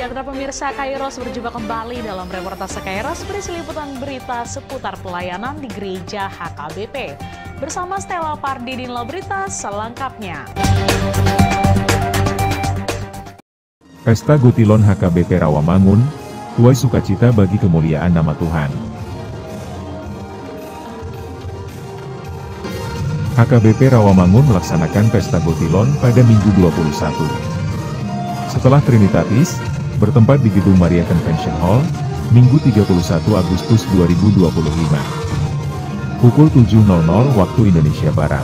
Sejahtera pemirsa, Kairos berjumpa kembali dalam reportase Kairos berisi liputan berita seputar pelayanan di Gereja HKBP. Bersama Stella Pardidin Berita selengkapnya. Pesta Gotilon HKBP Rawamangun, tuai sukacita bagi kemuliaan nama Tuhan. HKBP Rawamangun melaksanakan Pesta Gotilon pada Minggu 21. Setelah Trinitatis, bertempat di Gedung Maria Convention Hall, Minggu 31 Agustus 2025. Pukul 7.00 waktu Indonesia Barat.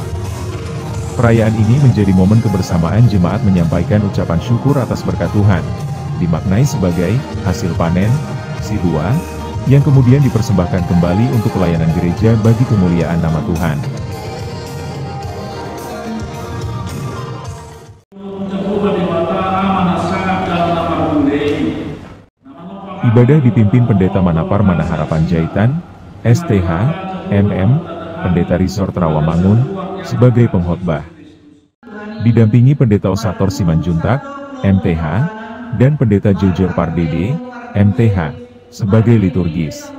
Perayaan ini menjadi momen kebersamaan jemaat menyampaikan ucapan syukur atas berkat Tuhan, dimaknai sebagai hasil panen, sidua, yang kemudian dipersembahkan kembali untuk pelayanan gereja bagi kemuliaan nama Tuhan. Ibadah dipimpin Pendeta Manapar Manaharapan Jaitan, STH, MM, Pendeta Resort Rawamangun, sebagai pengkhotbah. Didampingi Pendeta Osator Simanjuntak, MTH, dan Pendeta Jojor Pardede, MTH, sebagai liturgis.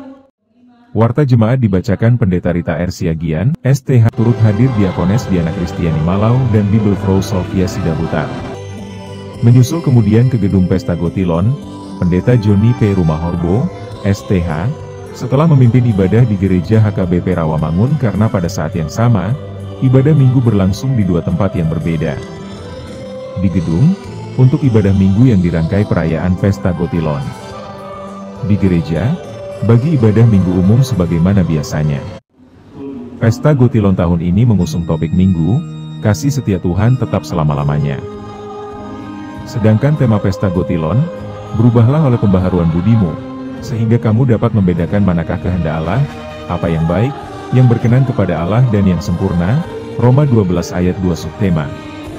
Warta jemaat dibacakan Pendeta Rita R. Siagian, STH, turut hadir Diakones Diana Kristiani Malau dan Bibelfrau Sofia Sidabutar. Menyusul kemudian ke Gedung Pesta Gotilon, Pendeta Joni P. Rumahorbo, STH, setelah memimpin ibadah di Gereja HKBP Rawamangun karena pada saat yang sama, ibadah minggu berlangsung di dua tempat yang berbeda. Di gedung, untuk ibadah minggu yang dirangkai perayaan Pesta Gotilon. Di gereja, bagi ibadah minggu umum sebagaimana biasanya. Pesta Gotilon tahun ini mengusung topik minggu, kasih setia Tuhan tetap selama-lamanya. Sedangkan tema Pesta Gotilon, berubahlah oleh pembaharuan budimu, sehingga kamu dapat membedakan manakah kehendak Allah, apa yang baik, yang berkenan kepada Allah dan yang sempurna. Roma 12 ayat 2 subtema.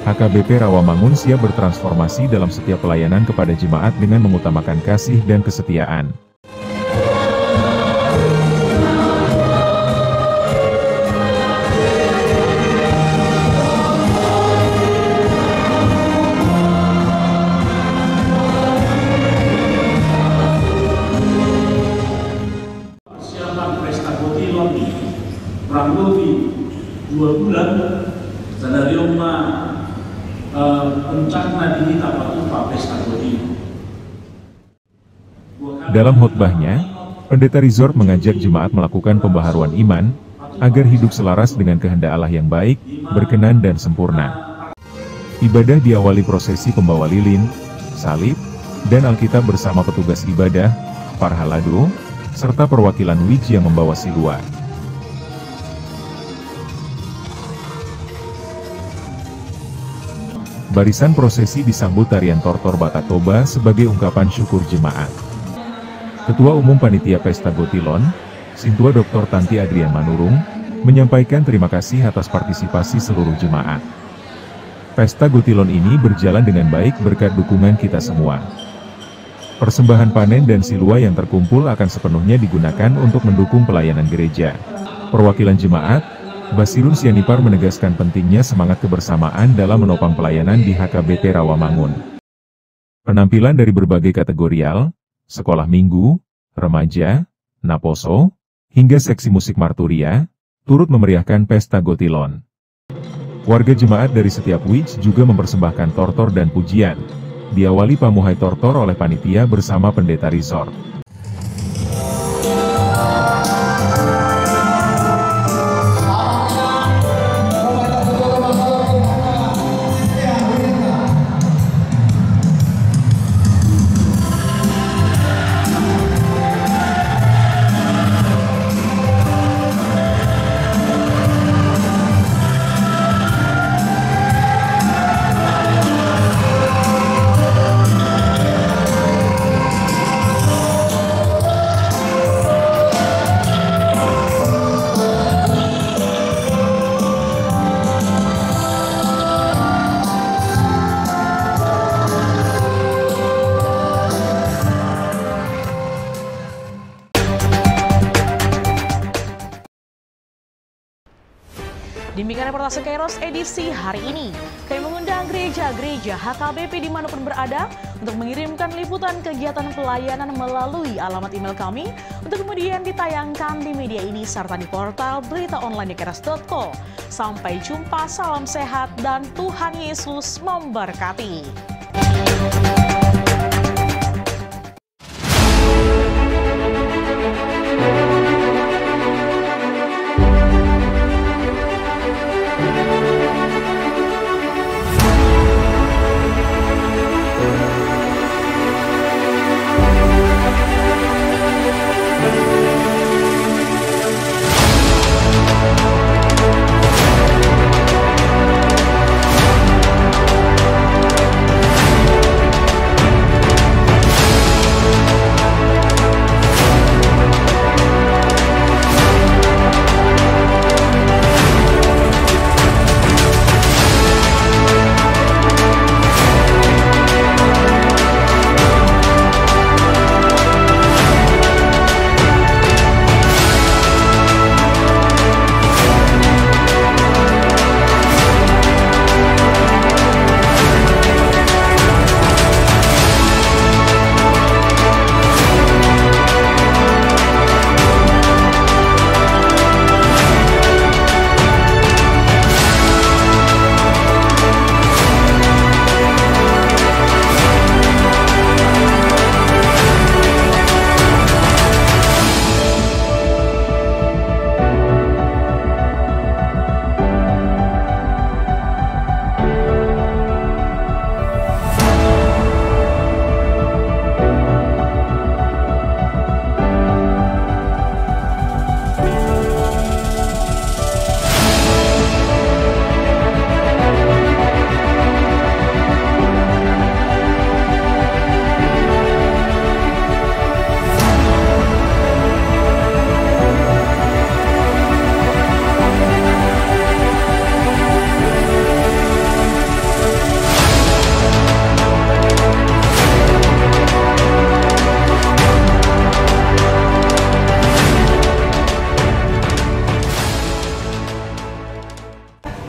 HKBP Rawamangun siap bertransformasi dalam setiap pelayanan kepada jemaat dengan mengutamakan kasih dan kesetiaan. Kurang lebih 2 bulan dari rumah pencana diri dapat upah Pesta Gotilon. Dalam khotbahnya, Pendeta Resort mengajak jemaat melakukan pembaharuan iman, agar hidup selaras dengan kehendak Allah yang baik, berkenan dan sempurna. Ibadah diawali prosesi pembawa lilin, salib, dan Alkitab bersama petugas ibadah, parhalado, serta perwakilan wij yang membawa sidua. Barisan prosesi disambut tarian tortor Batak Toba sebagai ungkapan syukur jemaat. Ketua Umum Panitia Pesta Gotilon, Sintua Dr. Tanti Adrian Manurung, menyampaikan terima kasih atas partisipasi seluruh jemaat. Pesta Gotilon ini berjalan dengan baik berkat dukungan kita semua. Persembahan panen dan silua yang terkumpul akan sepenuhnya digunakan untuk mendukung pelayanan gereja. Perwakilan jemaat, Basirun Sianipar menegaskan pentingnya semangat kebersamaan dalam menopang pelayanan di HKBP Rawamangun. Penampilan dari berbagai kategorial, sekolah minggu, remaja, naposo, hingga seksi musik marturia, turut memeriahkan Pesta Gotilon. Warga jemaat dari setiap wij juga mempersembahkan tortor dan pujian, diawali pamuhai tortor oleh panitia bersama Pendeta Resort. Demikian reportase Kairos edisi hari ini. Kami mengundang gereja-gereja HKBP dimanapun berada untuk mengirimkan liputan kegiatan pelayanan melalui alamat email kami untuk kemudian ditayangkan di media ini serta di portal beritaonline.keras.co. Sampai jumpa, salam sehat dan Tuhan Yesus memberkati.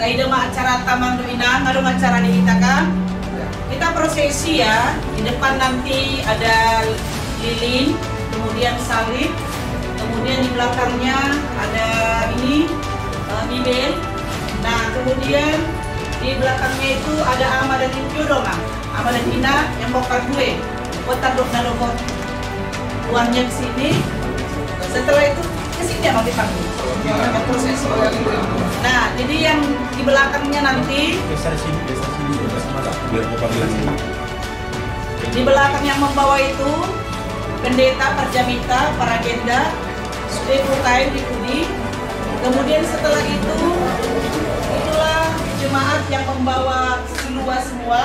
Kaidama acara Taman Ruina, ngarung acara di kita prosesi ya. Di depan nanti ada lilin, kemudian salib, kemudian di belakangnya ada ini bibel. Nah, kemudian di belakangnya itu ada ama dan injo dong, ama dan ina yang bokar gue, kota dok nalokot, uangnya ke sini. Setelah itu kesini mau dipanggil. Prosesi. Nah, jadi yang di belakangnya nanti di belakang yang membawa itu pendeta, perjamita, para genda, sudah UKM di Kudi. Kemudian setelah itu itulah jemaat yang membawa silua semua,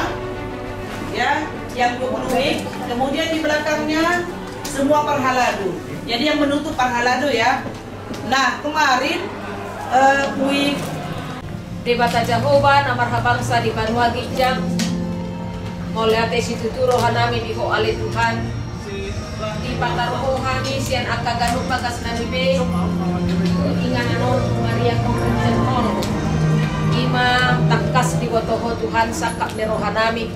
ya, yang 20. Kemudian di belakangnya semua parhaladu. Jadi yang menutup parhaladu ya. Nah, kemarin kui Debata Jehovah namar bangsa di Banua Gijang melihat situ rohanami di ho ale Tuhan di patar rohani sian akka ganu pakas nanibe inganon Maria Kompensenon ima takas di wotoho Tuhan sakap ne rohanami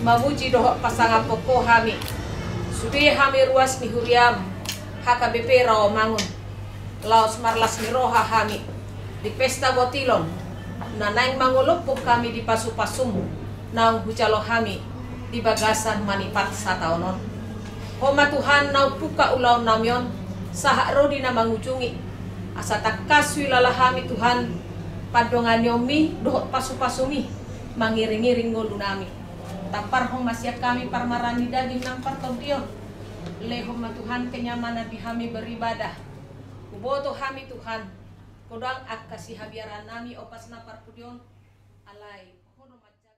mamuji doho pasangan poko hami subi hami ruas ni huriam HKBP Rawamangun Laos Marlas ni roha hami di pesta botilon nanaing mangulupuk kami di pasu-pasum naung hucalo kami di bagasan manipat sa taonon homa Tuhan nau puka ulaw namyon saha rodi na mangujungi asa takaswi lalahami Tuhan padongan yomi dohot pasu-pasumi mangiring-iring ngulu nami tapar homa siap kami parmarani daging nang partondion le homa Tuhan kenyamanan di kami beribadah uboto kami Tuhan kodang ak kasih habiaran nami opas na parpudion alay hono majak.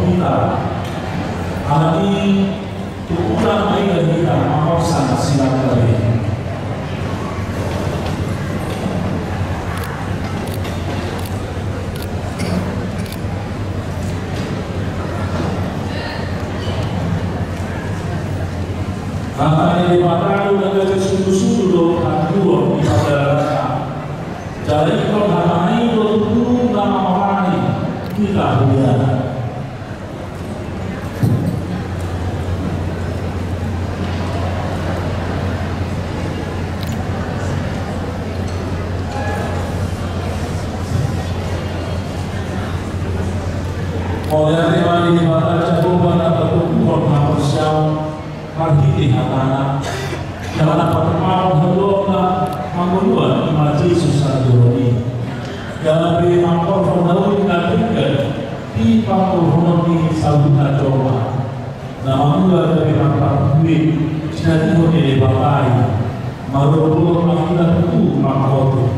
kita alami ukuran baik kita mau sangat silakan. Karena di mata dengan susu dua pada jadi kalau hari itu nama orang kita punya. Oleh hari ini mata coba atau kumpul manusia Marhiti hatana dalam pertemuan kedua mengulur Yesus Adoni dalam berimakor formulir ketiga di panggung di Sabuta Jawa nama mula dari makar duit jadi oleh bapai marubur makidah itu makor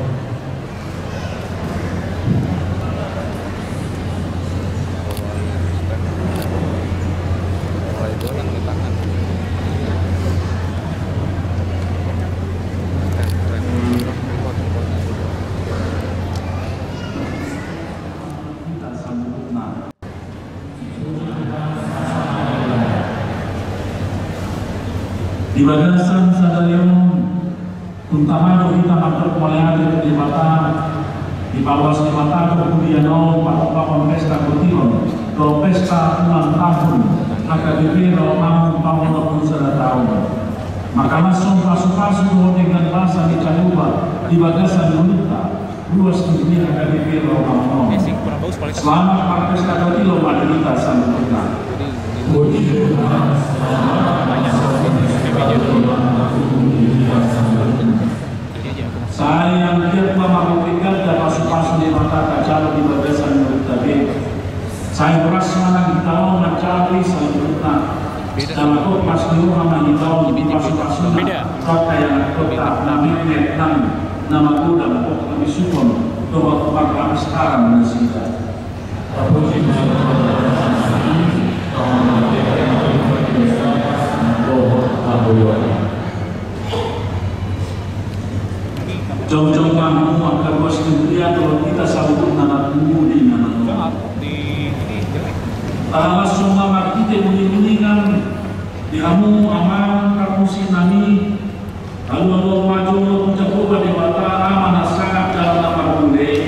di bagasan sadayong untama kita matur melihat di mata di bawah di mata kemudian pakon pesta kotilon do pesta ulang tahun AKBP Romang tahun 21 tahun maka langsung pasu-pasu dengan bahasa di Canuba di bagasan Unita luas kemudian AKBP Romang selamat pesta kotilon pada kita sambutnya. Saya yang tiap memakai dan masuk-masuk di mata kaca di bagasan tapi saya merasa mana tahu mencari selanjutnya dalam aku pas dulu nama tahu di masuk-masuk kota yang kota nama Vietnam nama aku dalam kota kami sukun doa kami sekarang menasihkan. Jom-jom kamu akan bos kemudian kalau kita sambut nama di nama langsung nama kita bunyi-bunyikan di kamu aman kamu sinami lalu maju mencoba di mata aman sangat dalam nama budaya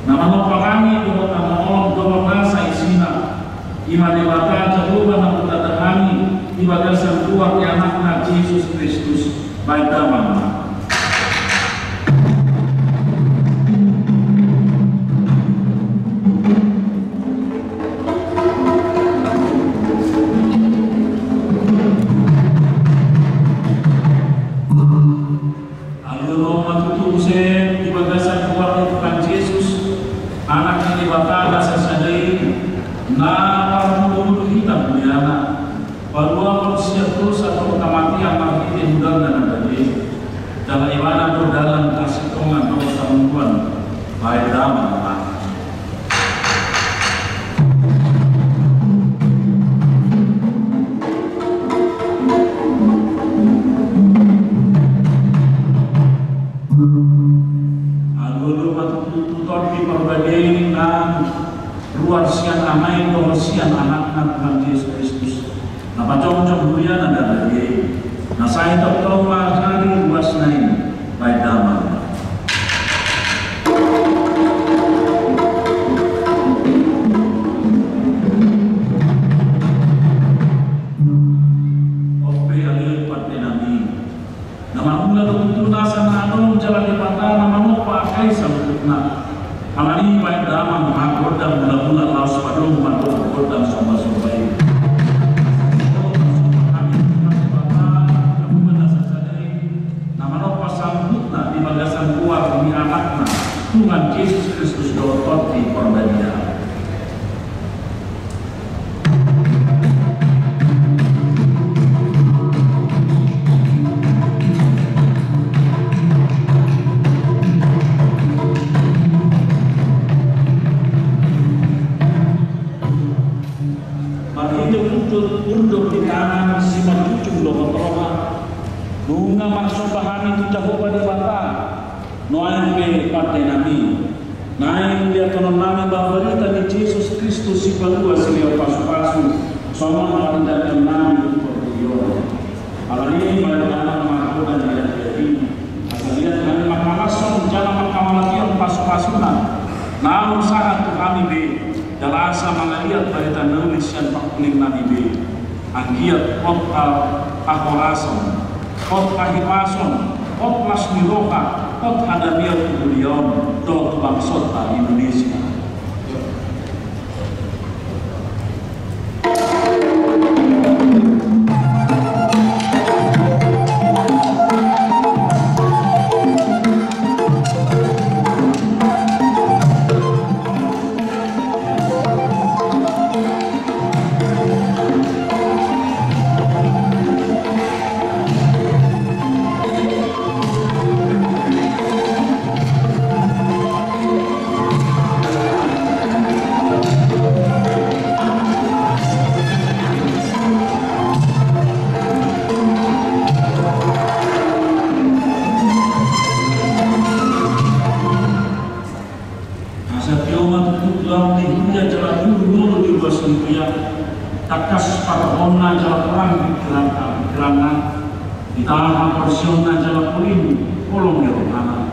nama nopo kami doa nama Allah doa bahasa isina iman di mata coba nama tata kami di bagasan keluar yang anak Yesus Kristus baik damai. Nama Mari untuk undur di kanan si macucung do toha. Nunga maksud bahani tu Jehovah di bata. Noain be partai nami. Nain dia konon nami bahwa berita di Yesus Kristus si palua si leo pasu-pasu. Sama melandakan nami untuk Alani mayana makanan yang jadi. Asalian kami makalasong jalan makamalakian pasu-pasunan. Namun sangat tu kami be. Jalasa mangaliat berita nulis yang pakuling nami be. Anggiat kota ahorason. Kot kahipason, kot lasmiroka, kot hadaniat kemuliaan, dot bangsota Indonesia. Takas parona jala perang di gerangan ditahan porsiona jala pulim kolong yerona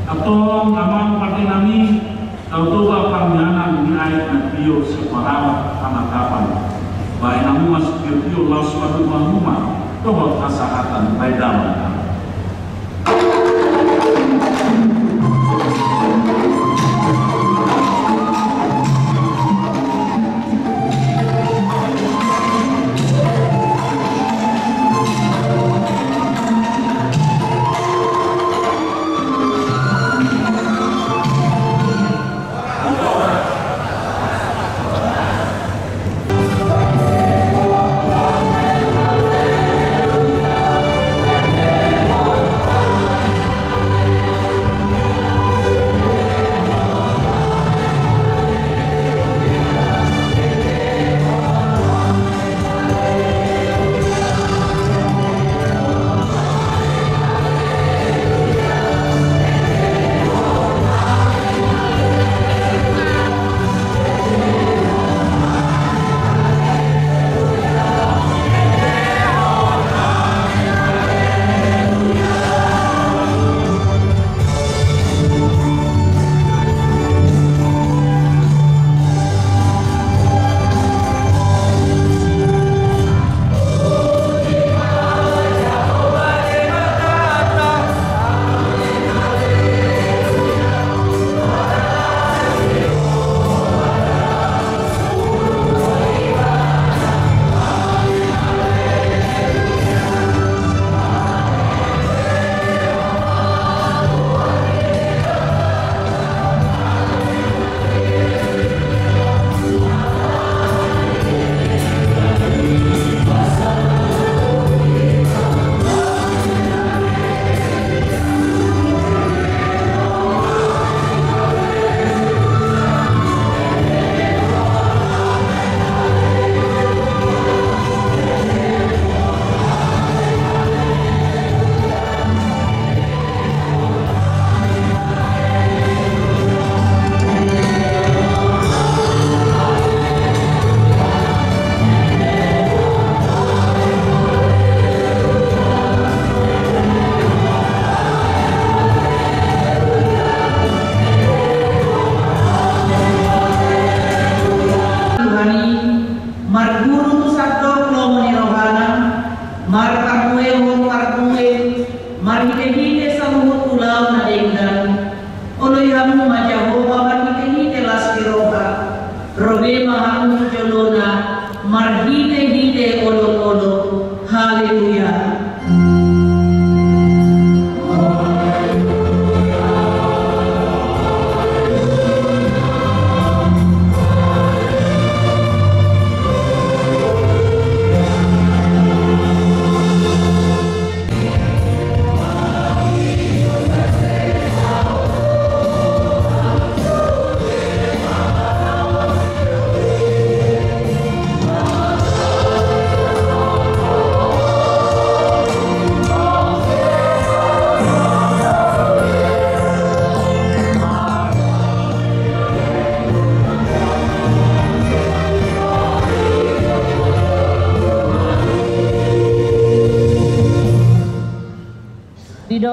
atau nama partai nami tautoba pangyanan di air natio separawat panakapan baik namu masuk bio laus padu mahuma tohot kasahatan baik damai.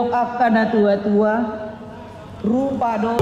akan tua-tua rupa do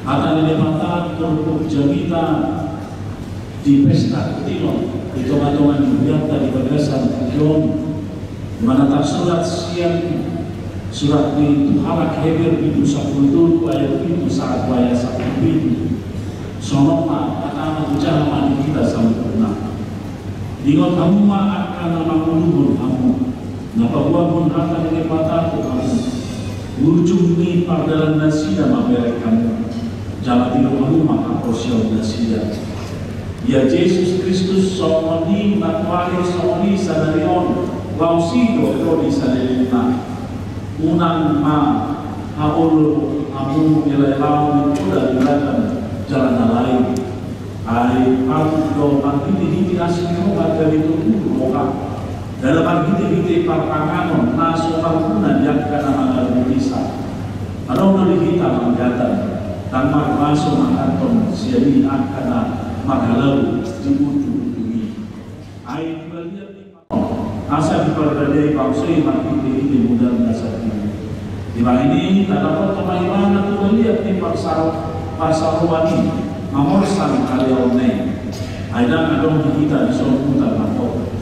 Akan dilematan untuk kita di pesta Kutilo di tonga-tonga Yogyakarta di Bagasan Jom mana tak surat siang surat itu halak Heber itu 10 ayat itu saat ayat 1 itu sonoma kata ucapan mandi kita sempurna ingat kamu akan nama mulubun kamu napa buat pun akan dilematan kamu ujung ni pardalan nasida maberek kamu jalan tidur kamu maka proses nasida ya Yesus Kristus somoni nakwari somoni sadarion wausido rodi sadarina unang ma haulu amu nilai laun itu dari belakang jalan lain hari do pagi asli roba dari itu roba dalam pagi parpanganon naso parpunan yang karena mangal bisa kalau dari kita menggatan tanpa masuk makanton siari akan magalau di ujung bumi air beliau asa diperdaya pausai makin ini mudah dasar ini di mana ini tak dapat kemaiman atau melihat di pasar wani mamorsan kaliaunai aidang adong kita di somuta nato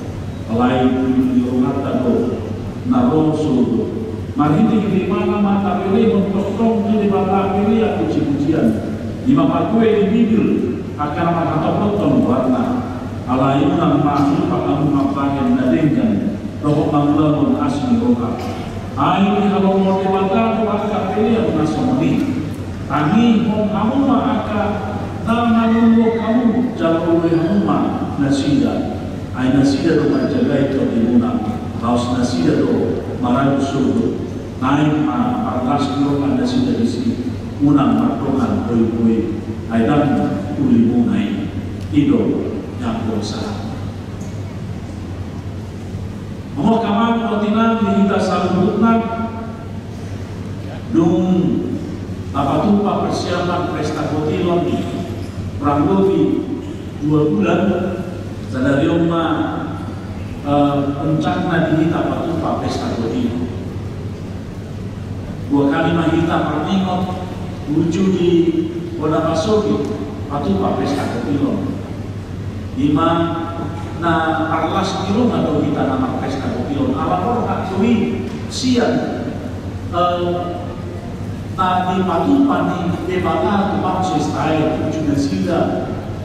lain di rumah tado naro sudo mari di mana mata pilih untuk di bawah pilih aku cipujian di bawah kue di bibir akan mengatakan warna alain nang masuk pakamu mapagen nadengkan roh manglamun asli roka aini kalau mau dewata maka pilih yang nasomoni kami mau kamu maka nama nunggu kamu jauh oleh rumah nasida ai nasida do menjaga itu di mana kaos nasida do marah surga naik ma parlas kilo nasida di sini unang martongan koi ai dan ulimu naik ido yang dosa. Mohon kamar kotinan kita salutnan dung apa tuh persiapan pesta kotilon kurang lebih 2 bulan sadari rumah rencana di kita apa tuh pesta kotilon 2 kali mahita perningot wujud di Kota Pasogi atau pesta kotilon 5 na parlas kilo atau kita nama pesta kotilon alapor hakui siang di patupan di debata tu bangsa Israel juga sida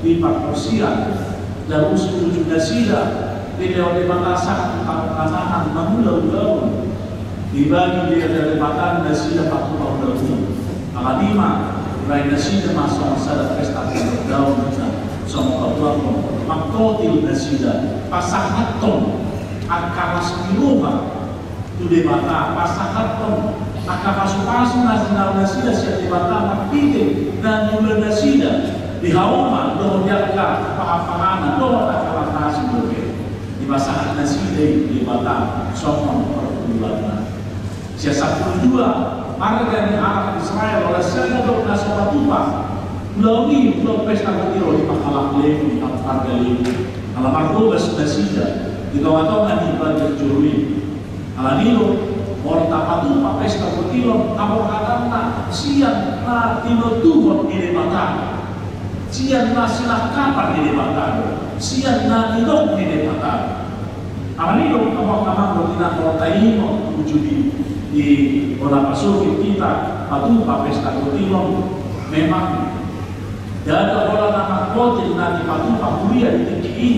di Pakosia dan usul juga sida di debata sah tanahan mengulau-ulau dibagi dia debatan dan sida patupan ulau aladima lain sida masuk masa pesta daun sama ketua maktotil nasida pasahaton akamas kiloma tu debata pasahaton akamas pasu nasida siap debata makpite dan nula nasida di hauma doh jaka pahapanana doh akalas nasi dobe di pasahat nasida debata somon perbulan siasa 2 harga di Arab Israel oleh saya doh nasabatupa melalui blok pesta kotilon di Pakalang Lewu di harga Lewu alamat 12 nasida di kawasan di Banjar Jurui alanilo orang tapatu pesta kotilon abor katana siang na tinutuhon di debatan siang na silakapan di debatan siang na idok di debatan alanilo kamar kotinan protaino wujudi di Kota Pasogi kita patu pesta kotilon memang ada orang nama kotil nanti patu pakuria di TKI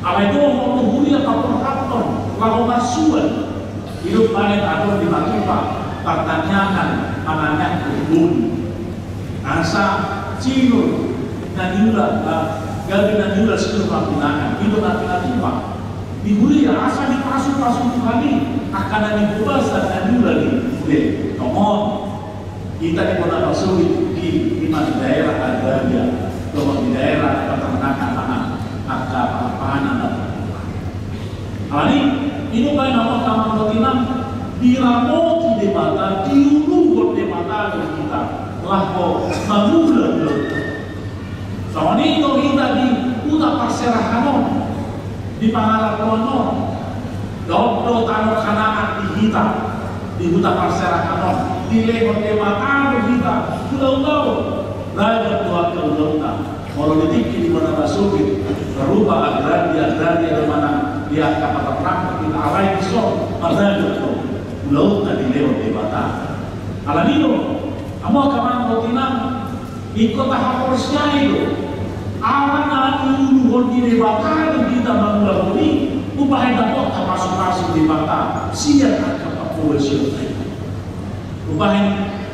alai do mau huria kapur kapton lalu masuan hidup panen atau di matupa pertanyaan anaknya kebun asa cinur dan yula gabi dan yula seluruh pinangan hidup nanti pak di huria asa di pasu kami akan dibebas dan yula di nomor kita di Kota Pasogi di daerah agraria, kalau di daerah peternakan tanah, agak pahanan dan ini kan nama kamar kotinan diramoti debata, diulung debata kita, lahko mamula dulu. Soalnya itu kita di Kota Parserahanon, di Pangalakonon, dokter tanah kanangan di kita, di Kota Parserahanon. Nilai bagaimana kita sudah tahu Monolitik di mana masuk berubah agraria di mana dia kapal perang kita alai besok pada itu laut tadi lewat di bata. Aladino, kamu kaman botinang ikut tahap persia itu. Awan dulu di bata kita mengelabui upaya dapat masuk di bata. Siap akan polisi. Upaya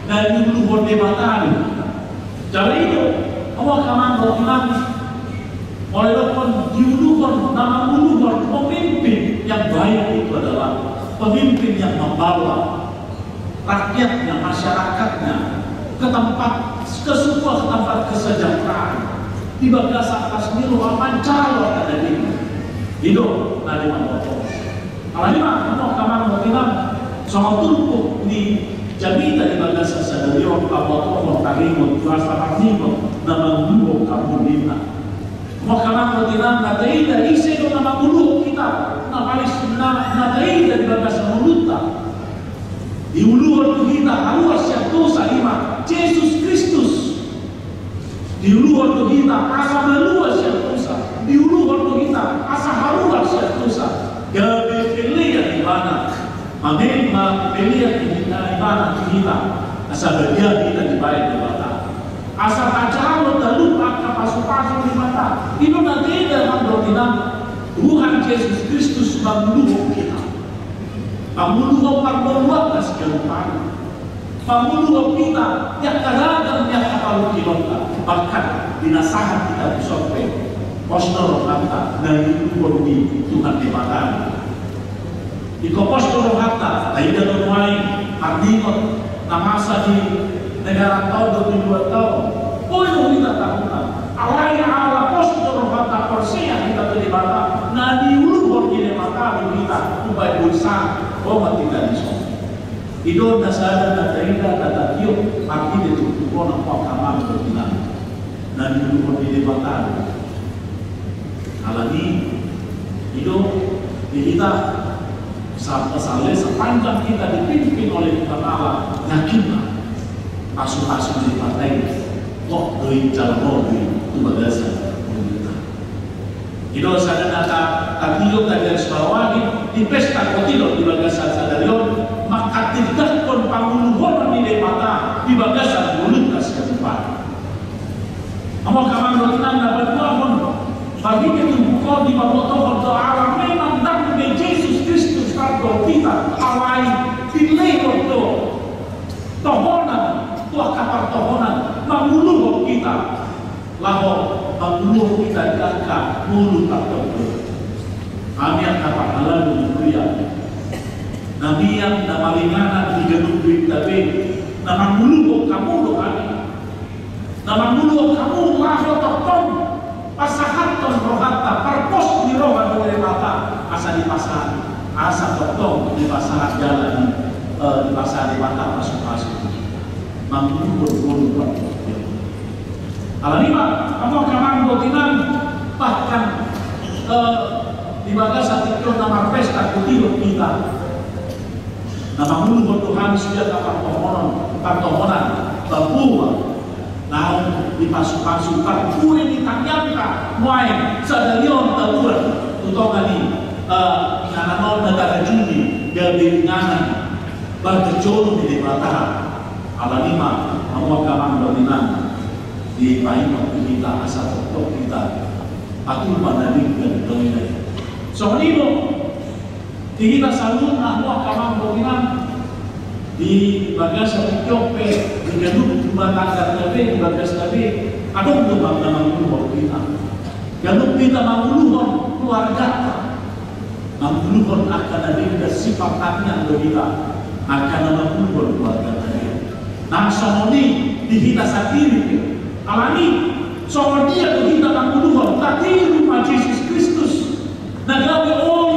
dari dulu di bata itu. Jadi itu awak kaman botinang walaupun diulukan nama ulukan pemimpin yang baik itu adalah pemimpin yang membawa rakyatnya, masyarakatnya ke tempat ke sebuah tempat kesejahteraan di bagasan atas milu aman calon ada di hidup dari Mamoto. Kalau ini mah kaman botinang soal tumpuk di Jamita di bagasan sadarion Mamoto Montarimon Tuasa Marnimo nama dulu kamu lima. Mau kaman botinang nataida isi do nama dulu kita napalis nataida di bagasan muluta. Di uluan kita harus yang dosa lima Yesus Kristus. Di uluan kita asa meluas yang dosa. Di uluan kita asa harus yang dosa. Gabe pilihan di mana? Amin, pilihan di mana kita? Asa bagian kita dibayar di mana? Asa kacau dan lupa kapasukan di mata. Itu nanti dalam doktrin Tuhan Yesus Kristus membunuh kita. Membunuh perbuatan segala membunuh kita yang kadang yang kapal kita bahkan binasahan kita disope postor kata dari Tuhan di mata. Iko postor kata dari dalam mulai artinya namasa di negara tahun 22 tahun. Puluh kita tahunan. Awalnya ala postur kata persia kita terlibat. Nah diulur di mata kita upaya berusaha bahwa tidak bisa. Itu dasar data tiup arti itu bukan apa kamar berbilang. Nah diulur di mata. Alani itu kita sampai sepanjang kita dipimpin oleh Tuhan Allah, yakinlah pasu-pasu di partai kok dari jalan itu bagasan pemerintah. Itu saya data katiyo dari Sulawesi di pesta kotilo di bagasan sadarion maka tidak pun panguluhan di mata di bagasan mulut kasih depan. Apa kawan berkenan dapat pun bagi itu bukan di bawah doa memang dan Yesus Kristus kalau kita awal pilih waktu tohonan tua kapal tohonan menguluh kita laho menguluh kita kakak mulu kapal kami yang kapal halal dunia nabi yang nama linganan di gedung duit tapi nama mulu kamu kami nama mulu kamu laho tokong pasahan ton rohata perpos di rohan oleh mata asa di pasar asa tokong di pasar jalan di pasar di mata masuk mampu Alalima, kamu kaman botinan bahkan di bagasan itu nama pesta kutilu kita. Nama mulu Tuhan sudah kapal tohonan Papua. Nah, di pasu-pasu Papua ini tanyangka muai sadarion taluran utongan di ngananon negara juni gabi nganan berkejol di mata. Alalima, kamu kaman botinan di baik waktu kita asal untuk kita atul manalik dan doa. So ini kita selalu nak kawan bokinan di bagas Ethiopia di gedung rumah tangga di bagas tadi ada untuk bangga mangulu kita. Gedung kita mangulu keluarga, mangulu akan ada sifatnya kita akan mangulu keluarga tadi. Nah somoni di kita sendiri. Alani, soal dia kita menguluhan, tapi rumah Yesus Kristus. Nagabi Allah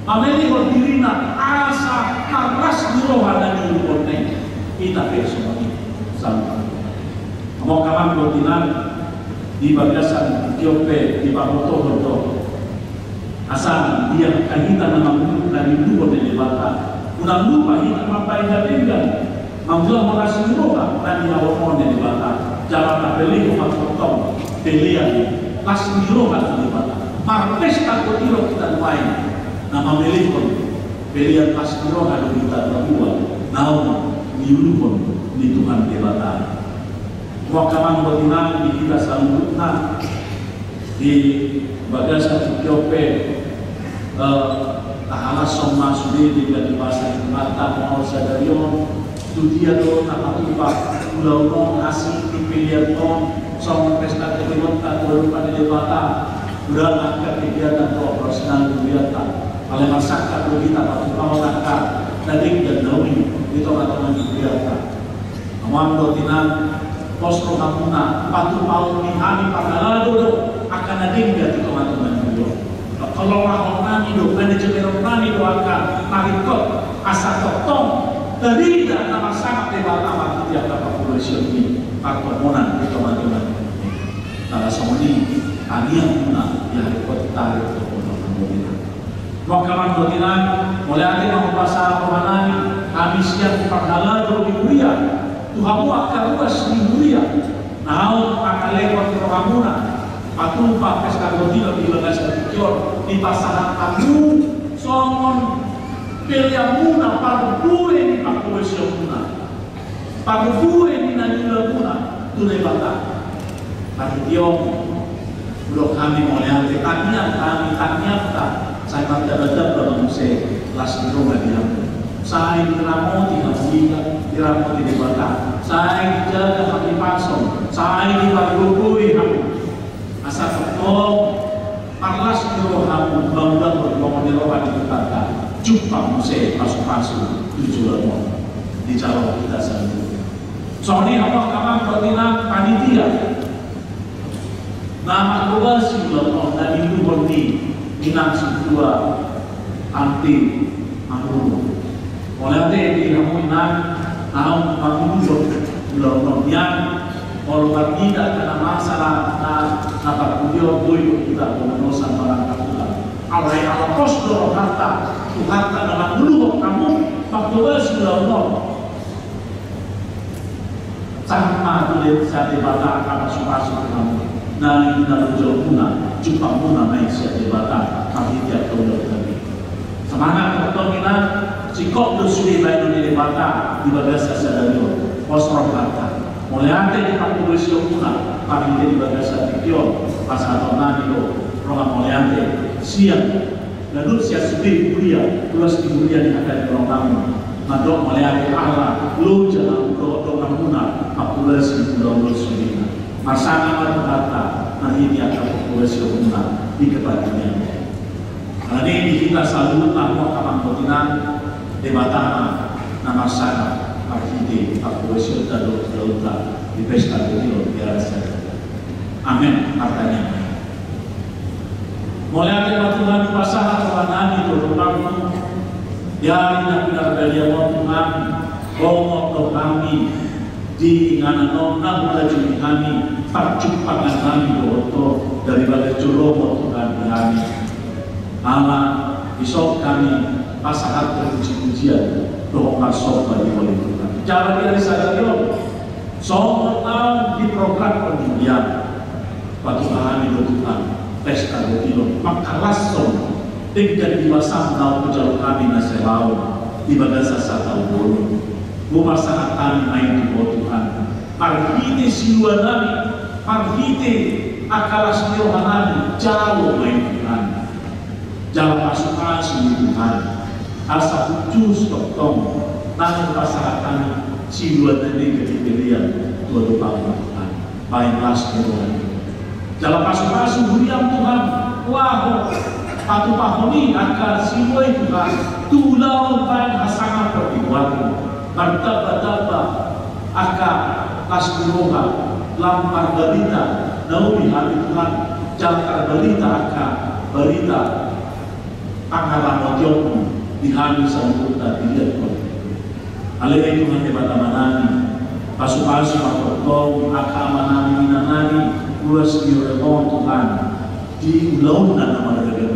mamelihon dirina, asa harus dirohan dan diukurnya. Kita semua ini sama. Mau kawan botinan di bagasan Ethiopia di Pamoto asal dia kita nama mulu dari dua dari bata. Unang lupa kita mampai dan mampu mengasih roba dan diawal di bata jalan beli matotong belian las miro kan di bata marpes takut iro kita main nama beli pun belian las miro kan kita berdua nau diulupun di Tuhan di bata wakaman botinan di kita salutna di bagasa Tiope tahala somma sudi di bahasa mata mau sadarion dia do nakatupa ulau hasil dipilih ton song pesta kelimut tak berupa di debata udah angkat kegiatan operasional kegiatan oleh masyarakat kita patut mau nakar dari dan nawi itu teman-teman kegiatan aman dotinan pos rohamuna patut mau mihani pagalado akan ada di teman-teman beliau kalau rahon do manajemen nani do akan narikot asa totong dari nama sangat debat di antara populasi ini pertemuan di teman-teman karena semua ini yang guna yang dikontari untuk teman-teman wakaman dotinan mulai ada yang bahasa rohanani kami siap perdalam di mulia Tuhanmu akan luas di mulia naon akan lewat rohamuna patumpa pesta dotinan di bagasa Tijor di pasangan tamu somon peliamuna pardue ni pakwesyamuna pardue ni nanjulamuna tunai bata partiong blok kami mulai tanya kami ta saya pada bermuse las rumah dia saya diramoti diramoti di bata saya dijaga kami pasong saya dibagui asal ketong parlas rohamu bangga berbohong di rohan di kata jumpa musik pasu-pasu tujuan di calon kita sendiri. Soalnya apa kaman pertinan panitia nama kubasi loh dari itu berdi minang sebuah anti anggur. Oleh itu diramuinan naum anggur loh yang kalau tidak kena masalah dapat video boy kita mengusahakan barang kapulan. Alai ala posdor harta harta dalam dulu kamu waktu sudah sama tulis saya dibata akan masuk kamu nari dalam jauh guna jumpa guna naik saya dibata kami tiap tahun lagi semangat pertolongan cikok bersuri baik di dibata di bagasa sadario posdor harta mulai ada di waktu sudah guna kami di bagasa tikio pasal tahun roh mulai ada siang lalu siap sendiri mulia tulis di mulia di akan orang madok melihat Allah lu jangan doa namuna populasi pulau Sulina masalah kata nanti dia akan populasi umumnya di kebagian hari ini kita selalu tahu kapan kotinan debatana nama sana arhide populasi dalam di pesta itu biasa amin artinya mulai dari Tuhan pasangan Tuhan itu terutama ya benar dari Tuhan ngomong kami di ingatan nona mulai juli kami perjumpaan kami doa dari bagai joroh Tuhan kami Allah besok kami pasangan terpuji-pujian doa masuk bagi oleh Tuhan cara dari saya soal di program penjulian bagi kami Tuhan pesta Tuhan maka langsung tinggal di masa tahun kejalan kami naselau di bagasa tahun dulu bumasahan kami main di bawah Tuhan parhite siluan kami parhite akalas nyohan kami jauh main Tuhan jauh masukan siluan Tuhan asa khusus tong namun pasahan kami siluan ini kepilihan Tuhan Tuhan main las Tuhan jalan pasu-pasu huriam Tuhan wah patu pahoni akan siluan Tuhan tulau baik hasangan pertiwati bertapa-tapa akan kasburoha lampar berita naumi hari Tuhan jangkar berita akan berita anggaran mojomu di hari sambutan dilihat alih Tuhan hebat amanani pasu-pasu makotong akan amanani minanani luas diuremon Tuhan di ulaunan nama negara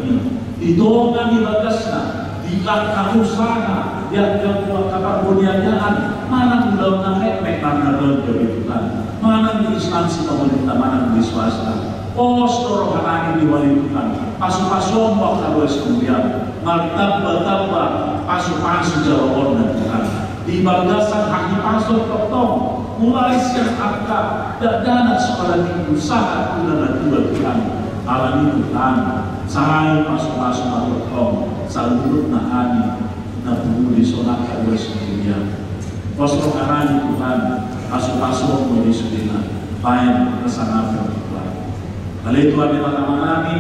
di dongan di bagasna di langkah usaha yang kapal bunianyaan mana undang-undang efek mana dari Tuhan, mana di instansi pemerintah, mana di swasta. Soro kanani di wali Tuhan, pasu-pasu ombak harus kemudian, martabah pasu-pasu jawa dan Tuhan. Di bagasan haki pasu totong, mulai siang akak, dana sekolah di usaha udara dua Tuhan. Alami Tuhan, saya pasu-pasu totong, salut nahani, nabu di solat harus kemudian. Soro kanani Tuhan, pasu-pasu ombak di sudina, baik kesana Tuhan. Kali Tuhan di mata kami,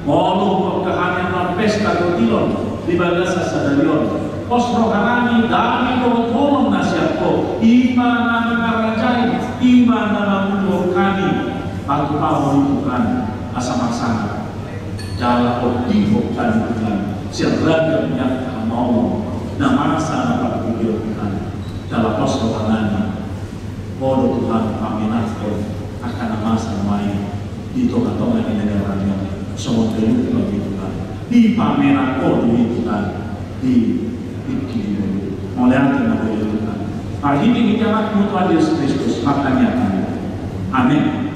molu kehadiran pesta kotilon di bagasa sadarion. Posro kami dari tolong nasihatku, iman mengarajai, iman mengukur kami, aku tahu Tuhan asam-asam, jalan optimal dan Tuhan, siapa yang mau, nama sana berpikir Tuhan, dalam posro kami, molu Tuhan kami nakal akan masa main. Di tengah-tengah di negara yang semua terlalu bagi Tuhan, di pameran di Tuhan, di kiri mulai dari Tuhan. Hari ini kita akan Tuhan Yesus Kristus makanya kami. Amin.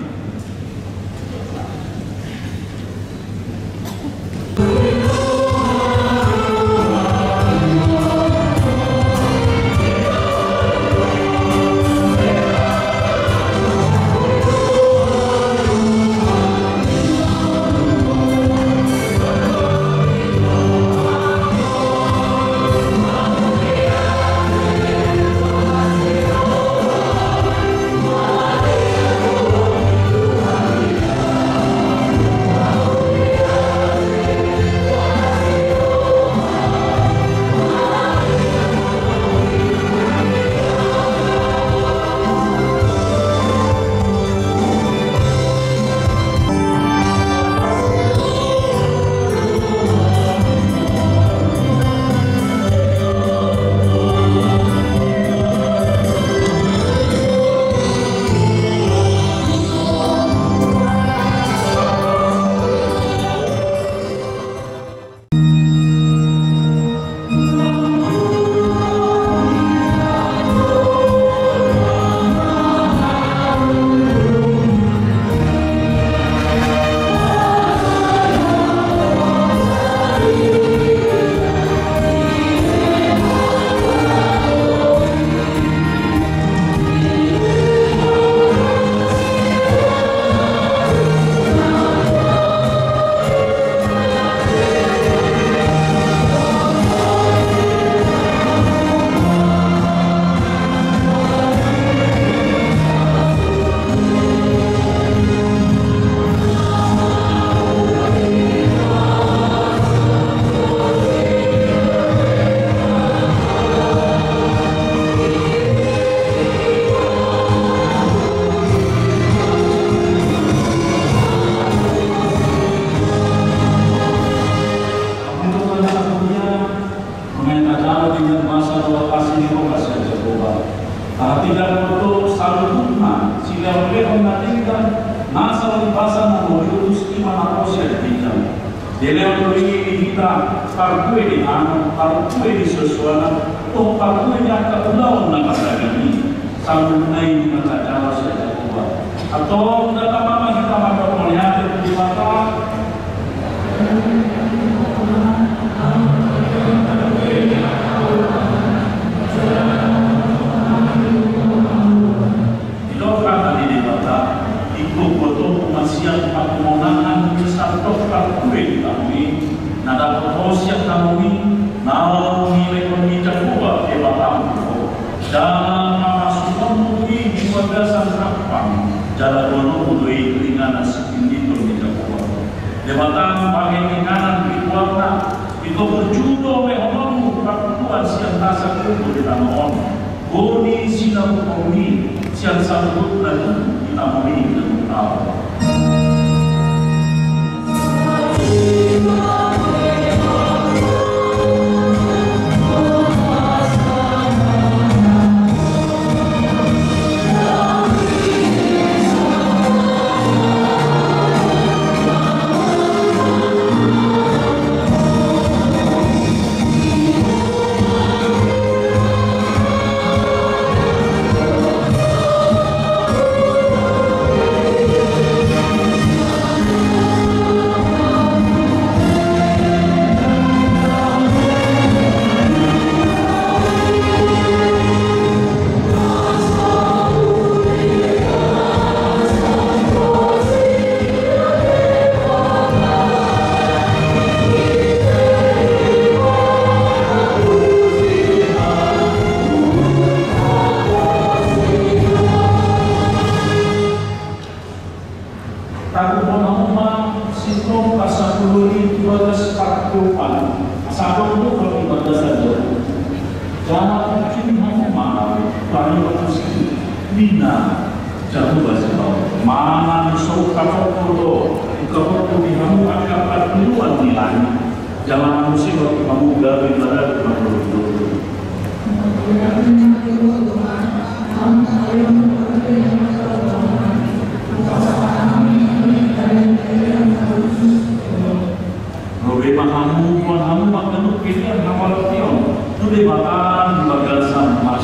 Ina jatuh bahasa mana nisau kapok di kamu akan peluang nilai jangan musibah kamu gawe pada problema kamu makan pilihan awal tiong itu dibatan bagal sama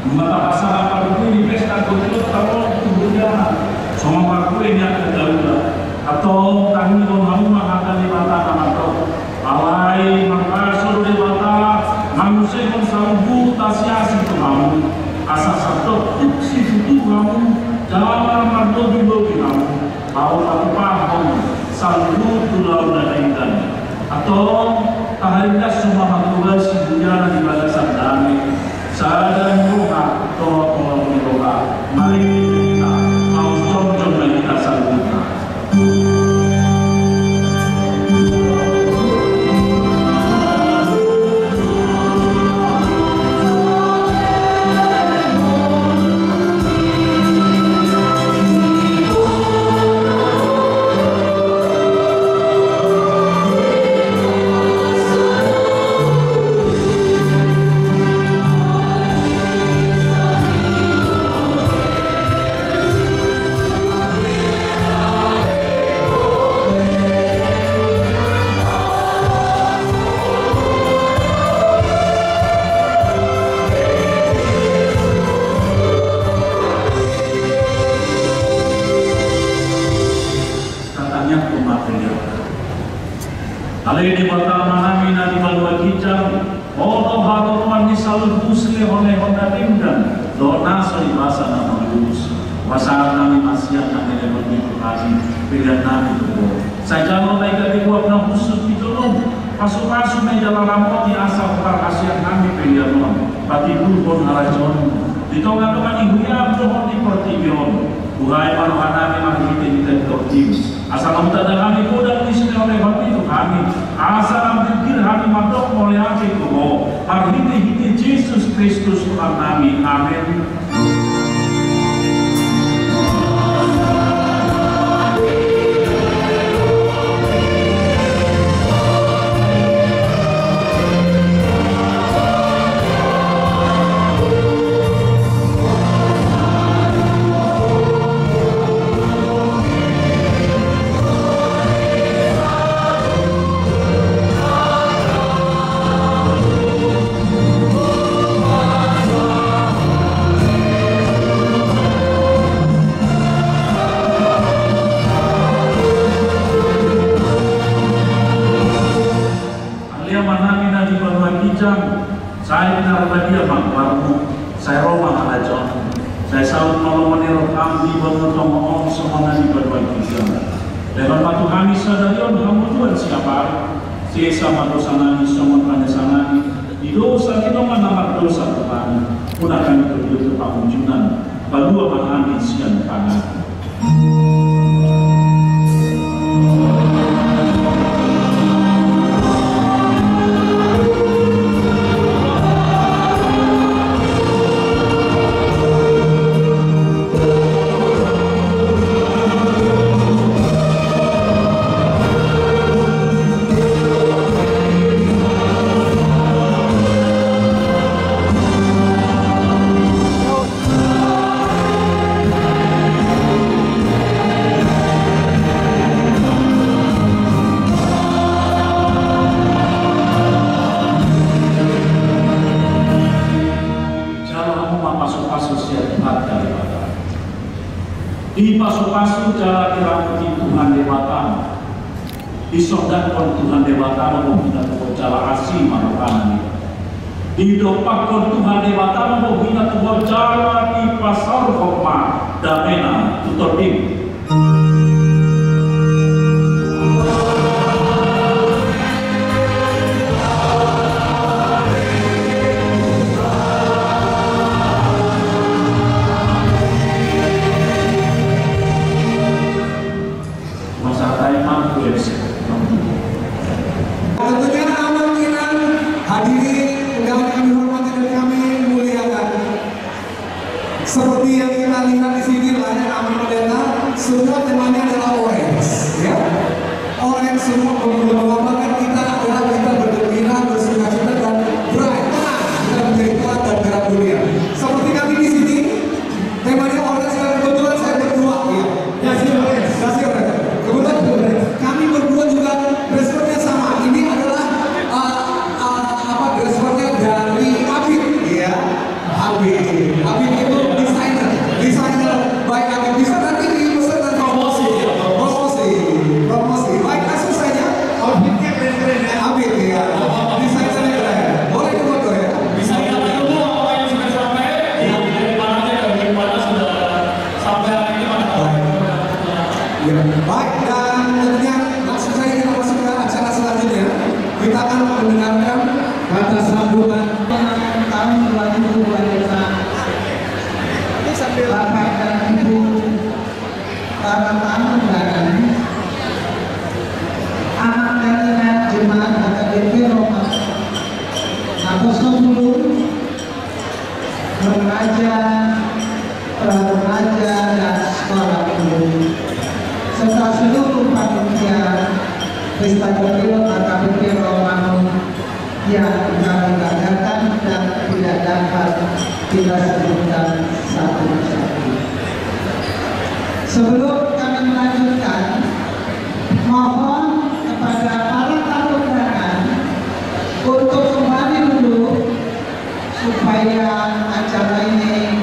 Mengapa pasal apa ini pesta kontilo kalau tubuhnya sama waktu ini ada darurat atau kami mau mengatakan di mata atau alai maka suruh di mata manusia pun sanggup tasiasi kamu asal satu tuksi itu kamu jangan mardo dulu kamu mau aku paham sanggup tulau dan ikan atau taharinya semua makhluk sebenarnya di balasan damai sadar roha atau roha mari kita mau jom-jom dan kita sanggup Alai di pertama kami nanti bawa kijang, orang harus manisal busli oleh orang tinggal, doa suri bahasa nama lulus, bahasa kami masih kami yang begitu kasih pilihan kami itu. Saya jangan mereka dibuat nak busuk itu loh, masuk meja lampau di asal kasihan kami pilihan loh, bagi pun harajon, di tengah-tengah ibu ya berdoa di pertibion. Bukai paruhan kami kita optimis. Asal kita kami kodam di sini oleh hati itu kami. Asal pikir kami matok oleh hati itu. Hari ini Yesus Kristus Tuhan kami. Amin. Saya benar lagi abang baru saya Roma ada John. Saya selalu kalau menurut kami bertemu orang semua di berbagi kita. Dengan batu kami sadari kamu Tuhan siapa? Saya sama dosa nani semua tanya sana di dosa kita mana dosa Tuhan. Pun akan berdua pengunjungan. Baru apa kami siang panah. Di pasu-pasu jalan dirangkuti Tuhan Dewata, disodakkan Tuhan Dewata membina Tuhan jalan asih manukan. Didopakkan Tuhan Dewata membina Tuhan jalan di pasar Hokma Damena Tutodim. Tentunya amal kita hadirin yang kami hormati dan kami muliakan. Seperti yang kita lihat di sini banyak amal pendeta, semua temanya adalah orange, ya. Orange semua menggambarkan kita adalah kita bergembira, bersukacita dan bright. Kita menjadi kuat dan gerak dunia. Seperti kami di sini, temanya orange dan kebetulan saya berdua, ya. Kasih orange. Kebetulan kami berdua juga responnya sama. Ini adalah responnya dari Habib, ya. Habib. remaja, pra-remaja, dan sekolah umum, serta seluruh panitia Pesta Kotilon AKBP Rawamangun yang kami banggakan dan tidak dapat kita sebutkan satu persatu. Sebelum kami melanjutkan, mohon kepada para tamu undangan untuk kembali dulu supaya acara ini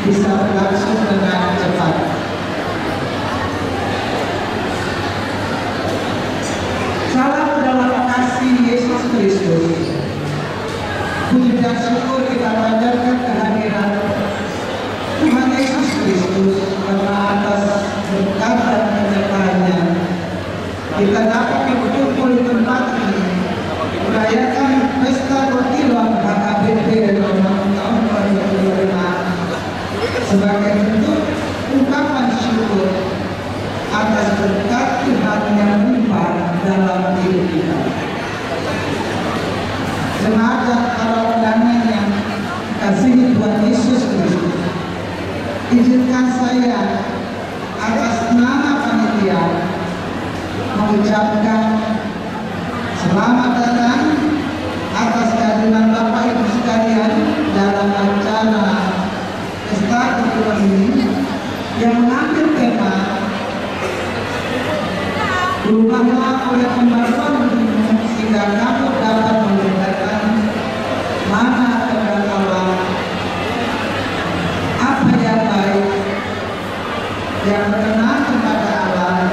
bisa berlangsung dengan cepat. Salam dalam kasih Yesus Kristus. Puji dan syukur kita panjatkan kehadiran Tuhan Yesus Kristus karena atas berkat dan penyertaannya kita dapat berkumpul di tempat ini merayakan Pesta Kotilon AKBP Rawamangun tahun 2025 sebagai bentuk ungkapan syukur atas berkat Tuhan yang melimpah dalam hidup kita. Jemaat dan para undangan yang dikasihi Tuhan Yesus Kristus, izinkan saya atas nama panitia mengucapkan selamat datang atas kehadiran Bapak Ibu sekalian dalam acara Pesta Kotilon ini yang mengambil tema berubahlah oleh pembaruan hidupmu sehingga kamu dapat membedakan mana kehendak Allah, apa yang baik, yang berkenan kepada Allah,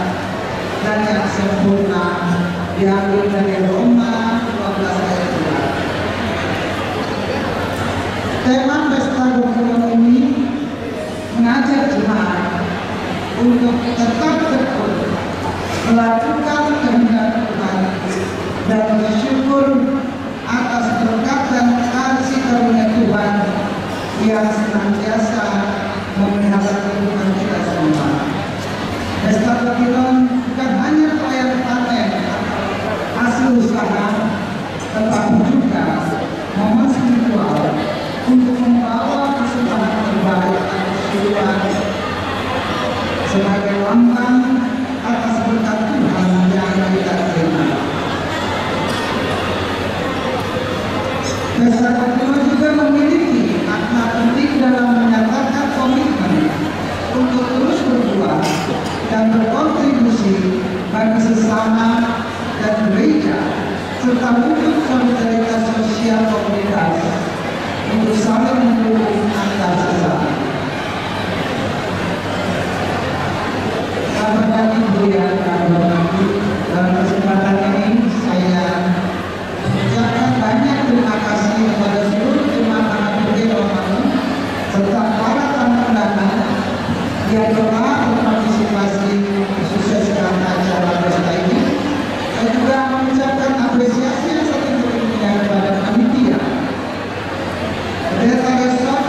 dan yang sempurna, diambil dari Roma 12 ayat 2. Tema Pesta Kotilon ini mengajak jemaat untuk tetap tekun melakukan kehendak Tuhan dan bersyukur atas berkat dan kasih karunia Tuhan yang senantiasa memelihara kehidupan kita semua. Pesta Kotilon bukan hanya perayaan panen hasil usaha, tetapi juga momen spiritual untuk membawa kesempatan terbaik Tuhan sebagai lambang atas berkat Tuhan yang kita terima. Pesta Kotilon juga memiliki makna penting dalam menyatakan komitmen untuk terus berbuat dan berkontribusi bagi sesama dan gereja, serta wujud solidaritas sosial komunitas untuk saling mendukung antar sesama. Sahabat Ibu yang kami hormati, dalam kesempatan ini saya mengucapkan banyak terima kasih kepada seluruh jemaat AKBP Rawamangun serta para tamu undangan yang telah berpartisipasi mensukseskan acara pesta ini. Saya juga mengucapkan apresiasi yang setinggi-tingginya kepada panitia, Pendeta Resort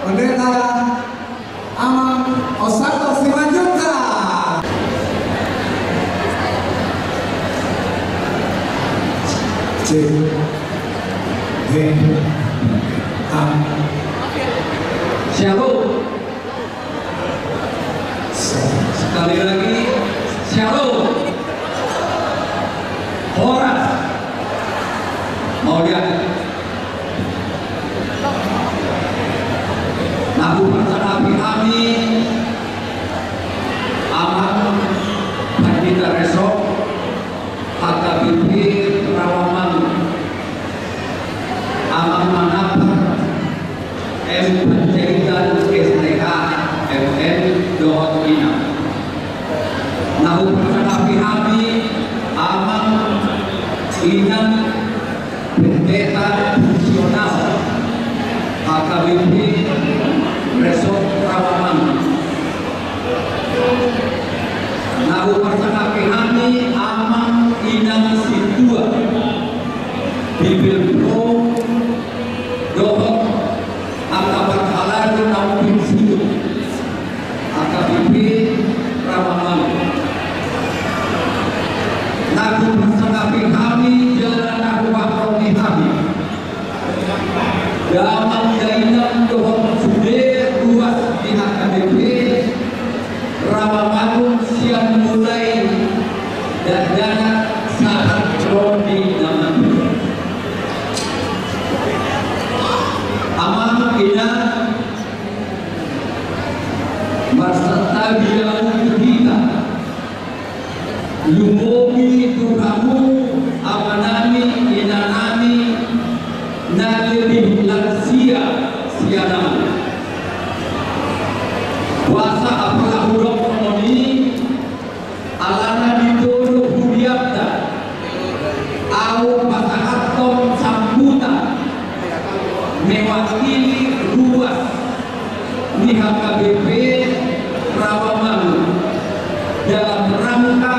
Pendeta Amang Osato Simanjunta. C B A Shalom. Sekali lagi Shalom. Horas. Mau lihat? Nabu Persanapi kami Aman Pandita Resok HKBP Rawaman Aman Manapar M. Panjaitan STH MN Dohot Inam. Nabu Persanapi kami Aman Inam Pendeta Fungsional HKBP Resort Rawaman. Nabu Persanapi kami Amang Inang Situa Bibil Pro Dohot Akabat Halal Naupin Situ HKBP Rawaman. Nabu Persanapi kami Jalan Arwah Romi kami Damang Jainam Dohot Sude Ruas di HKBP Rawamangun siang mulai dan dana saat Rodi Naman Aman Ina Marsata Biau Kita Lumogi Tuhamu Amanami Inanami Nalibih Lansia Sianam Wasa apalah huruf ini alana dituduh hudiapta au pasahatom sambuta mewakili ruas di HKBP Rawamangun dalam rangka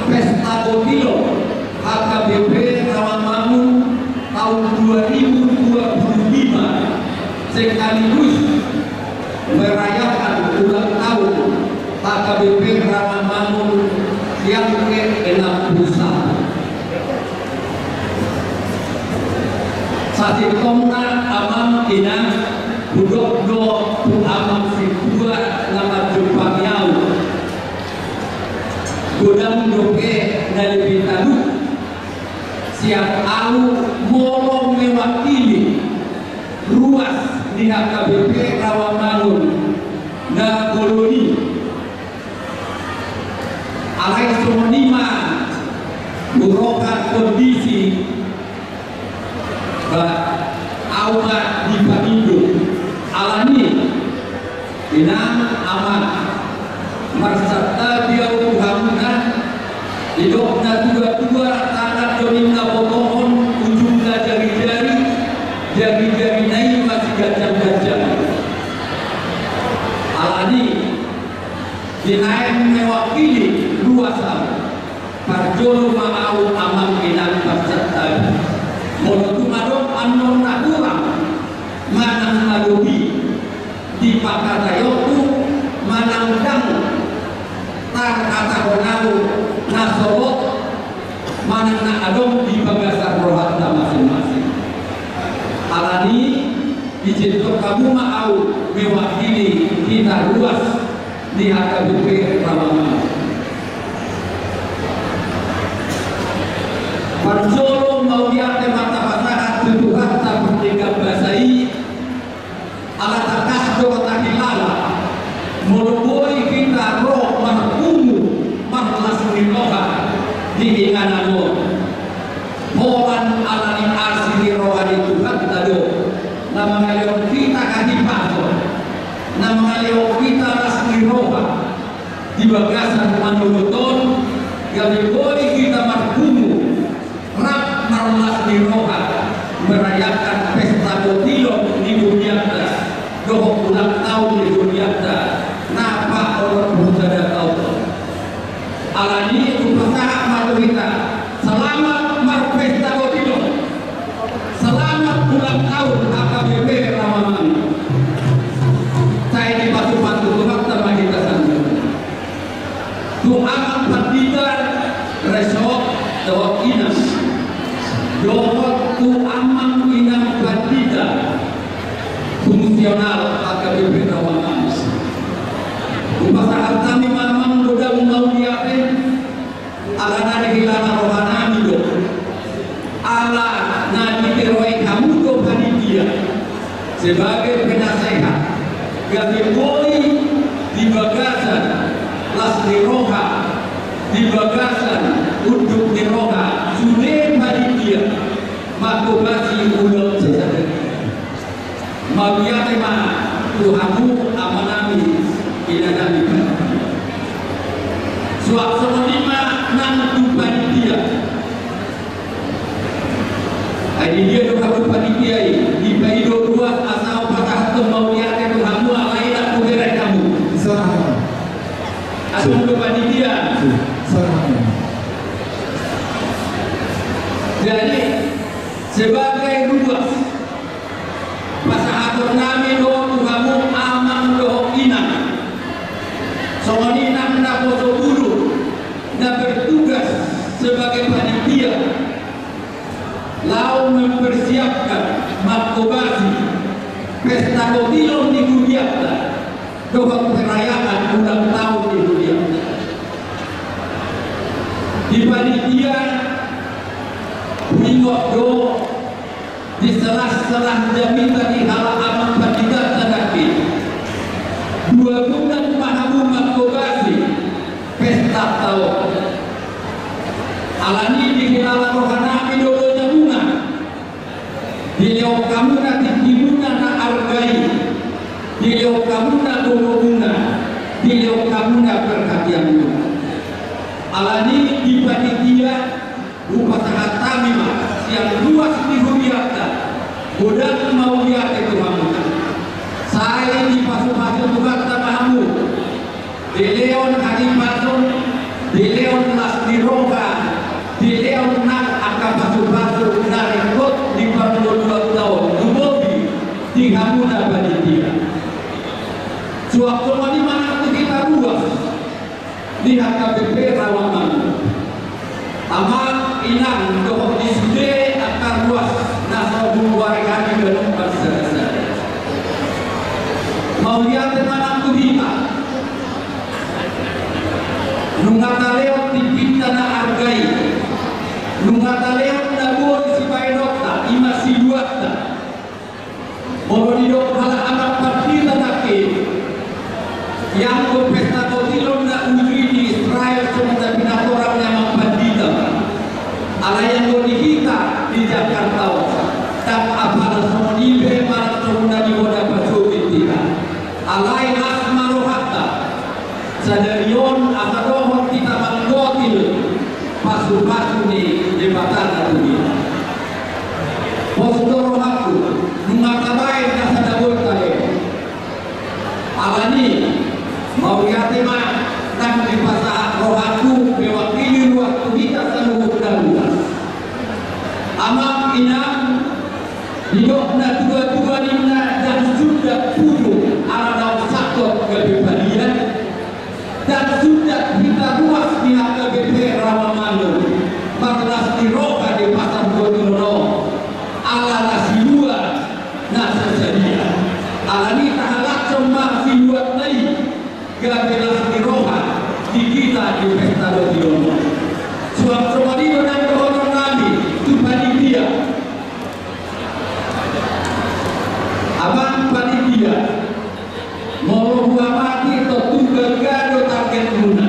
Pesta Botilo HKBP Rawamangun tahun 2025 sekaligus merayakan ulang tahun HKBP Rawamangun yang ke-61. Sasitomna Amang Ina Budokdo Tu Amang Situa Nama Jepang Yau Gudang Doke dari Bintanu siap au molong mewakili ruas di HKBP Rawamangun na koloni alai somonima burokan kondisi auma di Panindo alani inang aman marsata biau tuhamunan hidupna dua-dua tanah dominna botohon ujungnya jari-jari naik masih gajah-gajah alani dinaik mewakili luasan parjolo ma'au amang inan pasatari monotu madong anon nakurang manang nalubi di pakatayoku manang dang tar kata konalu nasobot manang na adong di bagasar rohatna masing-masing alani izinkan kamu mau mewakili kita luas di HKBP Rawamangun. Parjolo mau diate mata pasaran tuduhan tak bertiga basai alat takas do tahilala moloboi kita roh marhumu marlas rinoha di inganano polan alani asli rohani Tuhan tado nama ngalion kita kadipato nama ngalion kita asli roha di bagasan manuton galiboi kita marhumu rak marlas roha merayakan pesta botilo di Bunyata doh ulang tahun di Bunyata napa orang budaya tahu alani upasaha maluhita selamat marpesta botilo selamat ulang tahun HKBP Rawamangun alana dihilana rohanami do ala nadi teroi kamu do panitia sebagai penasehat gaji poli di bagasan las diroha di bagasan untuk diroha sudah panitia makobasi ulang sesadar mabiyate ma Tuhanmu amanami inadami suap semenima nang panitia ini dia Tuhanmu panitia di paido dua asal patah kemauliate Tuhanmu alaina kuberai kamu asal panitia jadi sebagai ruas pasahatur nami do Tuhanmu amang do inang songoni nang na foto bulu na bertugas sebagai panitia lau mempersiapkan makobasi pesta kotilon di Gudiakta doa perayaan ulang tahun di Gudiakta di panitia minggu do di selah-selah jaminan di halaman panitia tadaki 2 bulan pahamu makobasi pesta tahun alani di halaman rohanami dodonya bunga di leo kamu nanti dimuna na argai di leo kamu na dodo bunga di leo kamu na perhatian bunga alani di panitia rupa sangat tamimah yang luas di Hudiakta godang mau lihat itu kamu saya di pasu-pasu Tuhan tapahamu di leon hari pasun di leon las di roga di leon nak akan pasu-pasu dari kot di 42 tahun dubobi di kamu dapat dia suap semua di mana kita luas di HKBP Rawamangun amal inang dohok di sude akar luas nasa warga di dalam pasar mau lihat teman aku kita nungata leot di kita na argai nungata leot na buat si painokta imasi duakta mau didok hala anak partita nake yang pesta kotilon na ujri di Israel semua pinatorang yang pandita ala yang kita di Jakarta dan apal semua di bemar semua di boda pasukiti alai asmarohata sadarion asadohon kita manggotil pasu-pasu di jembatan dunia postorohaku mengatabai nasadabur kaya alani mau yatima dan di pasah rohaku mewakili waktu kita seluruh daluan amam inam hidupna dua-dua nimna dan sudah puju ala sakot kebebalan dan sudah kita ruas di HKBP Rawamangun 14 di roka di pasar Bodono ala nasi dua nasi sedia ala ni tahalak semua si dua tadi gabelas di roka di kita di pesta Bodono suap semua di dan kehormatan kami itu panitia abang panitia mau buah mati atau tunggal gado target guna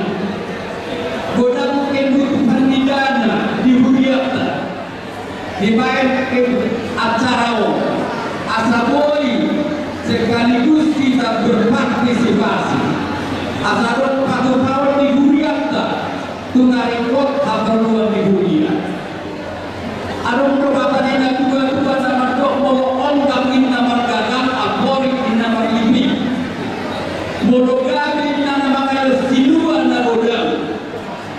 godang kebutuhan dana di Hudiakta dimain ke acara asaboi sekaligus kita berpartisipasi asalun patuh di Hudiakta tunarikot hapeluan di Hudiakta adong perbuatan yang dua nama dok mau ongkap in nama gagang aporik in nama ini monogami in nama kaya silua na rodang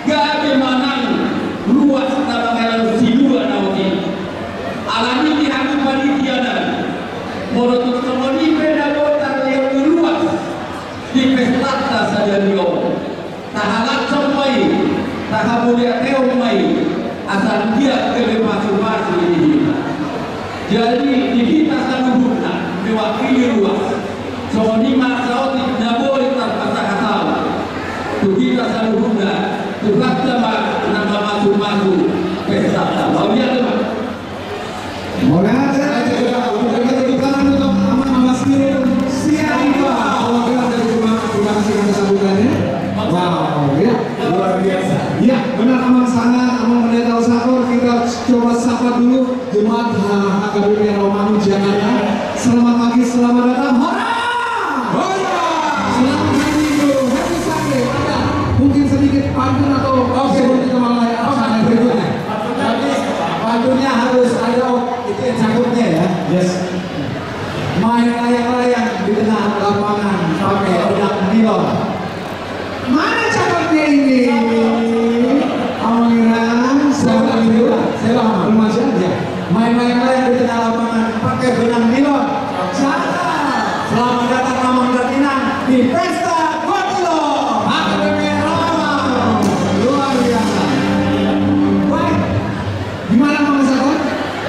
gabe manang luas nama kaya silua na ini alani di hati panitia dan monotok semoni beda botar yang luas di pesta saja dio tahalat semai tahamulia teomai asal dia kebebasan ini jadi di kita seluruhnya mewakili luas soalnya masa itu tidak boleh terpaksa kata itu kita seluruhnya tukar nama AKBP Romangun Jakarta. Selamat pagi, selamat datang. Hora! Hora! Selamat hari Minggu, happy Sunday. Ada mungkin sedikit pantun atau sebelum kita mulai acara berikutnya. Tapi pantunnya harus ada itu yang cakupnya ya. Yes. Main layang-layang di tengah lapangan pakai pedang nilon. Mana cakapnya ini? Awiran, selamat minggu. Saya lama Remaja aja. main layang-layang di tengah lapangan pakai benang nilon. Selamat datang Mamang dan Inang di Pesta 2 Kilo AKBP Romangun. Luar biasa. Baik. Gimana Bang Sako?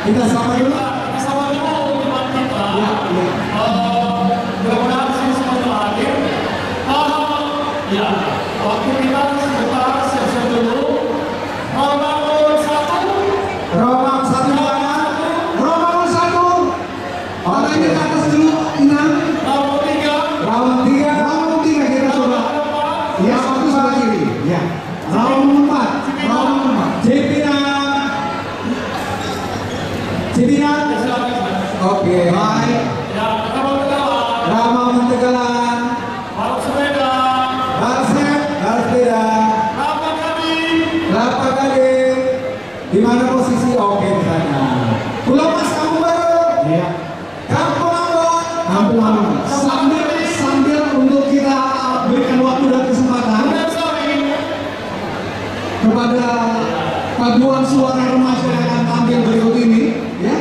Kita sama dulu. Ya, ya. Mudah-mudahan sih semua terakhir. Ya, waktu kita sebentar siap-siap dulu. Romangun 1. Romang satu di mana? Romangun 1. Tangannya ke atas dulu, Inang. Romangun 3. Roman 3. Romangun 3 kita coba. Ya, satu sebelah kiri. Ya. Romangun 4. Romangun 4. Cipinang. Cipinang. Oke. Baik. Ya, Romangun 3. Romangun Tegalan. Balap sepeda. Balsep. Balsepeda. Kelapa Gading. Kelapa Gading. Di mana posisi? Oke di sana. Pulau Mas Kampung Baru. Ya. Kampung Ambon. Kampung Ambon. Sambil untuk kita berikan waktu dan kesempatan kepada paduan suara remaja yang akan tampil berikut ini, ya.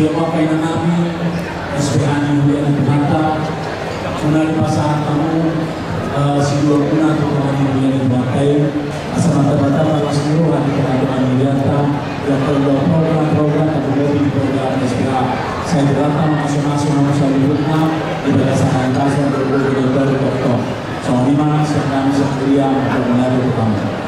Bapak Nami, SPA Yuliana Bata, Munari Pasangan Tamu, Sidua Kuna, Tuhan Yuliana Batai, Asal Mata-Mata, Bapak Seluruh, Hati Teman-Teman Yuliana, yang kedua program-program atau lebih program SPA. Saya berdatang nasional selanjutnya di berdasarkan kasar berbuat baru dokter. Soal 5, sedang kami sendirian untuk menjadi utama.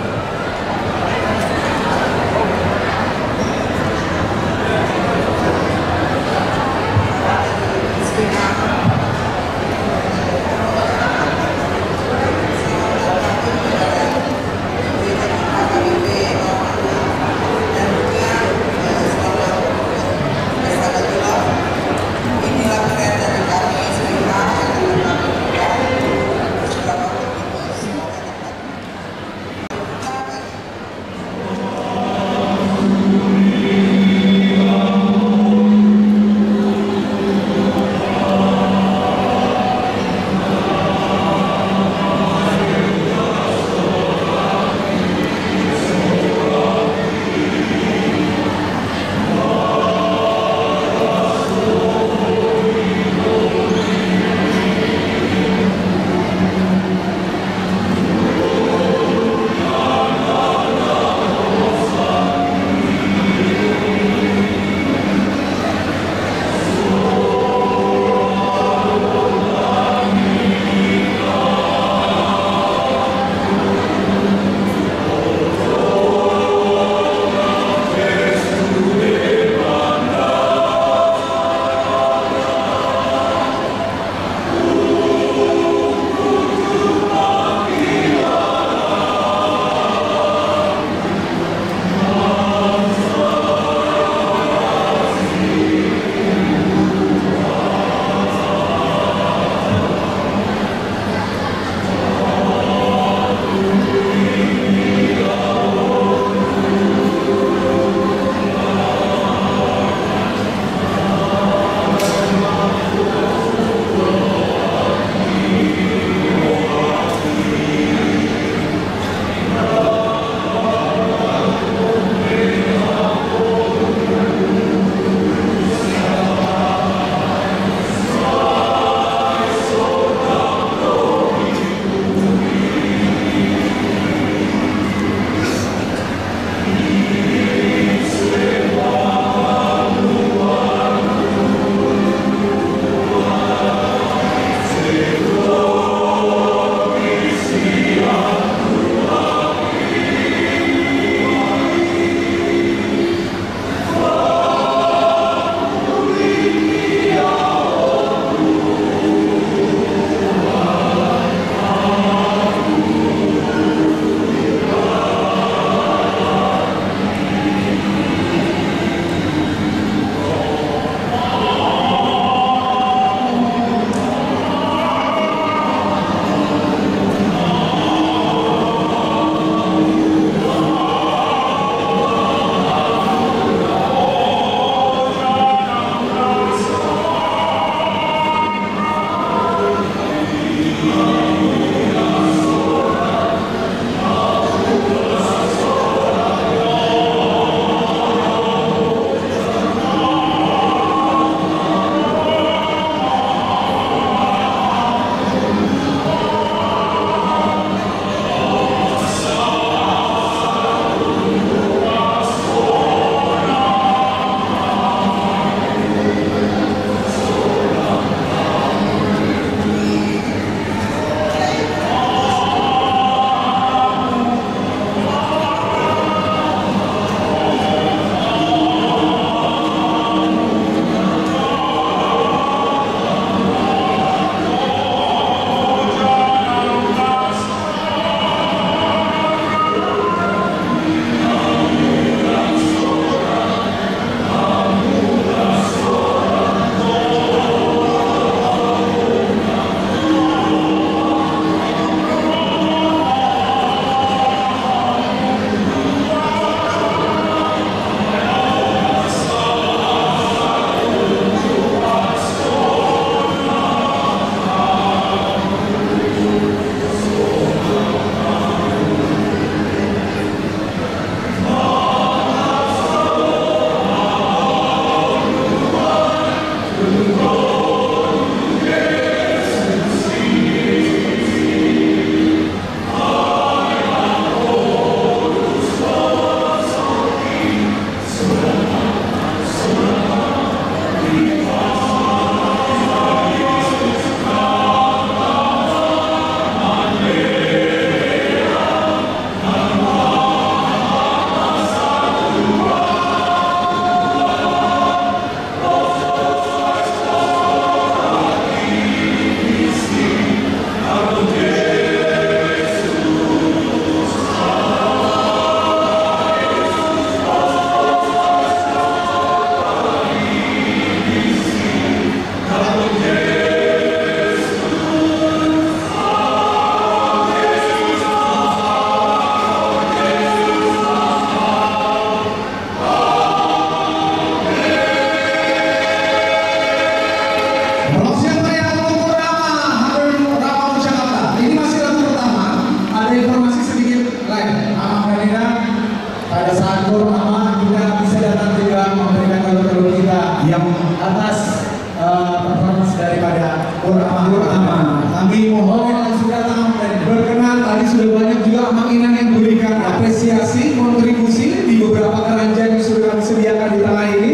juga Amang Inang yang memberikan apresiasi, kontribusi di beberapa keranjang yang sudah kami sediakan di tengah ini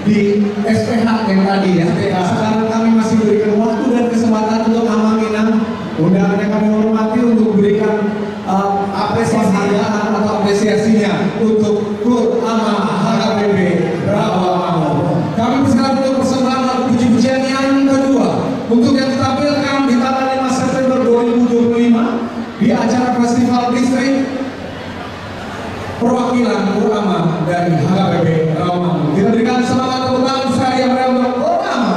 di SPH yang tadi ya. Sekarang kami masih berikan waktu dan kesempatan untuk Amang Inang, undangan yang kami hormati untuk berikan apresiasinya untuk Kur Ama HKBP Rawamangun. Kami persilakan untuk persembahan lagu puji-pujian yang kedua untuk yang ditampilkan di tanggal 5 September 2025 di acara Festival Distrik perwakilan Kur Ama dari HKBP Rawamangun. Kita berikan semangat tepuk tangan sekali yang meriah untuk Kur Ama.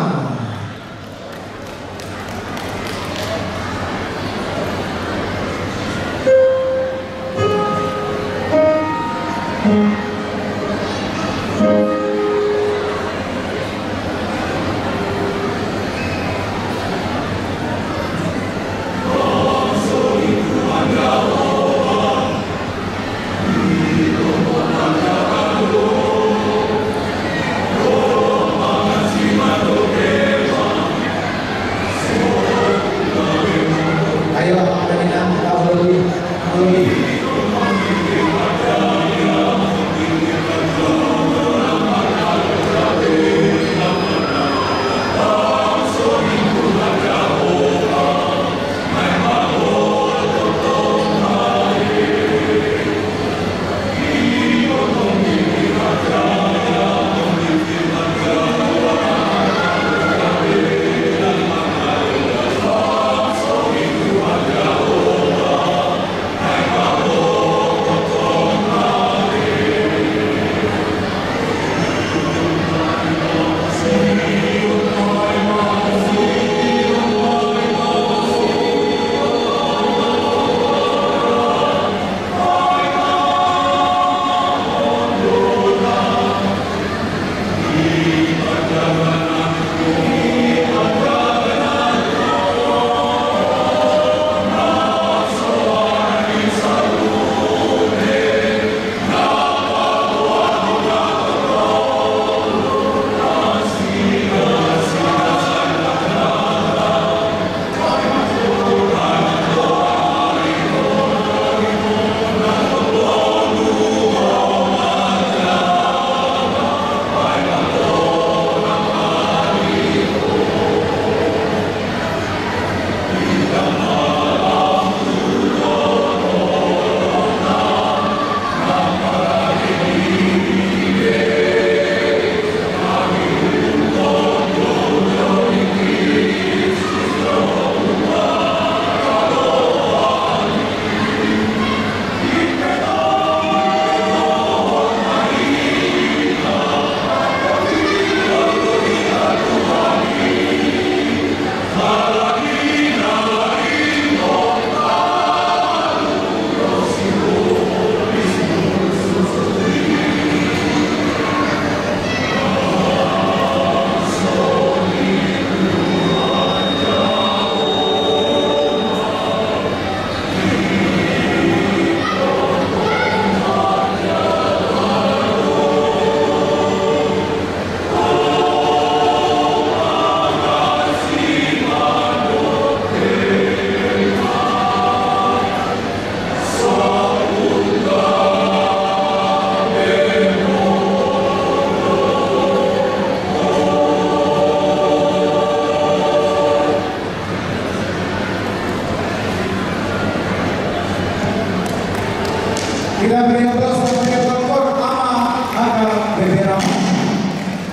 Kita beri aplaus untuk Kur Ama HKBP Rawamangun.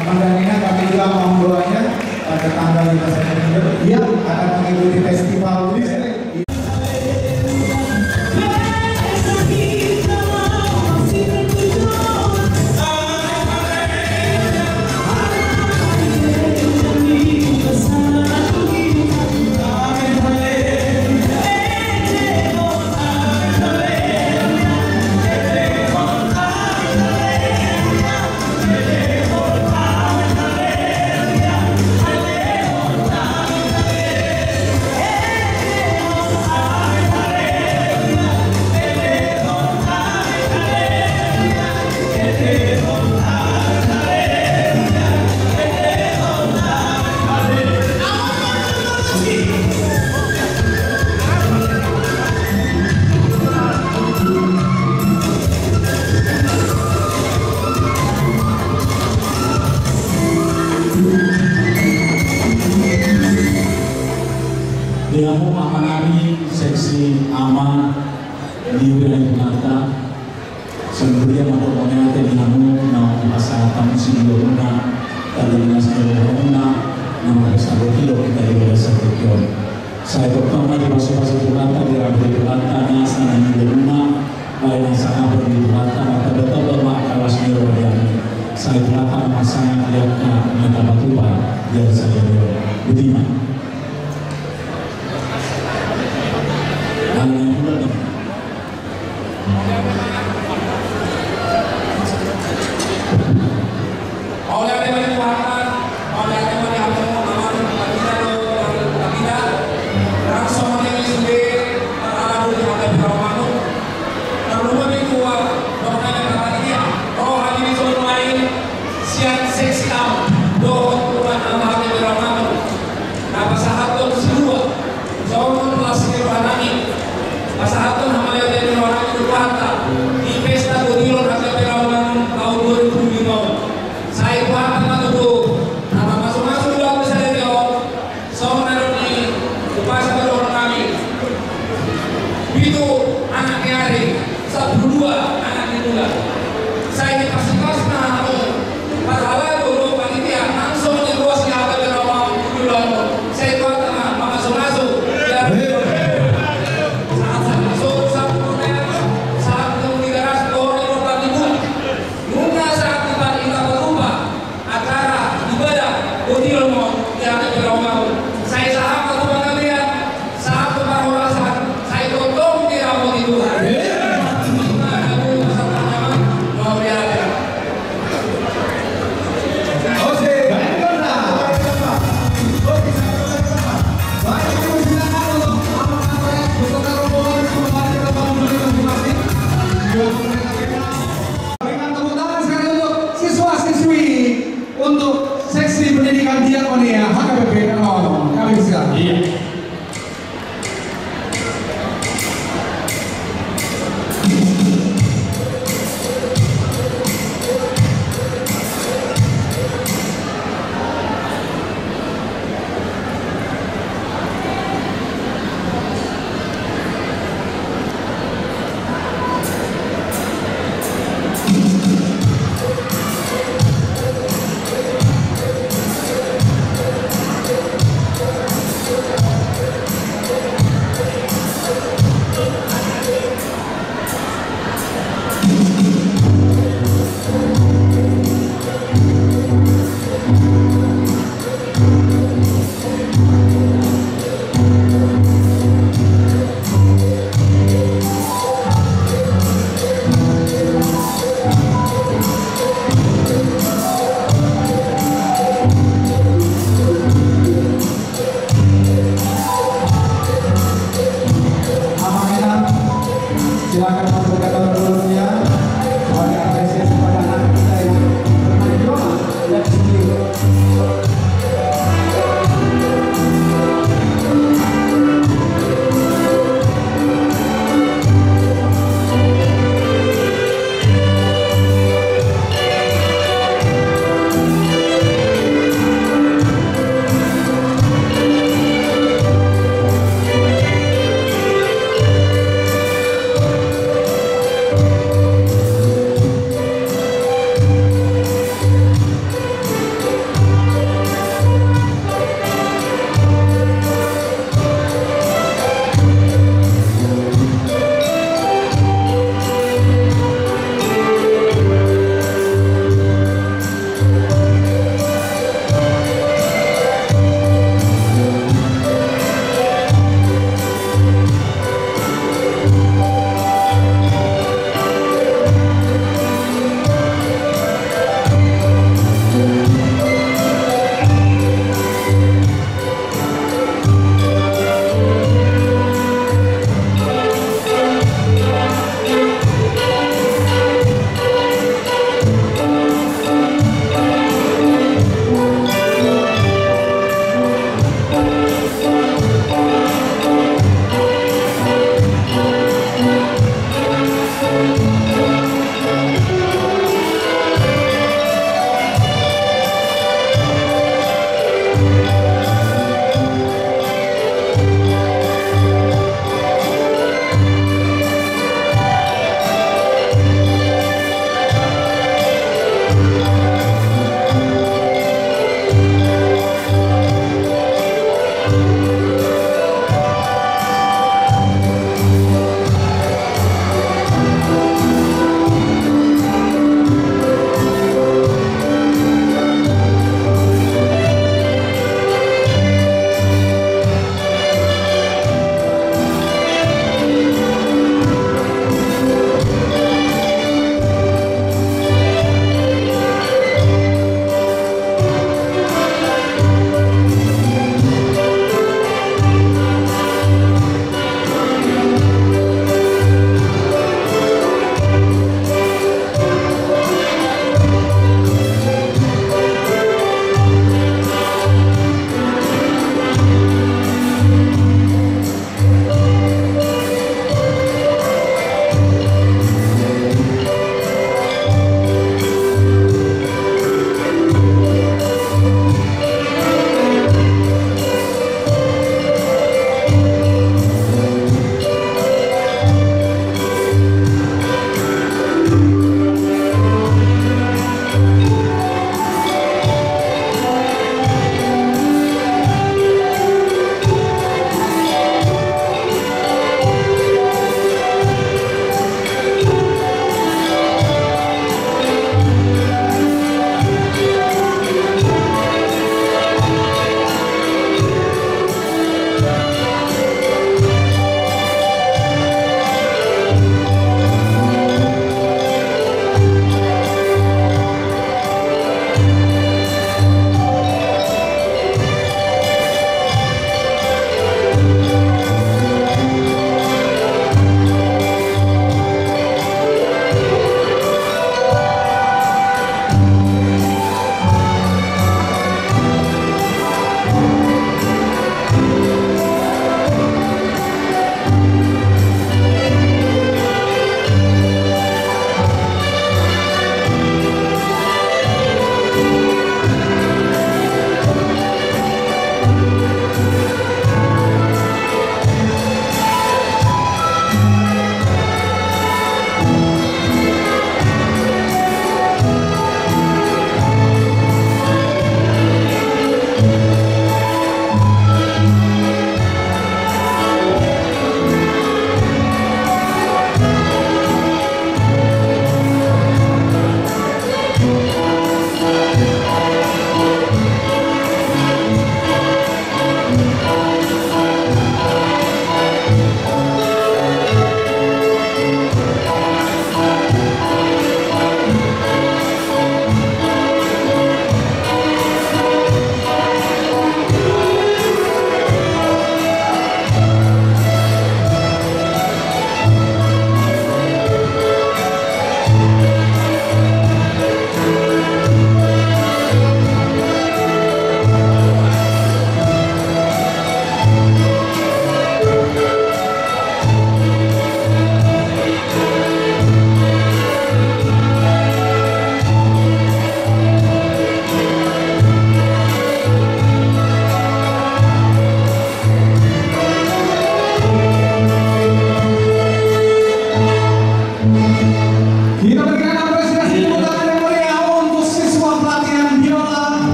Amang dan Nina kami juga mohon doanya pada tanggal 5 September dia akan mengikuti festival listrik. Bunata Sebenarnya untuk mengenai dinamu Nama bahasa tamu Sidioruna Tadi Nasiruna Nama besar Kilo kita di Sekion. Saya pertama di masuk-masuk Bunata di Rabri Bunata Nasa dan Sidioruna Baik yang sangat berdiri Bunata Maka betul bermak kawas Nirwadiani Saya Bunata Masanya Lihatnya Mata Batuban Biar saya Budiman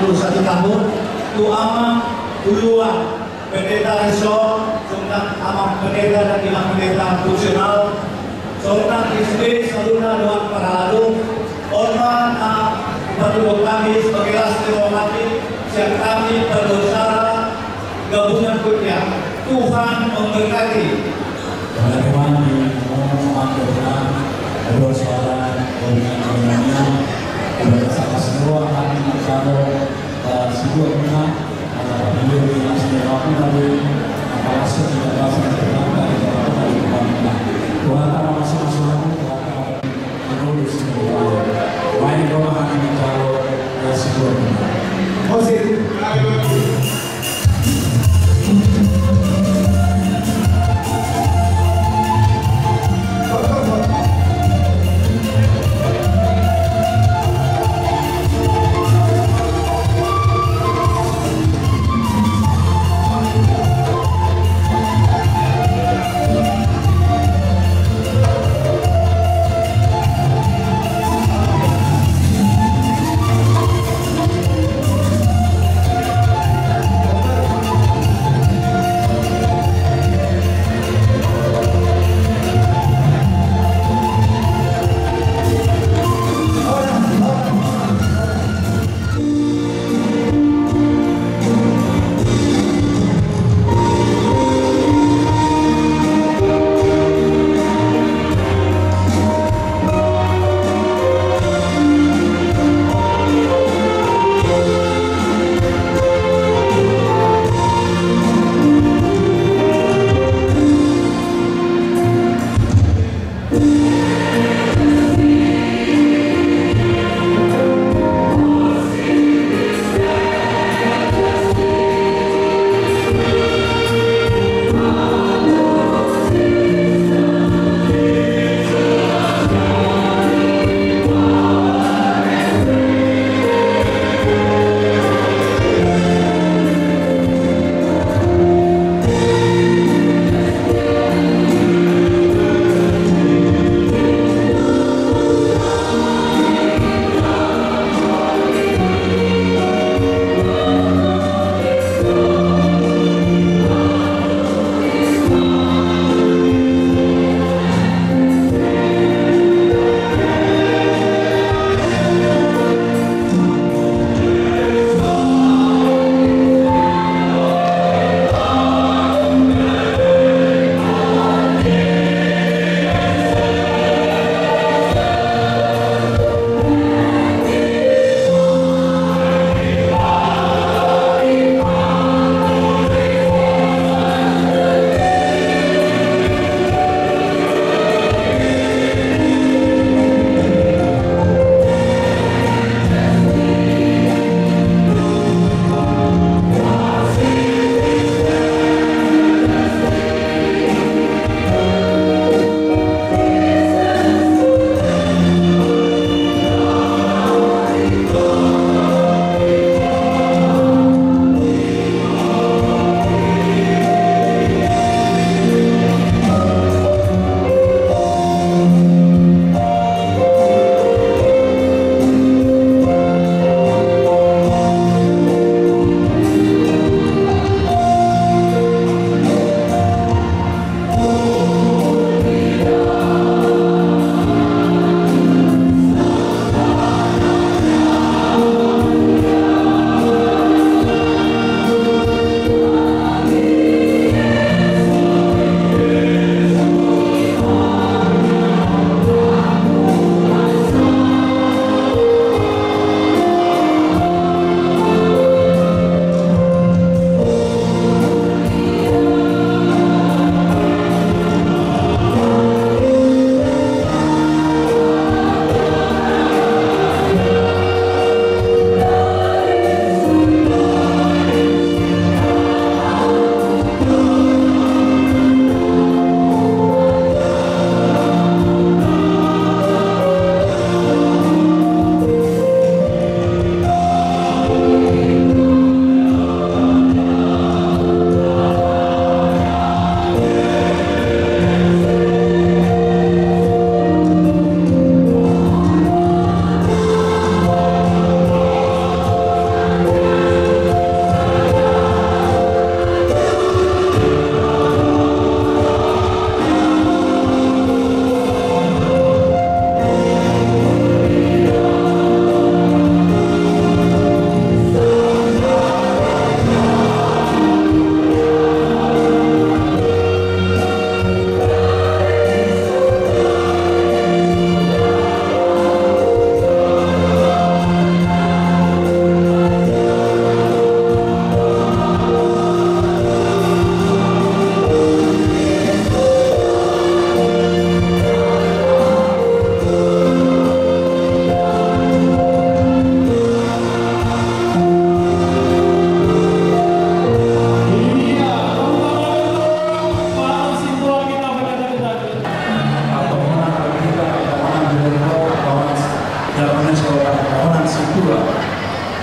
41 tahun, tu amang duluan pendeta resort, tentang amang pendeta dan imam pendeta fungsional, tentang istri saluna doang para lalu, orman berdua kami sebagai lastri wamati, siap kami berdosa gabungan kurnia. Tuhan memberkati. Teman-teman di Tuhan, kedua saudara dengan bersama semua kami kalau sebuah menang antara beliau di nasib aku tadi apakah tidak dapat terangkan di dalam Tuhan akan masing-masing Tuhan akan menulis semua baik doa kami kalau sebuah menang.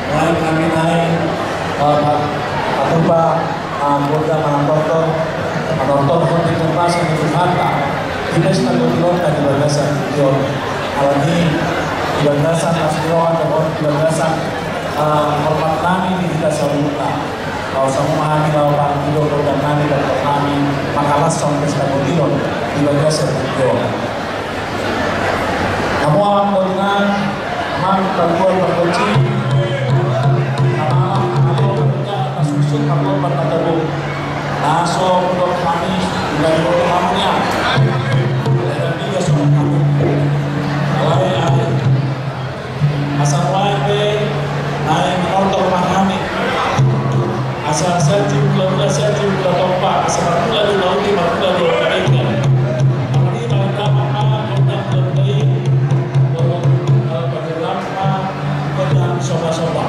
mulai kami naik Pak anggota menonton konten kemasan itu mata kita sudah berkilauan di bagasan video alami di bagasan asliwan atau di bagasan hormat kami di kita sabuta kalau sama kami kalau pak video dan kami dan kami makalah sampai sudah berkilauan di bagasan video kamu alam dengan aman terkuat berkunci kamu berkata langsung untuk kami dari kamunya dan tiga soal kamu asal mulai naik menonton kami asal saya jumlah tompak asal pula di laut di pula di mereka ini mereka maka kontak lebih bagaimana kontak soba-soba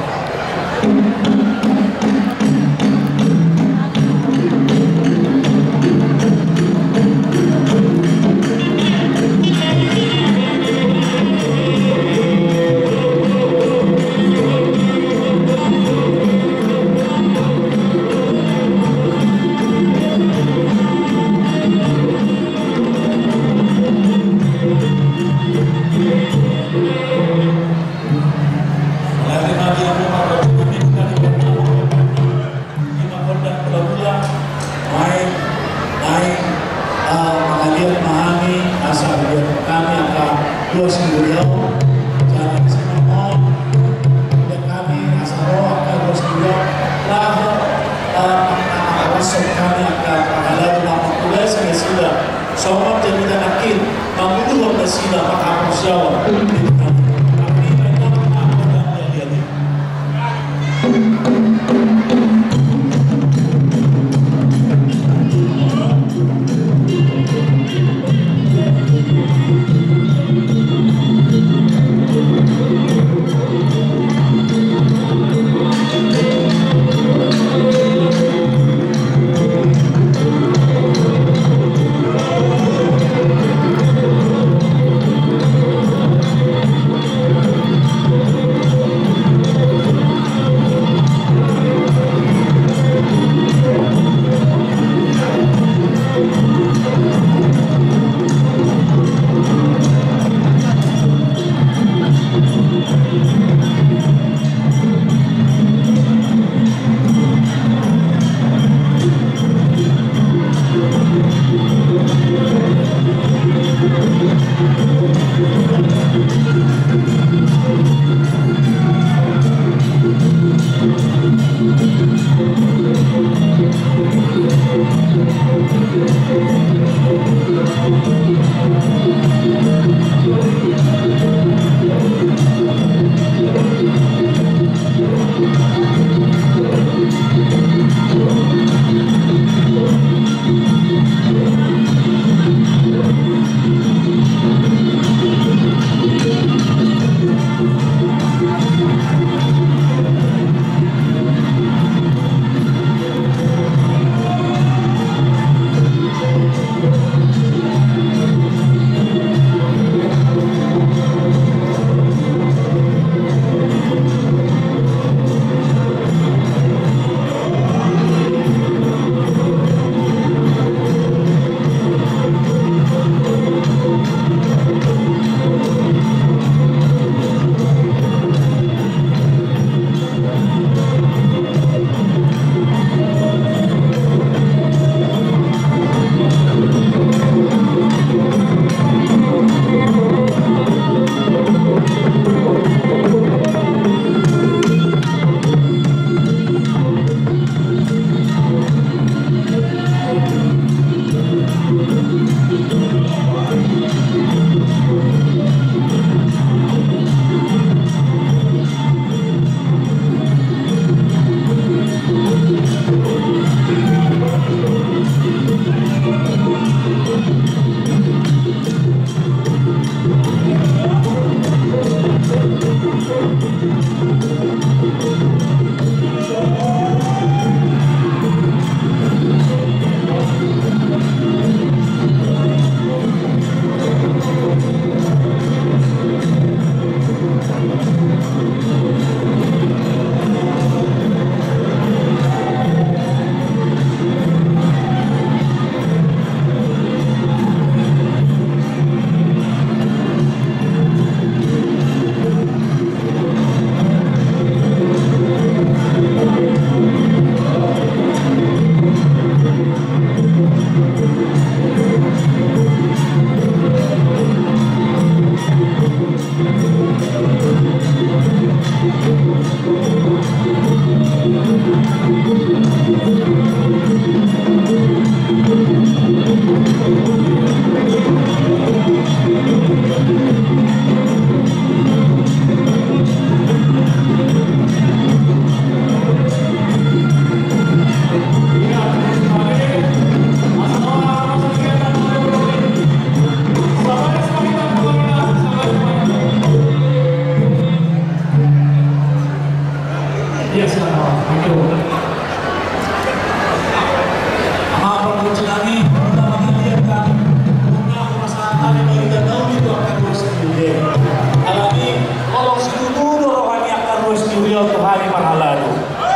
parhalado.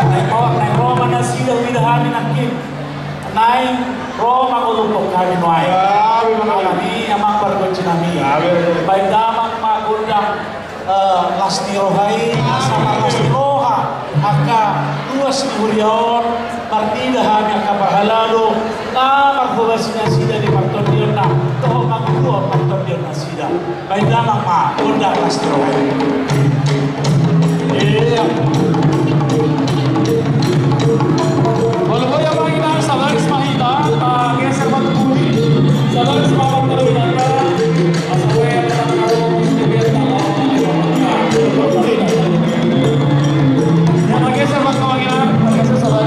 Naik Roma na sila widahan nakin. Naik Roma ulupok kami nuai. Kami amang bargon cinami. Baik damang magundang lasni rohai asama lasni roha aka luas ni huriaon partidahan aka parhalado na marhubasina sida di partondion na toho magkuo partondion na sida. Baik damang magundang lasni rohai. Kalau boleh apa kita sabar semahita, geser batu budi, sabar semangat terus nanti, sampai datang kalau biar tahu. Yang geser batu lagi lah, geser sabar.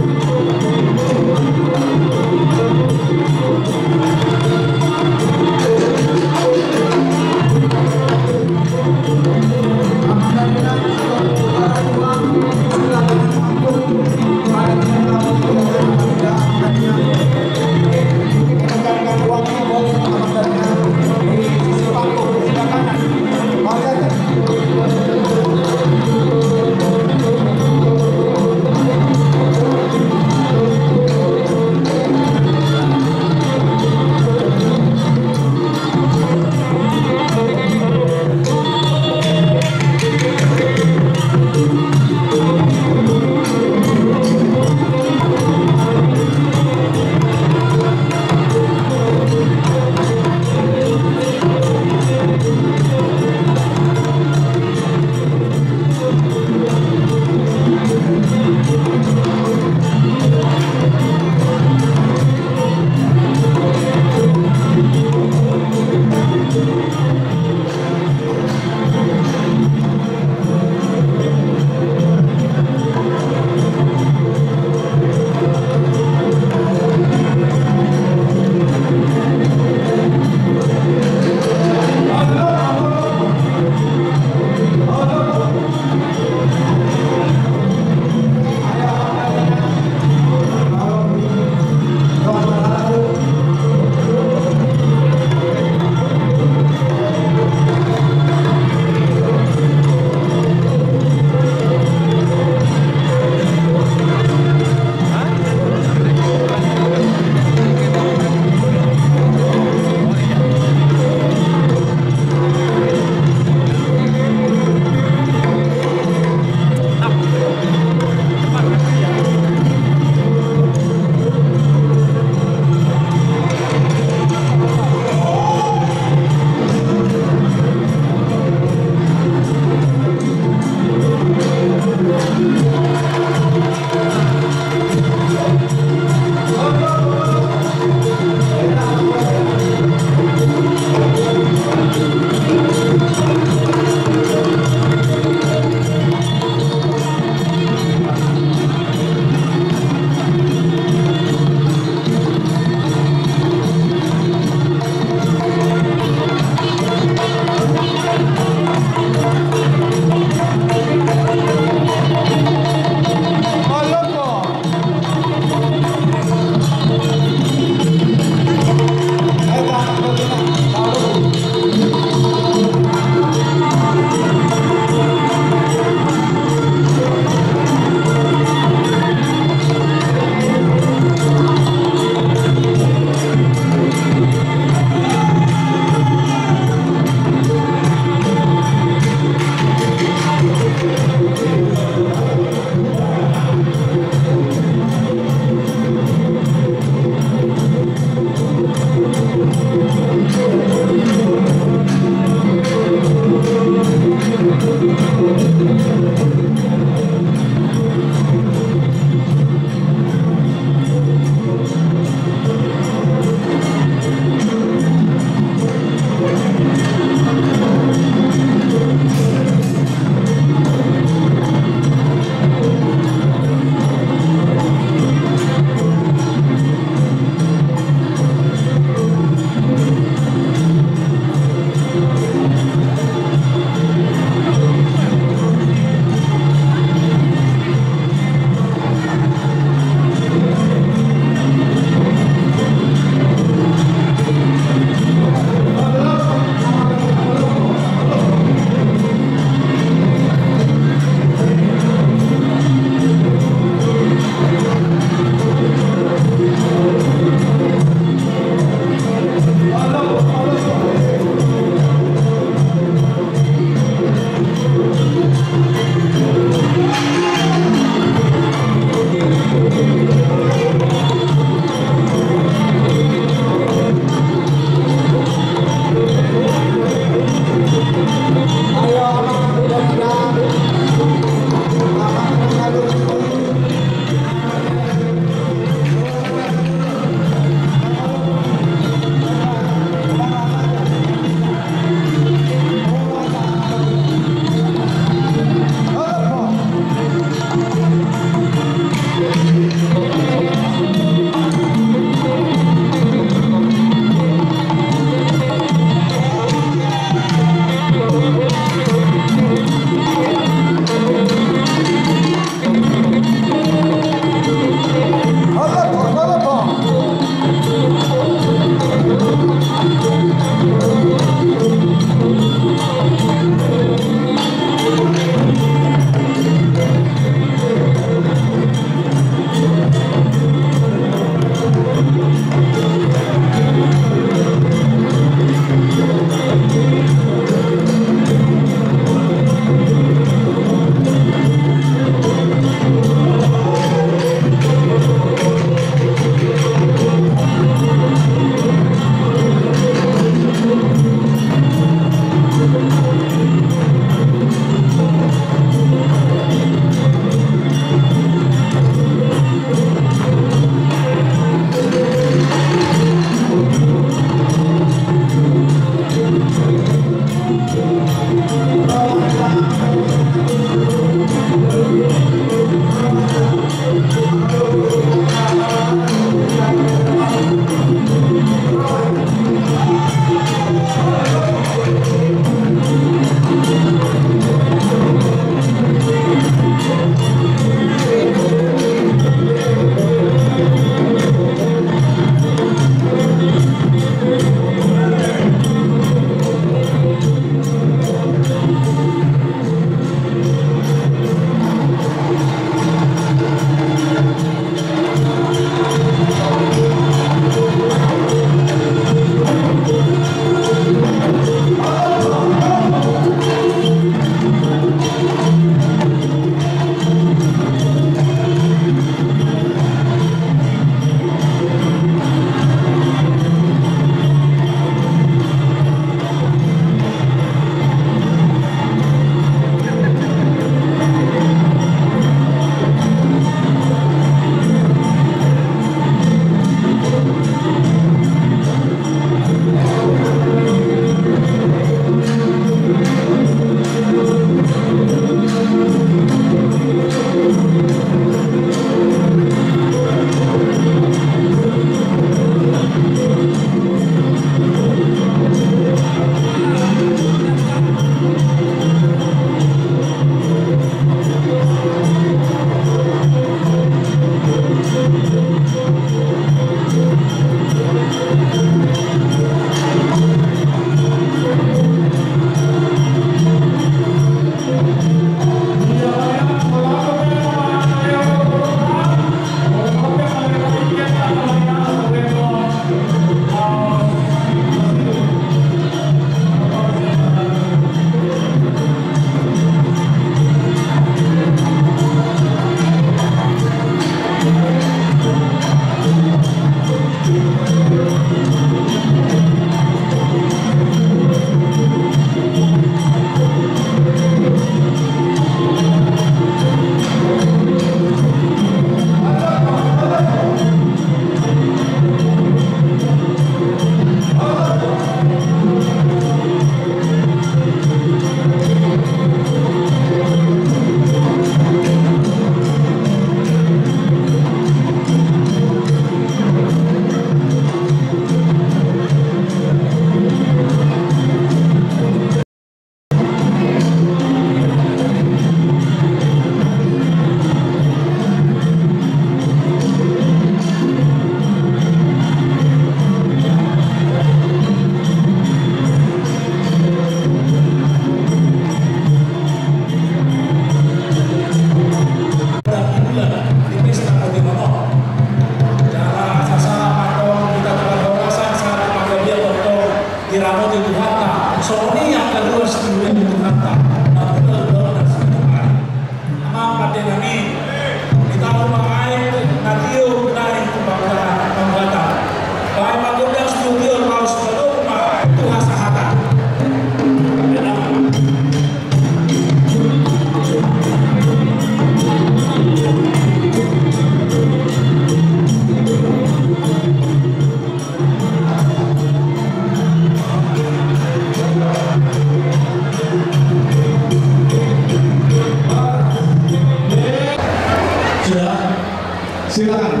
Silakan.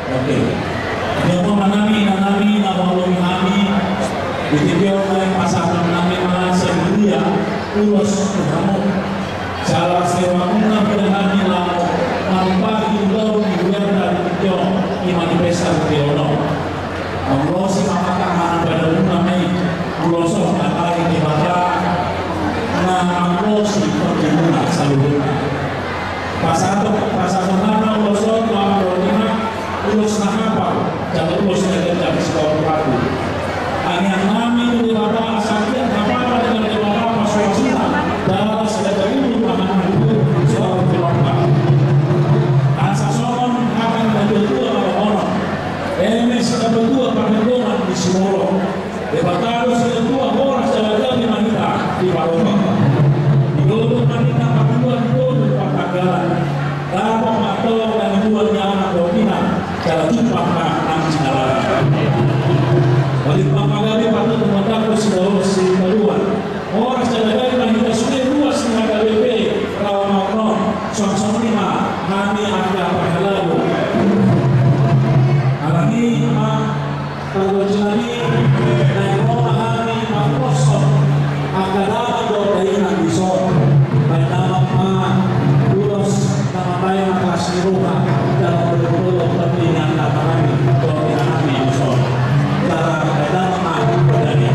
Oke. Yang mau nanami nawalong kami di video lain pasangan kami merasa dunia ulos kamu. Salah sewakuna berhani lalu mampagi lalu dibuat dari video iman besar teologi. Allah si makanan pada umamai ulosok nakari di bata na Allah si perjalanan saluruna. Pasal nama ulosok lalu ulos nahapa jangan ulos negara sekolah pelaku. Hanya nami di bata asal apa dengan di bata masyarakat dalam sedang ini paham itu soal kelompok. Asa soal akan berdua orang. Ini sudah berdua perhitungan di Sumoro. Debatado sudah dua orang saja di Manita di Palembang. Di Lulu Manita berdua di Lulu Patagalan. Dapat atau dan dua anak Bopina dalam tumpahnya nang jalan. Balik Pamagari patut membantu sudah si kedua. Orang saja di Manita sudah dua setengah KBP Rawamakron Songsong 5 kami ada perhelalu. Alami kalau jadi naik hari makosong akan ada dari nabison baik nama ulos nama baik kelas rumah dalam berpuluh pertandingan nama kami dominan kami nabison cara nama dari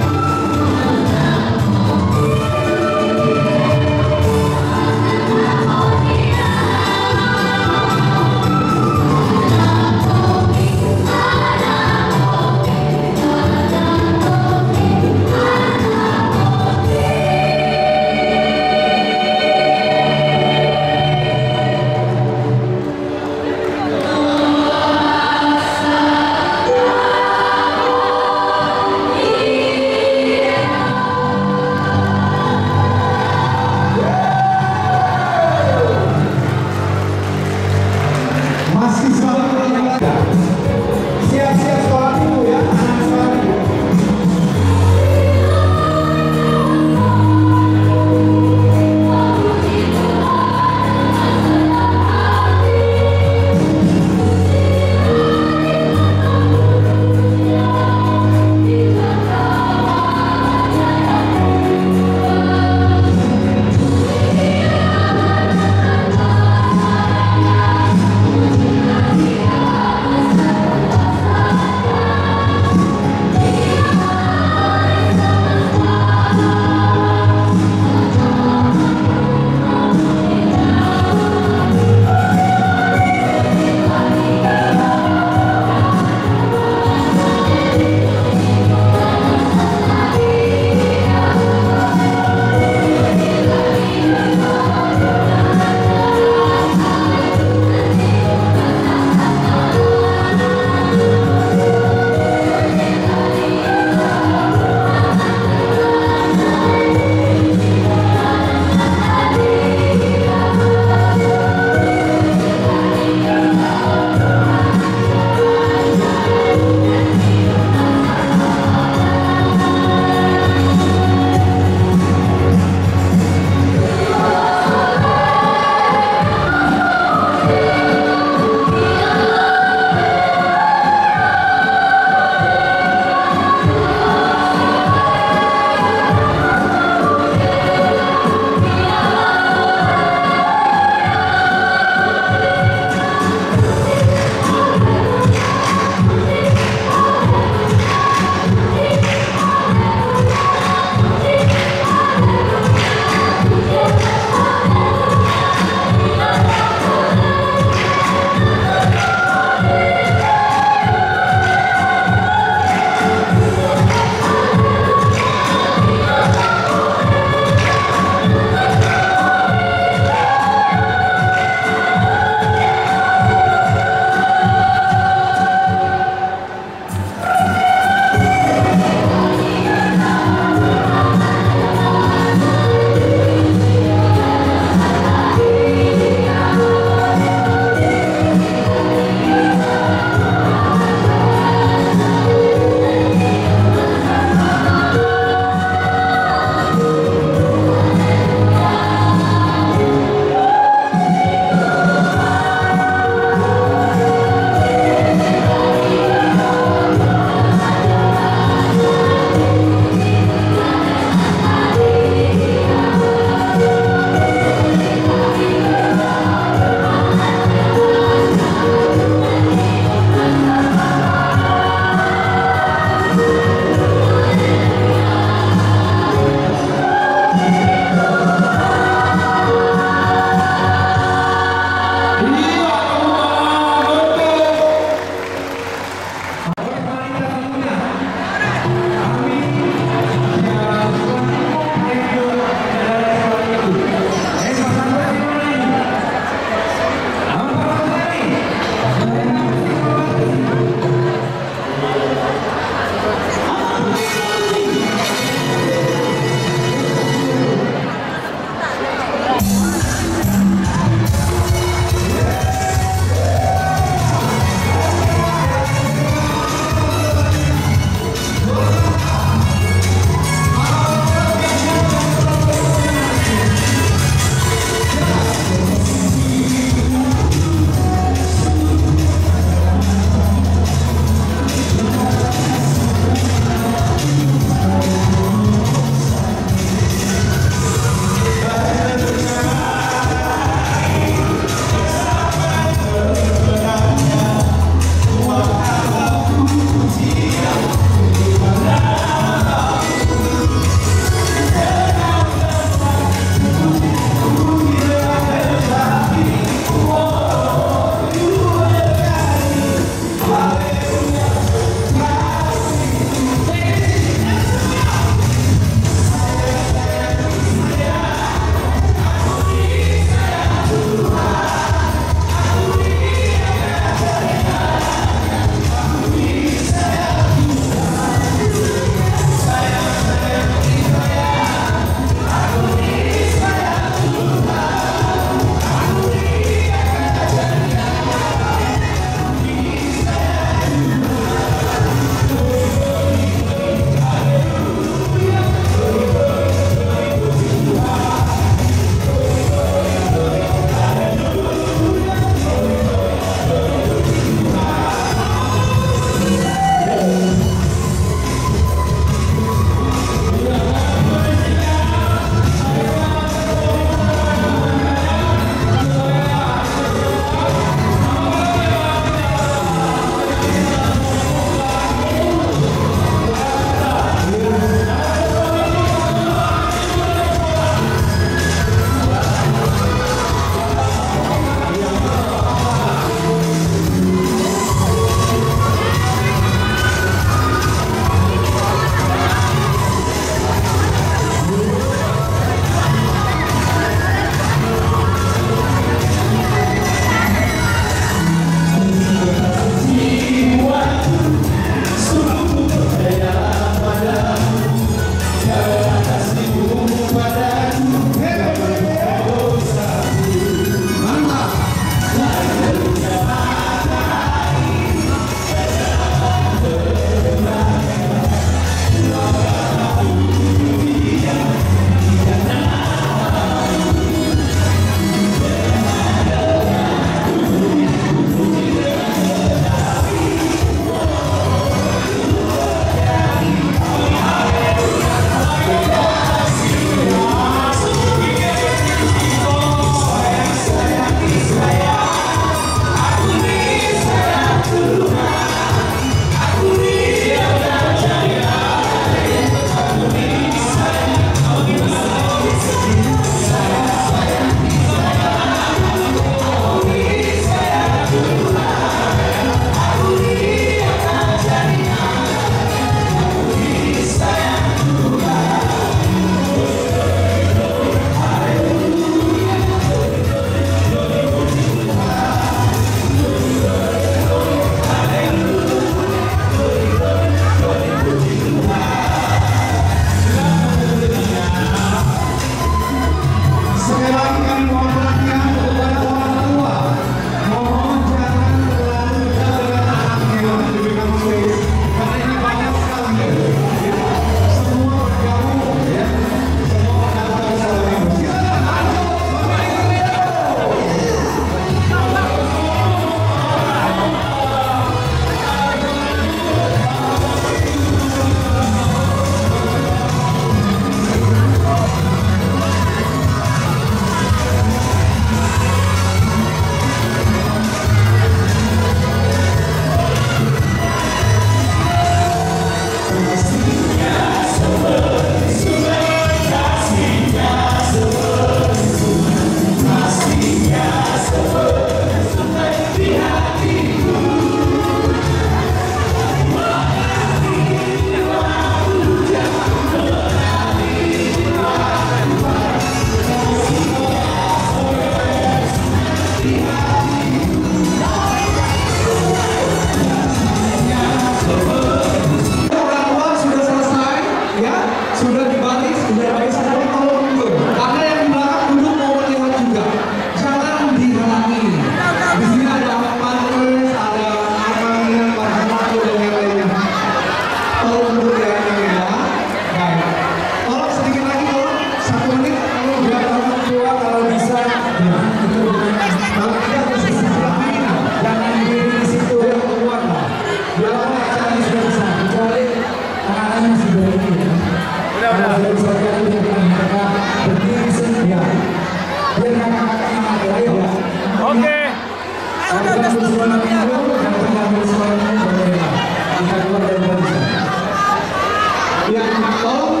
Ya, tolong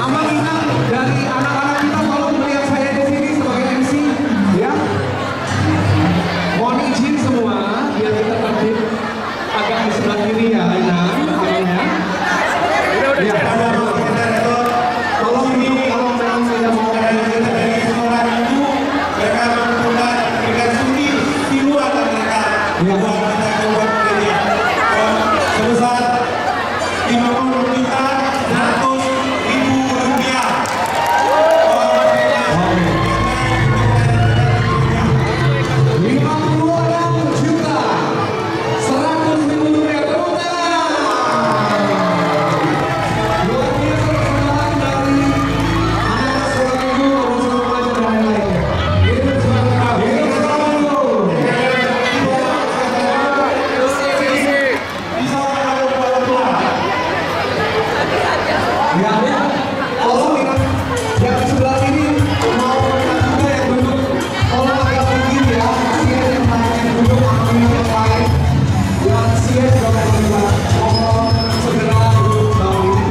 Amang Inang dari anak-anak kita tolong melihat saya di sini sebagai MC, ya. Mohon izin semua, biar kita tertib agak di sebelah kiri ya, Inang. Ya, tolong ini kalau memang saya mau dari seorang ibu, mereka menunda dengan sudi di luar mereka. Buat kita buat media sebesar 50.100.000 rupiah. 56.100.000 rupiah, tepuk tangan. Luar biasa persembahan dari anak seorang ibu, seorang pelajar dan lain-lain. Hidup semangat, hidup selalu. Ya, tolong yang di sebelah sini mau juga yang duduk, tolong agak pinggir ya. Kasihan yang lain yang duduk, ambil yang lain. Yang kasihan juga mau terlibat. Mohon segera duduk bawah ini.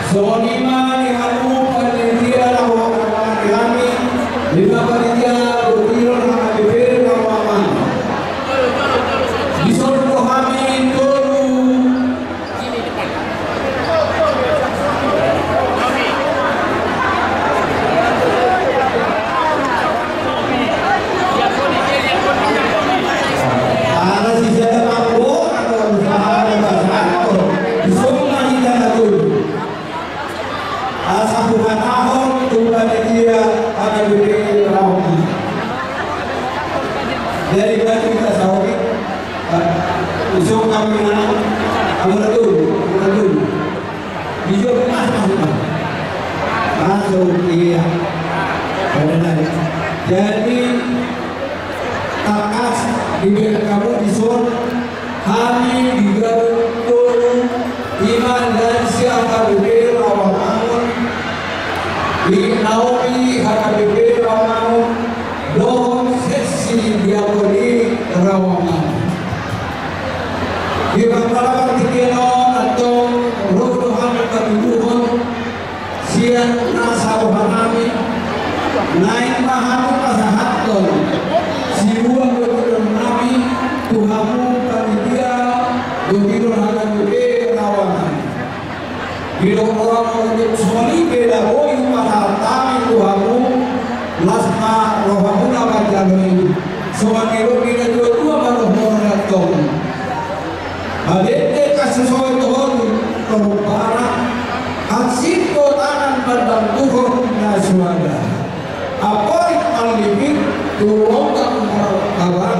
Sonima ni hamu panitia na wakana kami lima panitia bukiro na bibir na waman disorto kami tolu ada sisa mampu atau usaha atau disorto kita lakukan asa bukan ahon tuhan dia akan diberi rahmat dari batu kita sawi usung kami nak amratul bijak masuk iya benar jadi takas diberi kamu disuruh hari digatur iman dan siapa diberi rahmat di Naomi HKBP Rawamangun dohon sesi diakoni Rawamangun di Bangkalapan Tikeno atau Rodohan Kabibuhon siang nasa rohanami naik mahamu pasahaton sibuah berbulan nabi Tuhamu panitia Dodino HKBP Rawamangun di orang untuk soli beda boy mahatami Tuhanmu lasma rohamuna bajalui soangiro kita dua baru horatong adete kasesuai Tuhan perubara hasil tanan badang Tuhan nasuada apa alibik turun tak kawan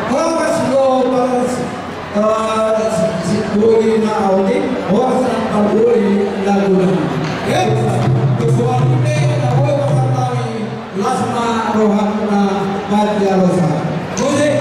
kawas lo baras boleh naudi orang boleh lagu ya kecuali ini boleh mengetahui lasma rohana baca rosa musik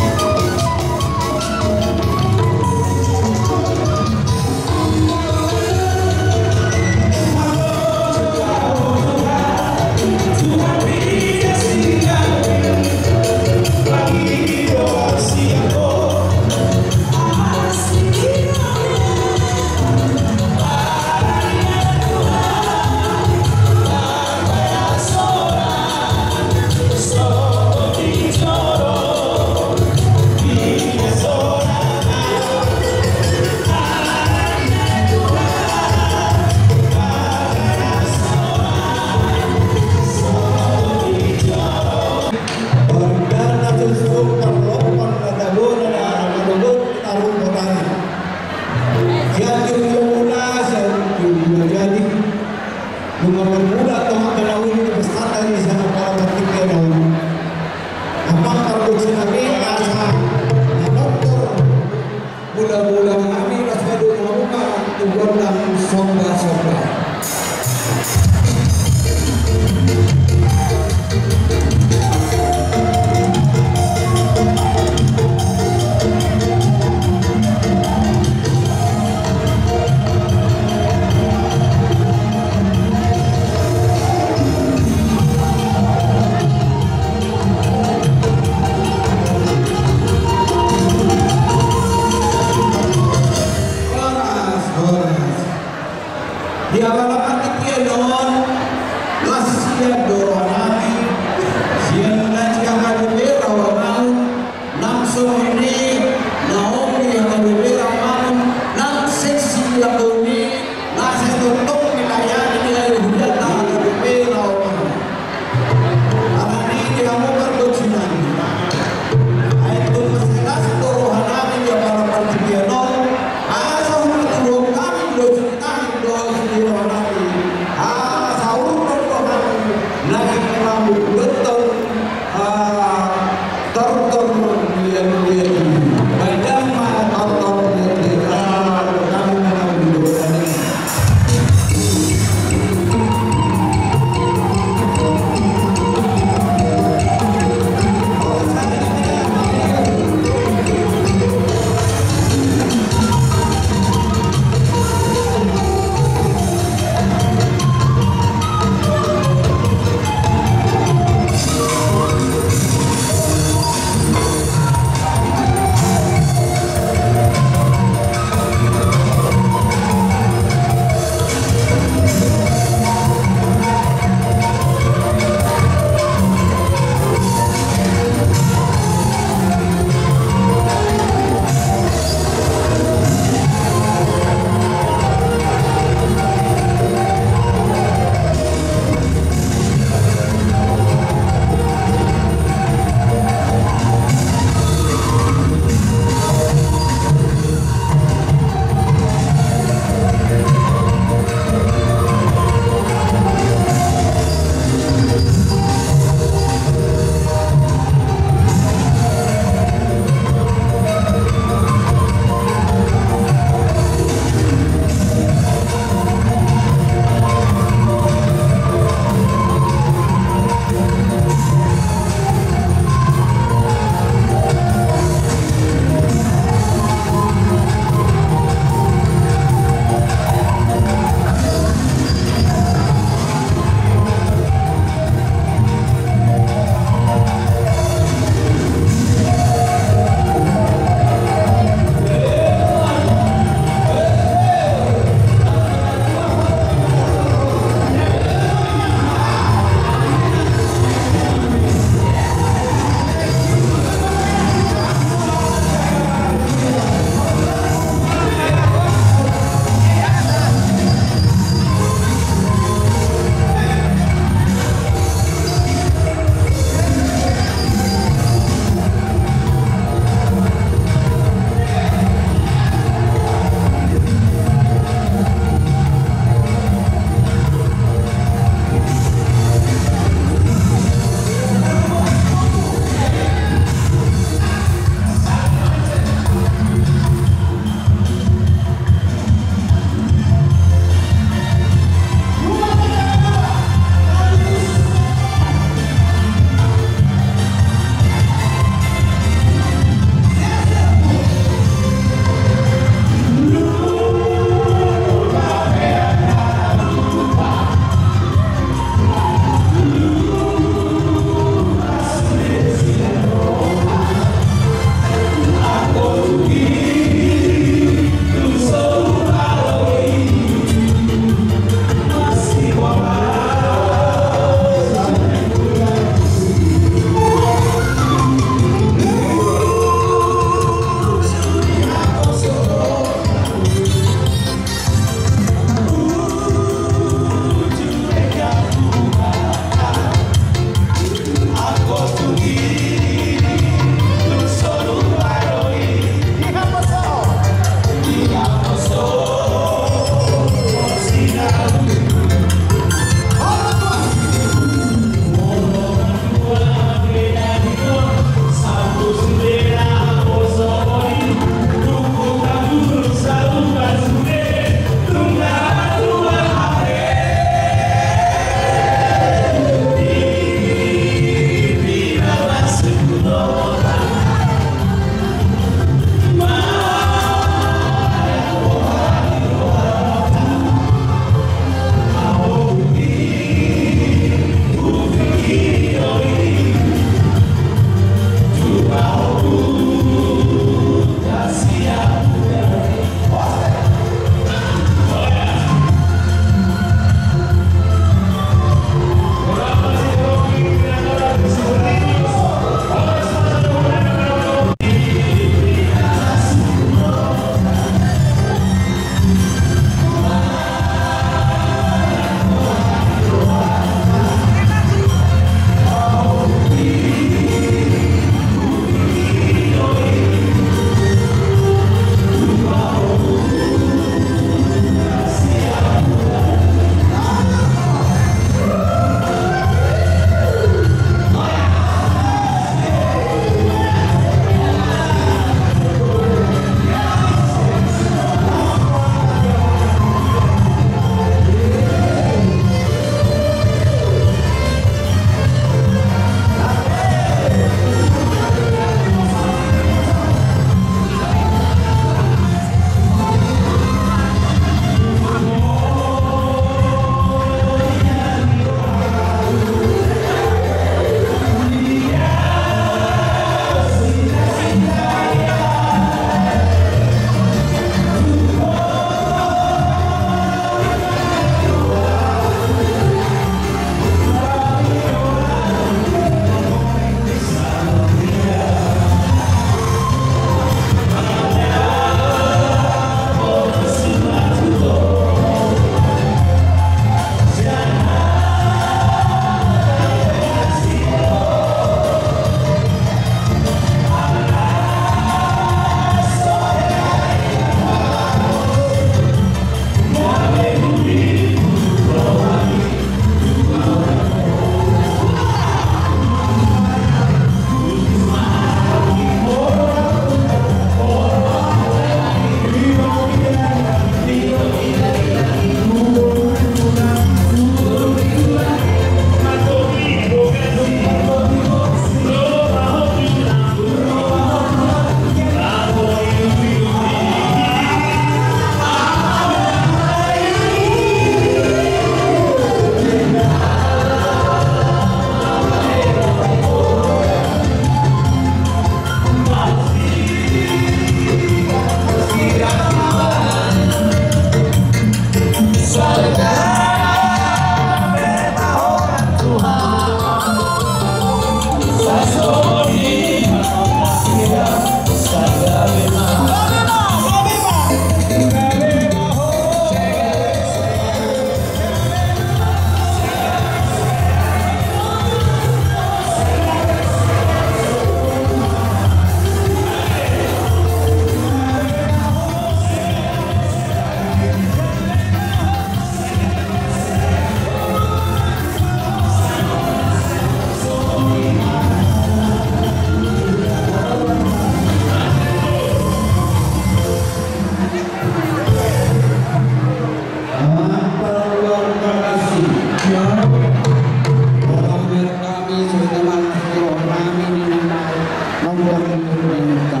gondang minta.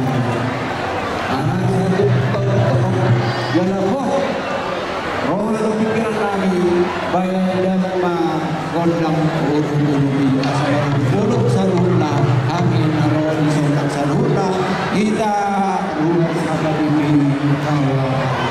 Jalapot, roh pikiran kami, bayan dan ma gondang urut-urut asal buluk salulah, amin arwah sontak salulah, kita rumah sahabat ini kawan.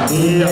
Iya.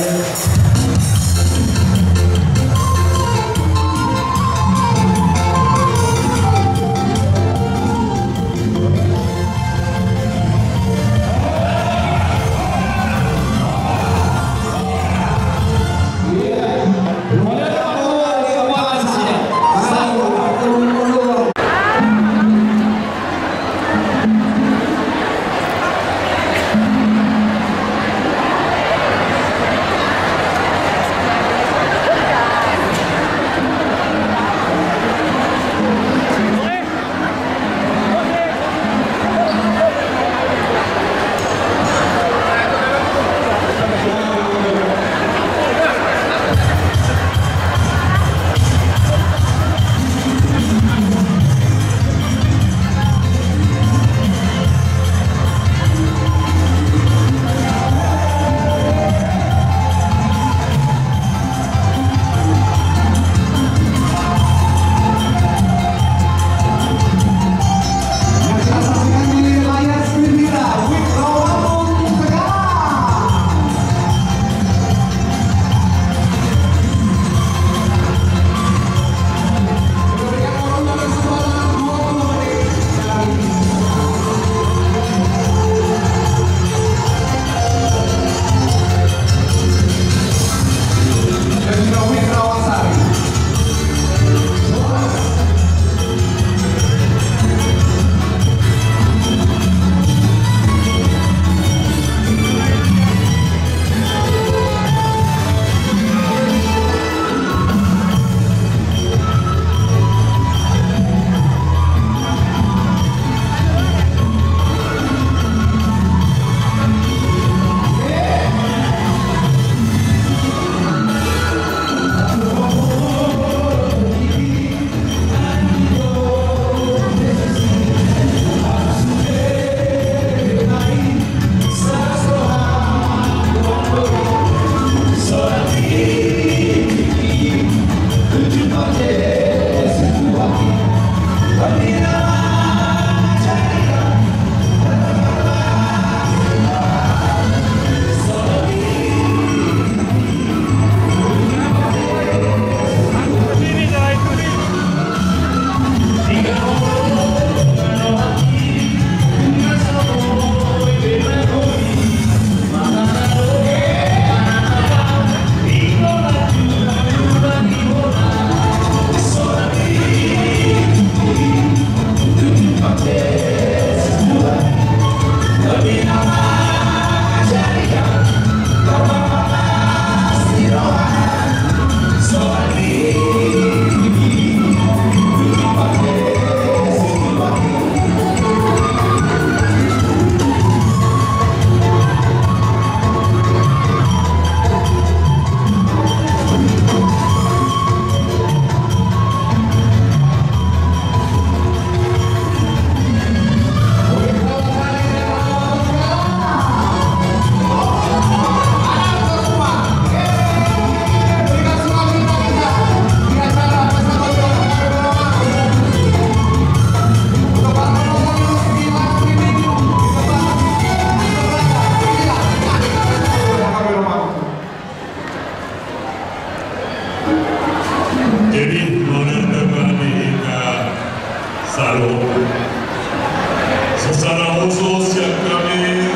Secara khusus yang kami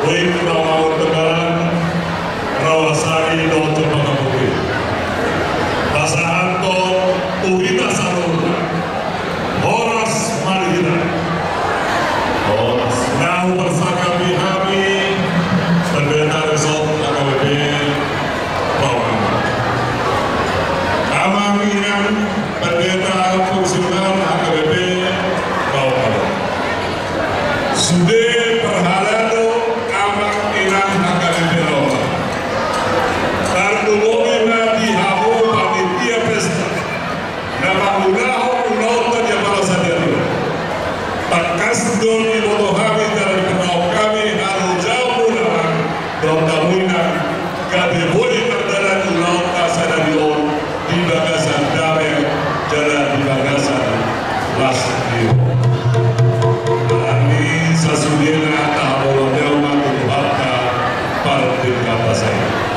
beri Rawamangun Tegalan, Rawasari, Dojo Pangaputi, Pasahanto, Urita Saruna, Horas Marina, Nahu Persaka Bihami, Pendeta Resort AKBP Rawamangun, Amang Inang, Pendeta Fungsional AKBP Rawamangun, Sude Perhalado Amang Inang AKBP Rawamangun, Tarduwomina di Habu Panitia Pesta, Nama Unaho Unauta Jabala Sadiario, Pakasdol di Botohami dari Penau kami Haru Jauh Munahan, Rontamuina, Kadeboli Perdaran Unauta Sadarion, di Bagasan Damai, Jalan di Bagasan Lasdio. Sasudina Taholodel Matu Bata Partin Kata saya.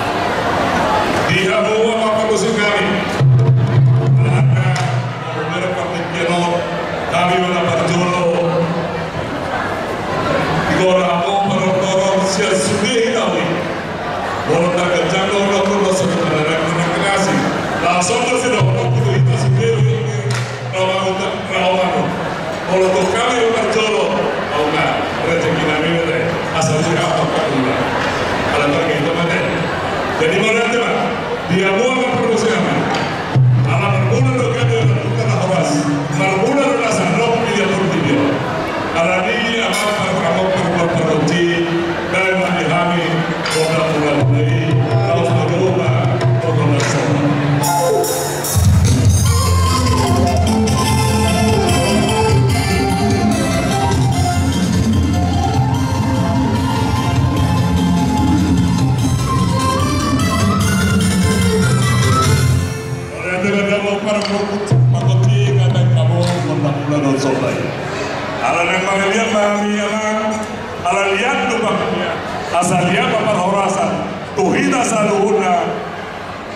Asalia papar horasan tuhida saluhuna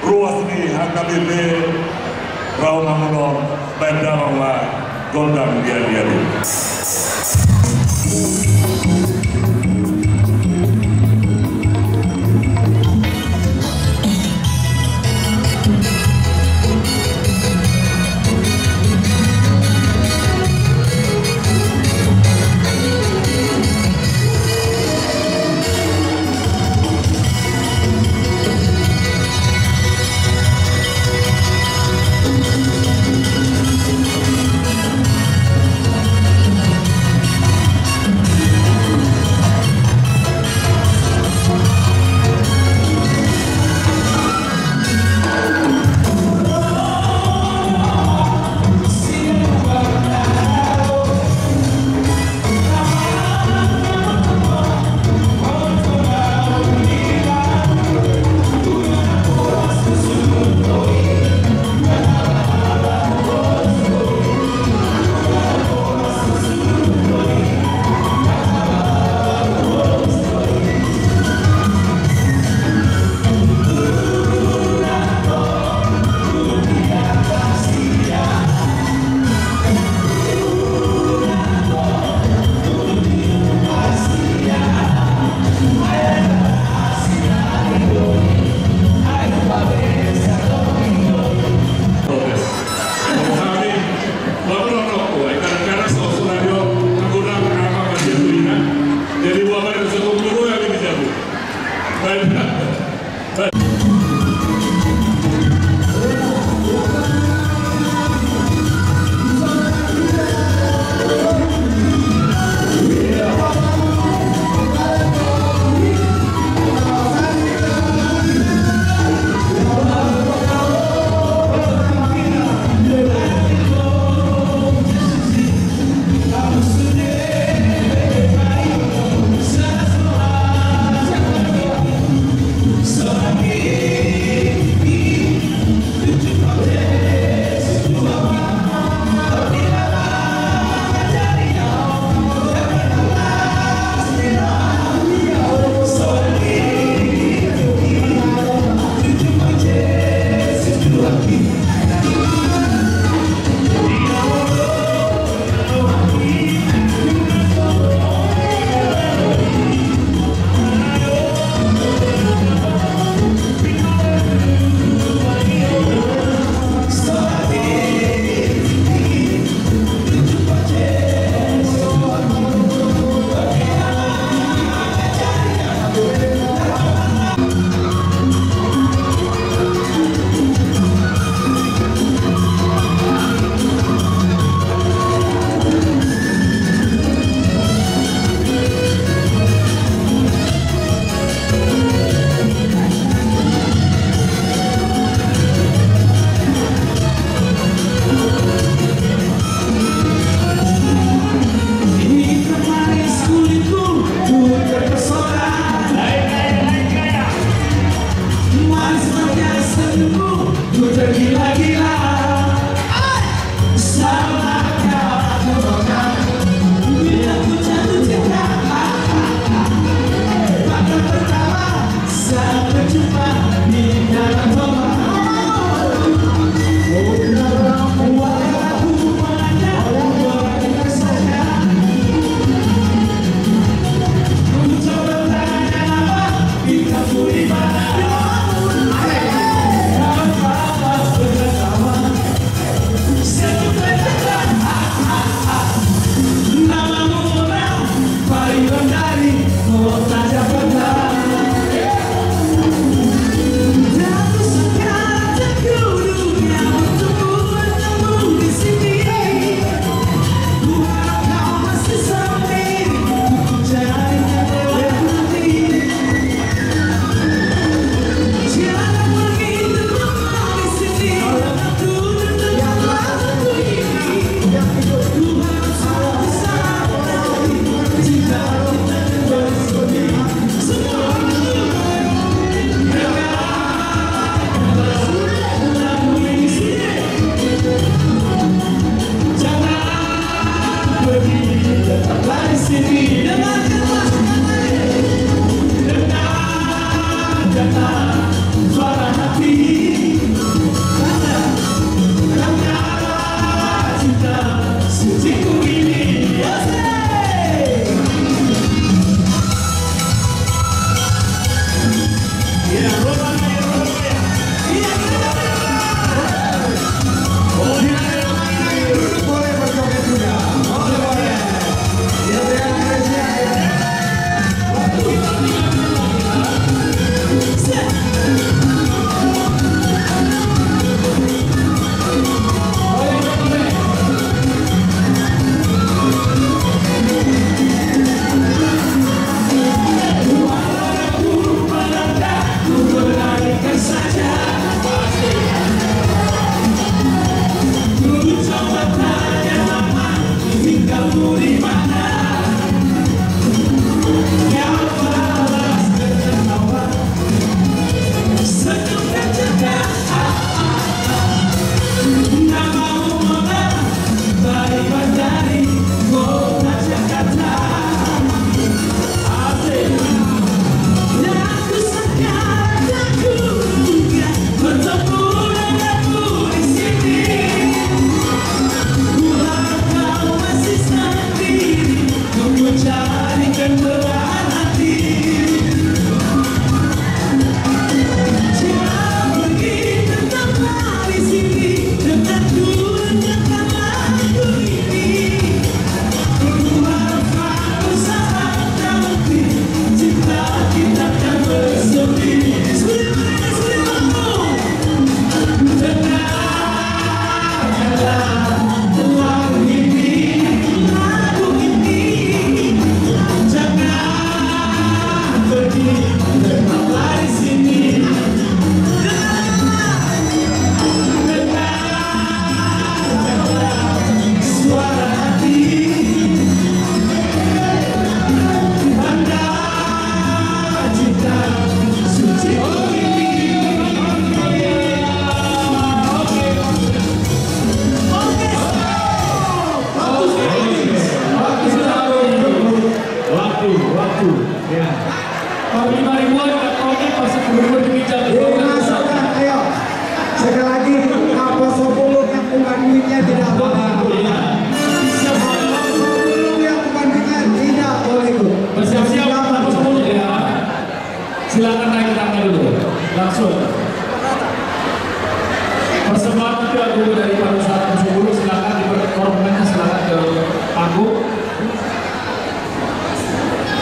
ruas ni hakabile rauna munor bandama gondang dia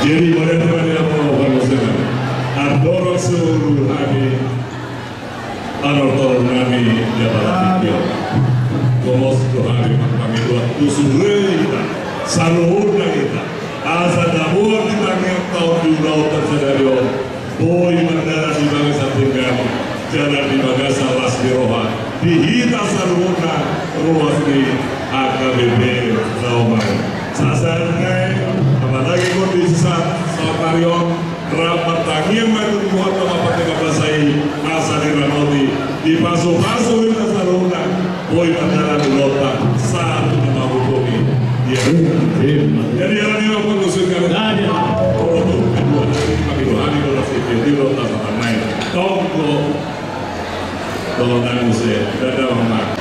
Jadi pada teman yang mau bermuslim, adoro seluruh hari, adoro nami jabat tiga, komos hari kami dua usulnya kita, saluhnya kita, asa dabuan kita yang tahu di laut tersedario, boy mandara di bangsa tinggal, jalan di bangsa las di rohan, dihita saluhnya ruas di AKBP Rawamangun. Sasarnya apalagi kondisi saat Tarion rapat tangian maju buat apa tiga belasai masa di Ranoti di pasu-pasu di Tasaruna boy pandara di Lota saat nama hukumi dia jadi yang ini apa ngusulkan kalau tuh kedua hari di Lota sama naik tonggo kalau nanggung saya dadah mama.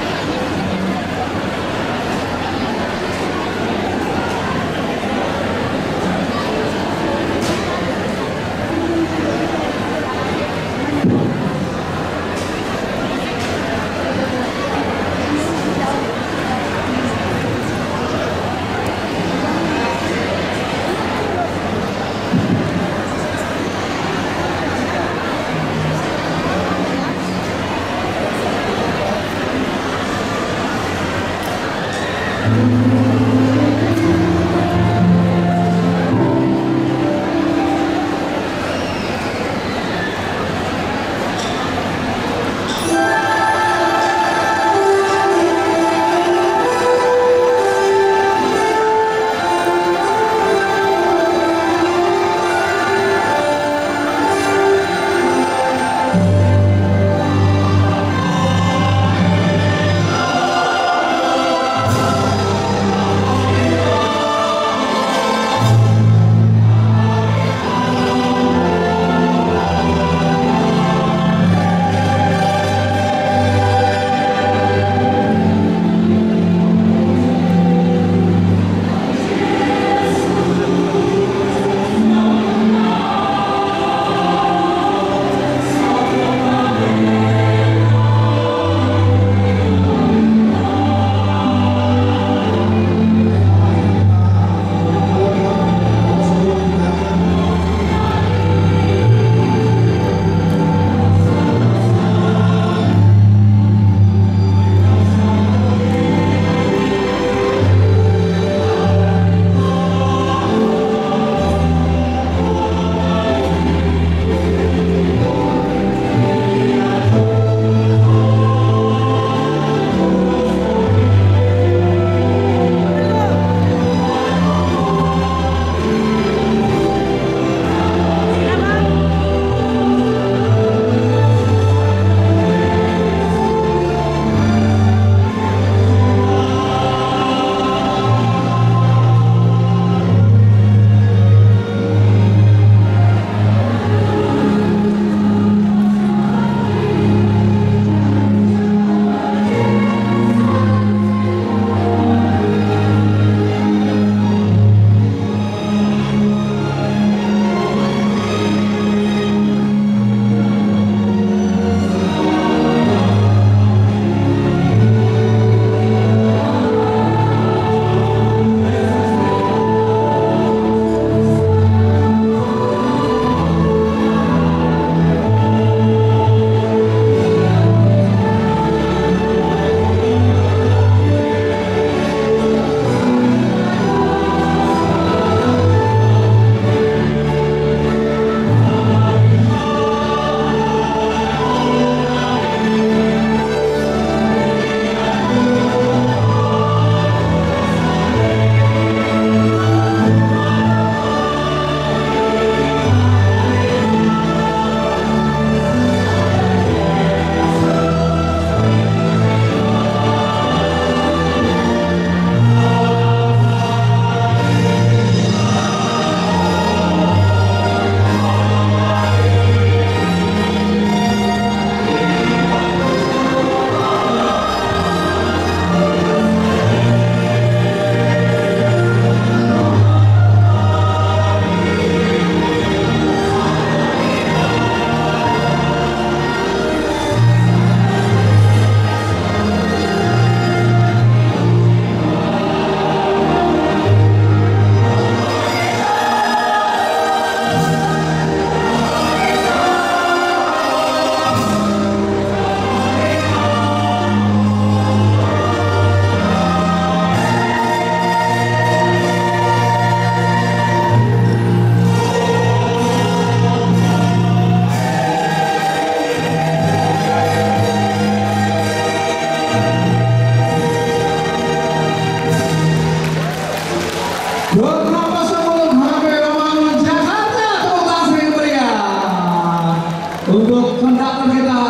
pendapat kita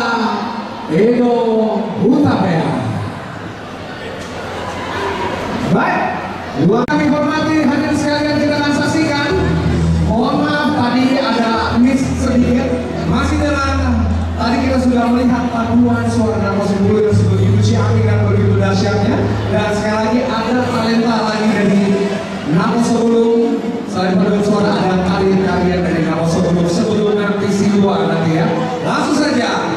Edo Hutapea. Baik, dua kami hormati hadirin sekalian, kita akan saksikan. Mohon maaf tadi ada miss sedikit. Masih dengan tadi kita sudah melihat paduan suara Namo 10 yang begitu ciamik dan begitu dahsyatnya. Dan sekali lagi ada talenta lagi dari Namo 10. Selain paduan suara ada karya-karya dari Namo 10 sebelum nanti si-2 nanti ya. Langsung saja.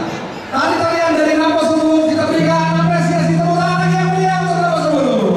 Tari-tarian dari Namo 10 kita berikan apresiasi tepuk tangan lagi yang mulia untuk Namo 10.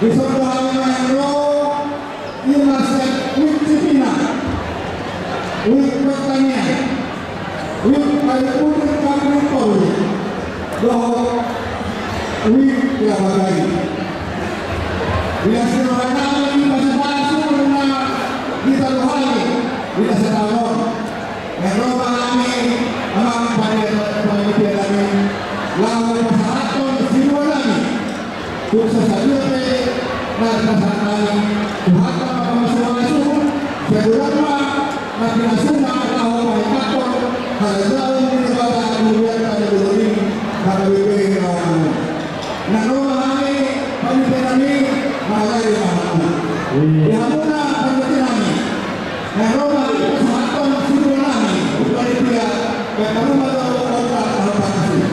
disordohami Mahendro Inasiat Wik Cipina Wik Pertanian Wik Pariputra Kapri Polri Doh Wik Yabagari Biasanya bahasa na kita rohani kita setahun Mahendro kami amang panitia kami lawan persyaratan semua kami khusus saja kami Tuhan masuk segera nanti langsung tahu mereka kalau ini pada kemudian pada dulu pada BPI lawan nah kami panitia kami mengalami di hamuna panitia kami nah kami persyaratan semua kami panitia kami mahu kontak kasih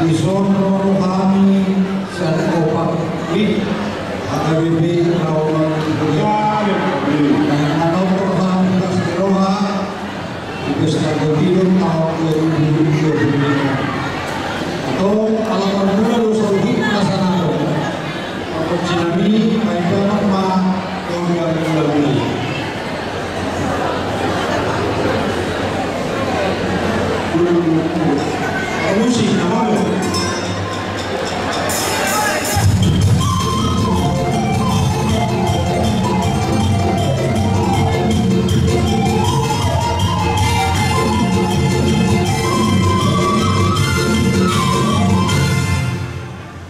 Isono rohani sian opak di AKBP Rawamangun dan manau rohani kasroha Pesta Godilum tahun 2025 atau alaman muda Lusogi Nasanado atau Cinami Baiklah Ma yang diambil musik namanya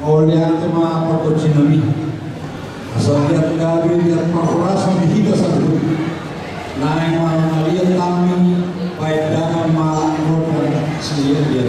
oleh tema perkocinami asal lihat gabi lihat perkurasa di hidup satu naik malam lihat kami baik dengan malam dan sendiri dia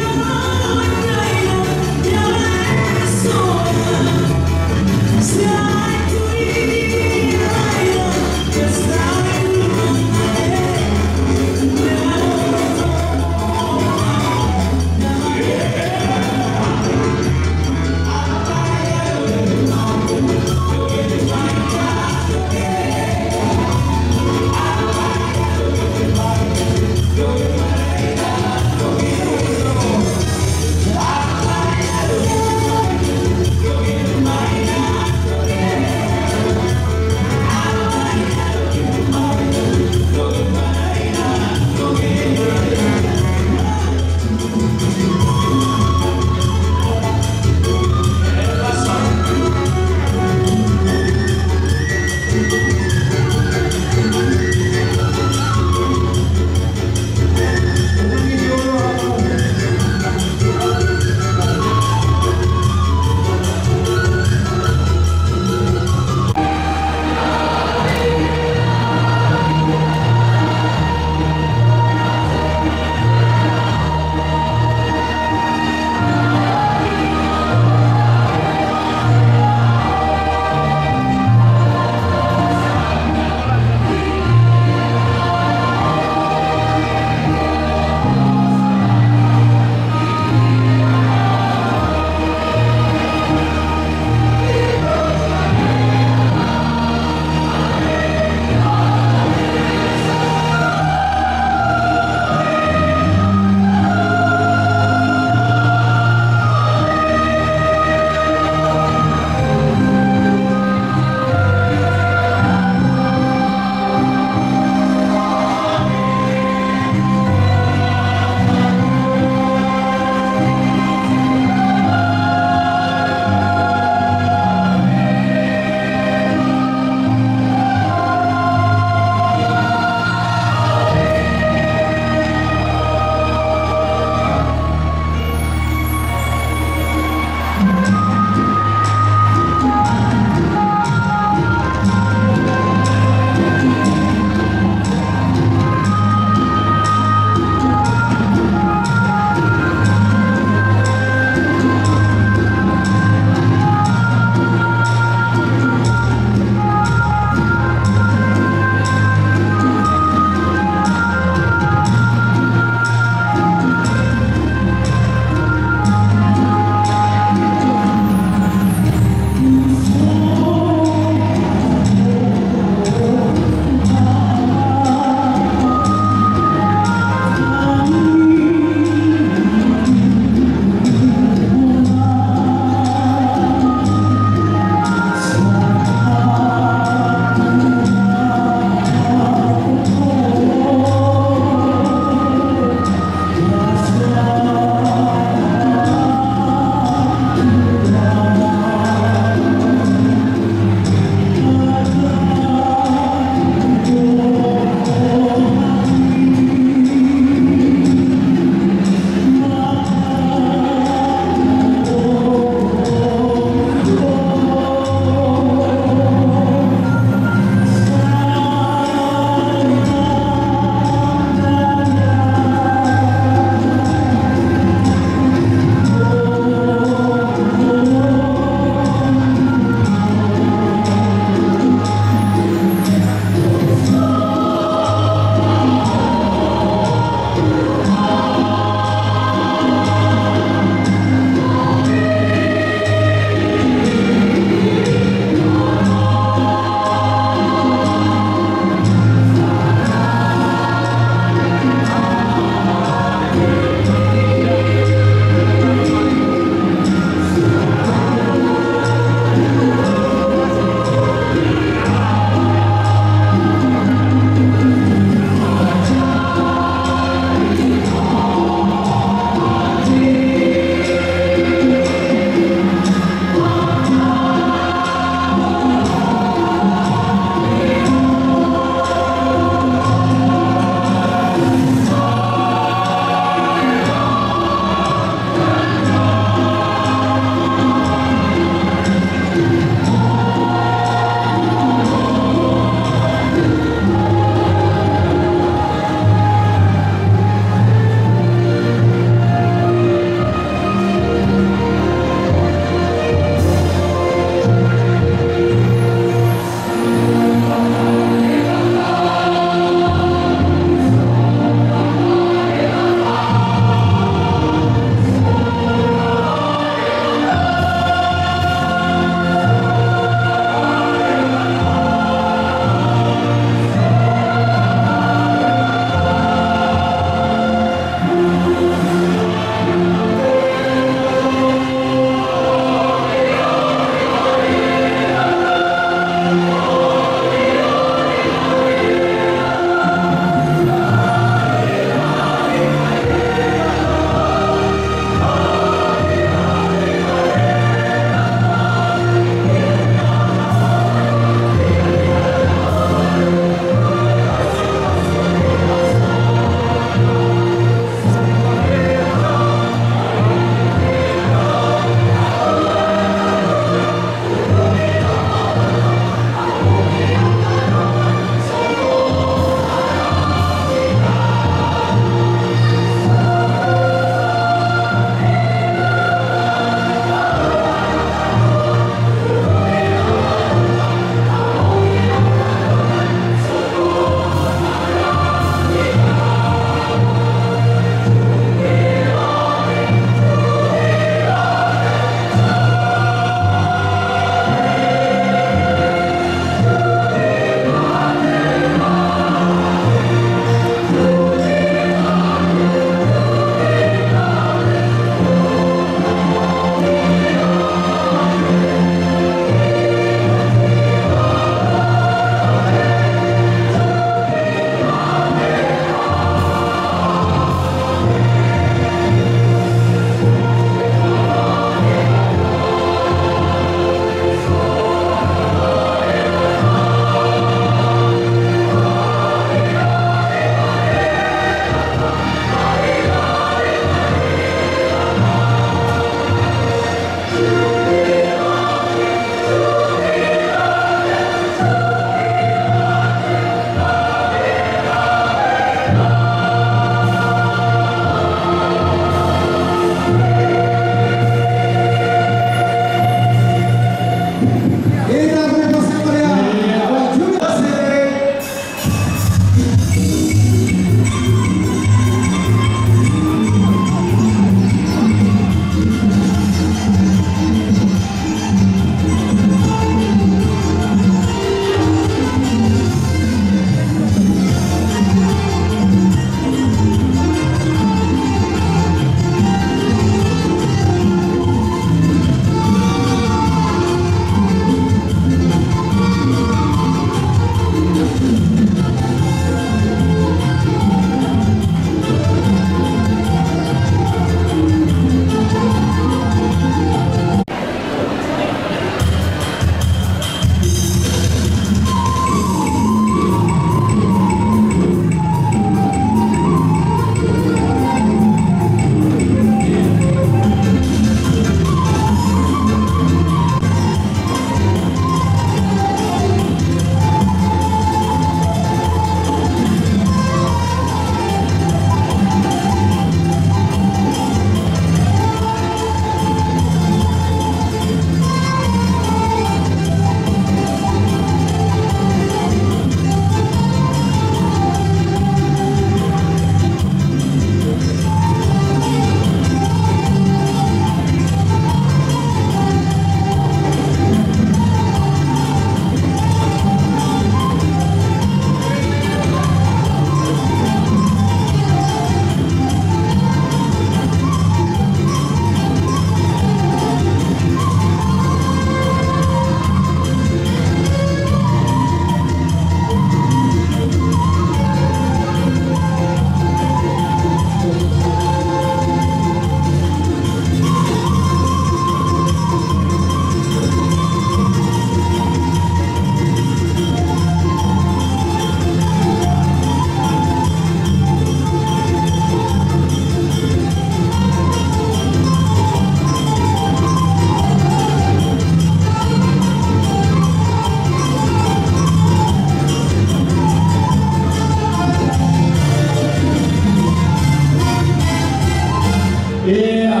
Iya.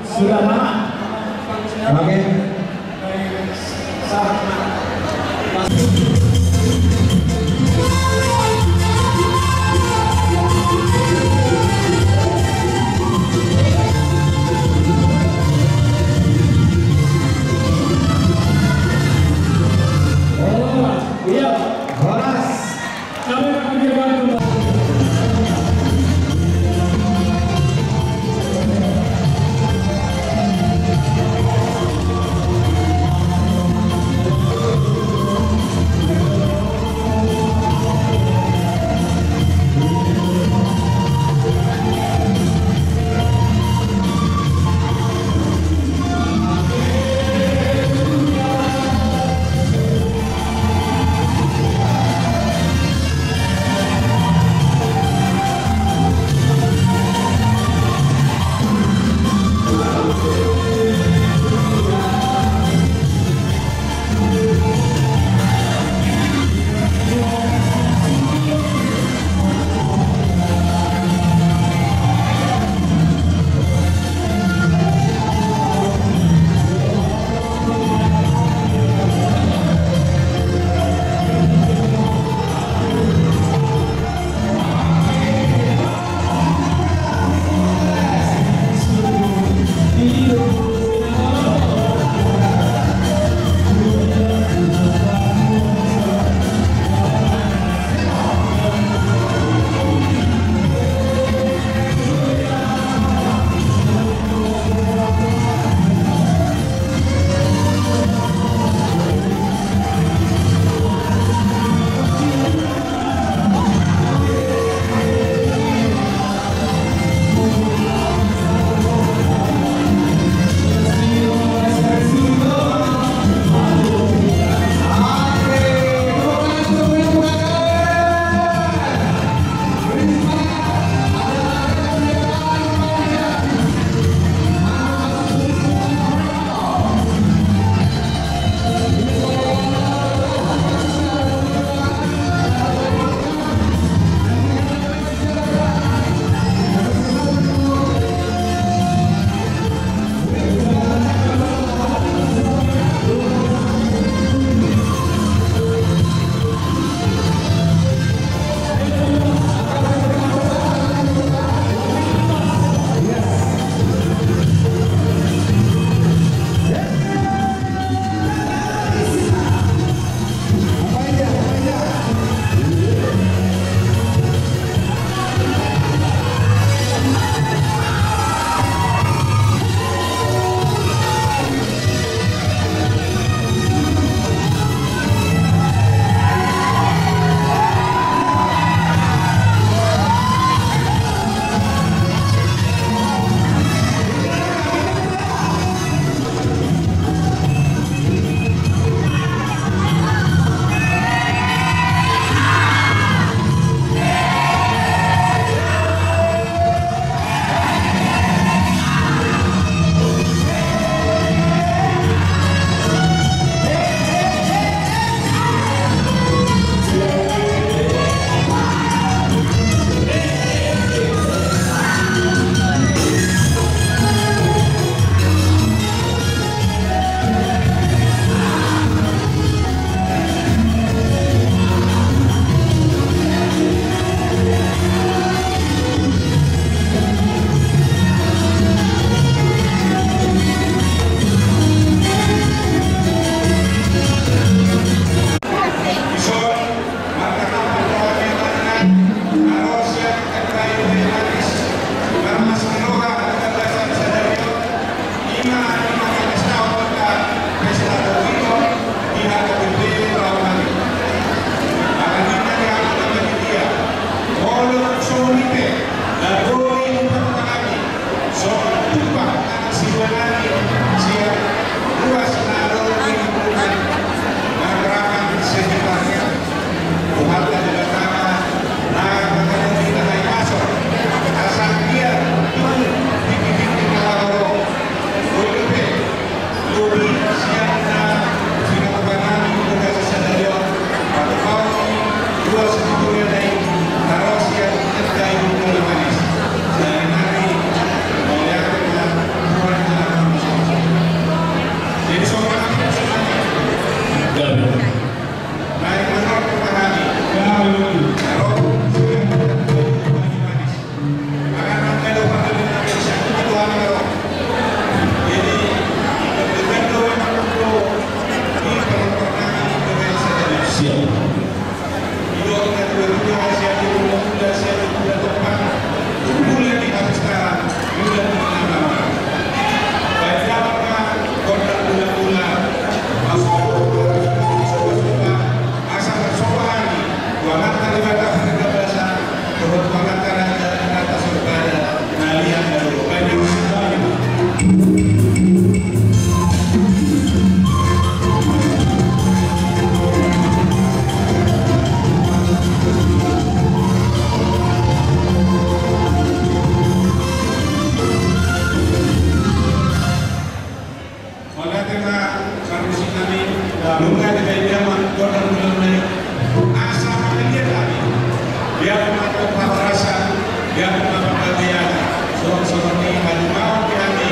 Sudah lama. Oke. Iya. Horas. Kami akan menjaga kembali. lunga di media kota mengenai asa lagi tadi biar memakai rasa biar memakai bagian seperti hanya mau kami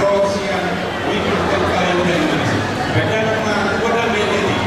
rosian bikin terkait dengan beda nama kota media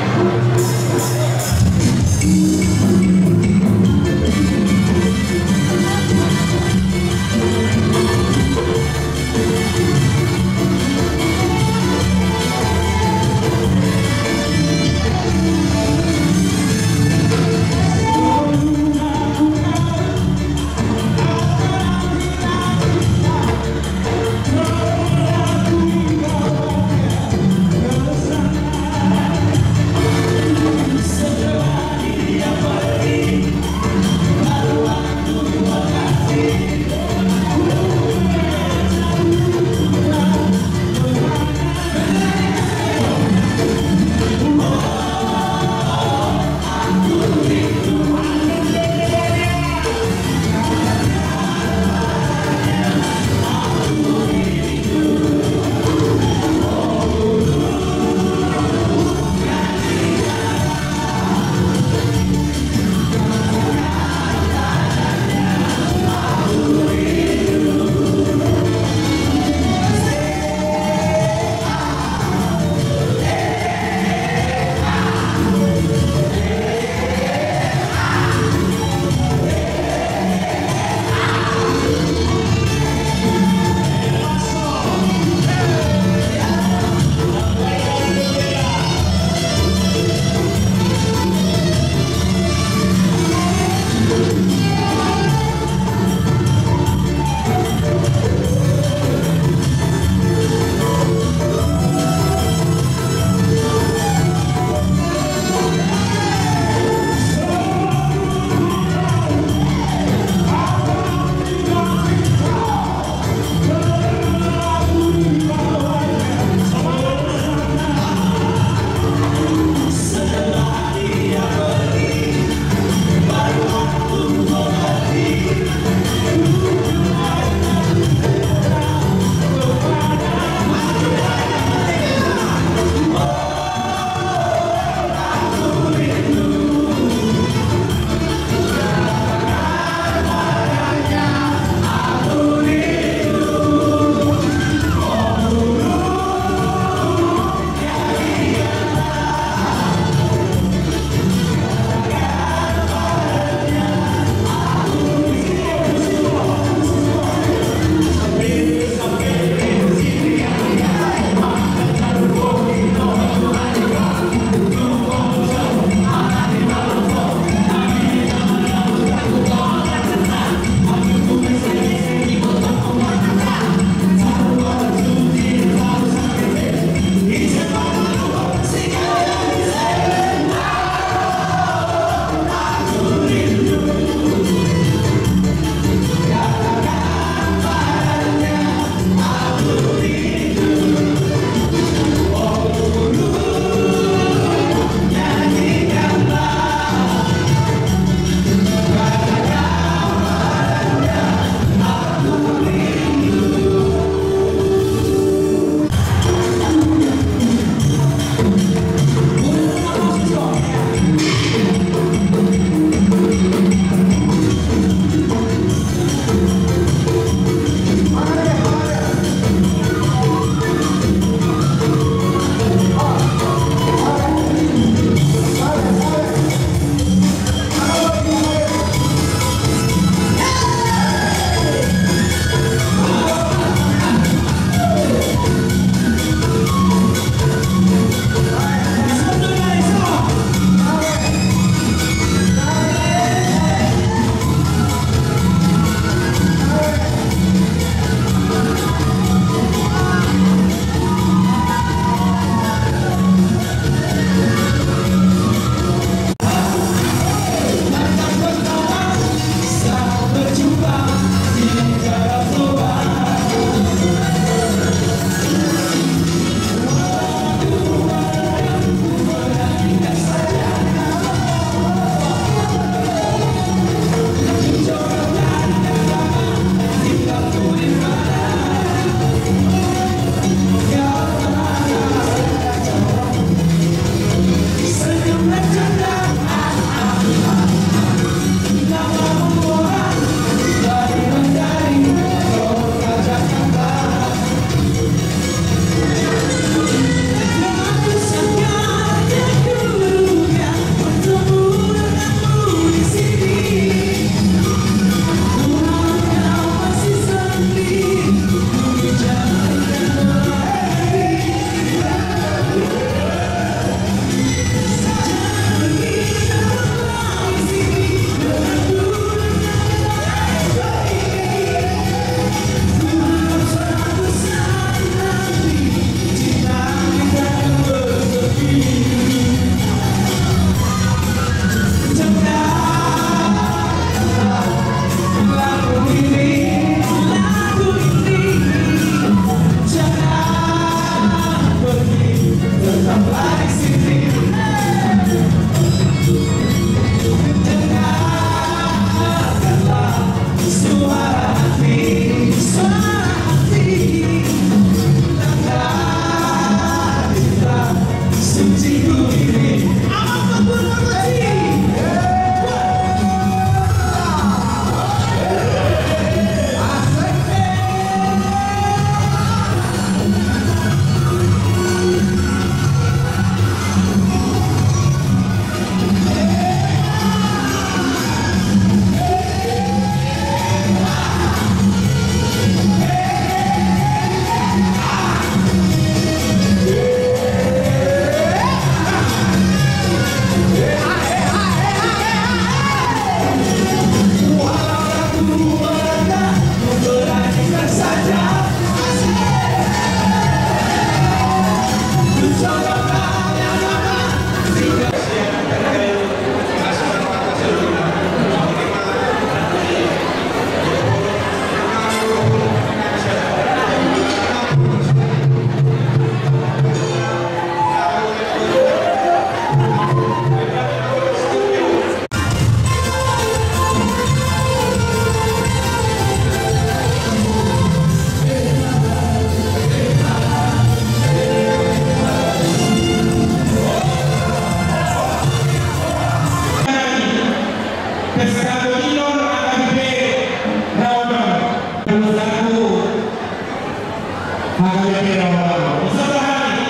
HKBP Rawamangun. Usaha hari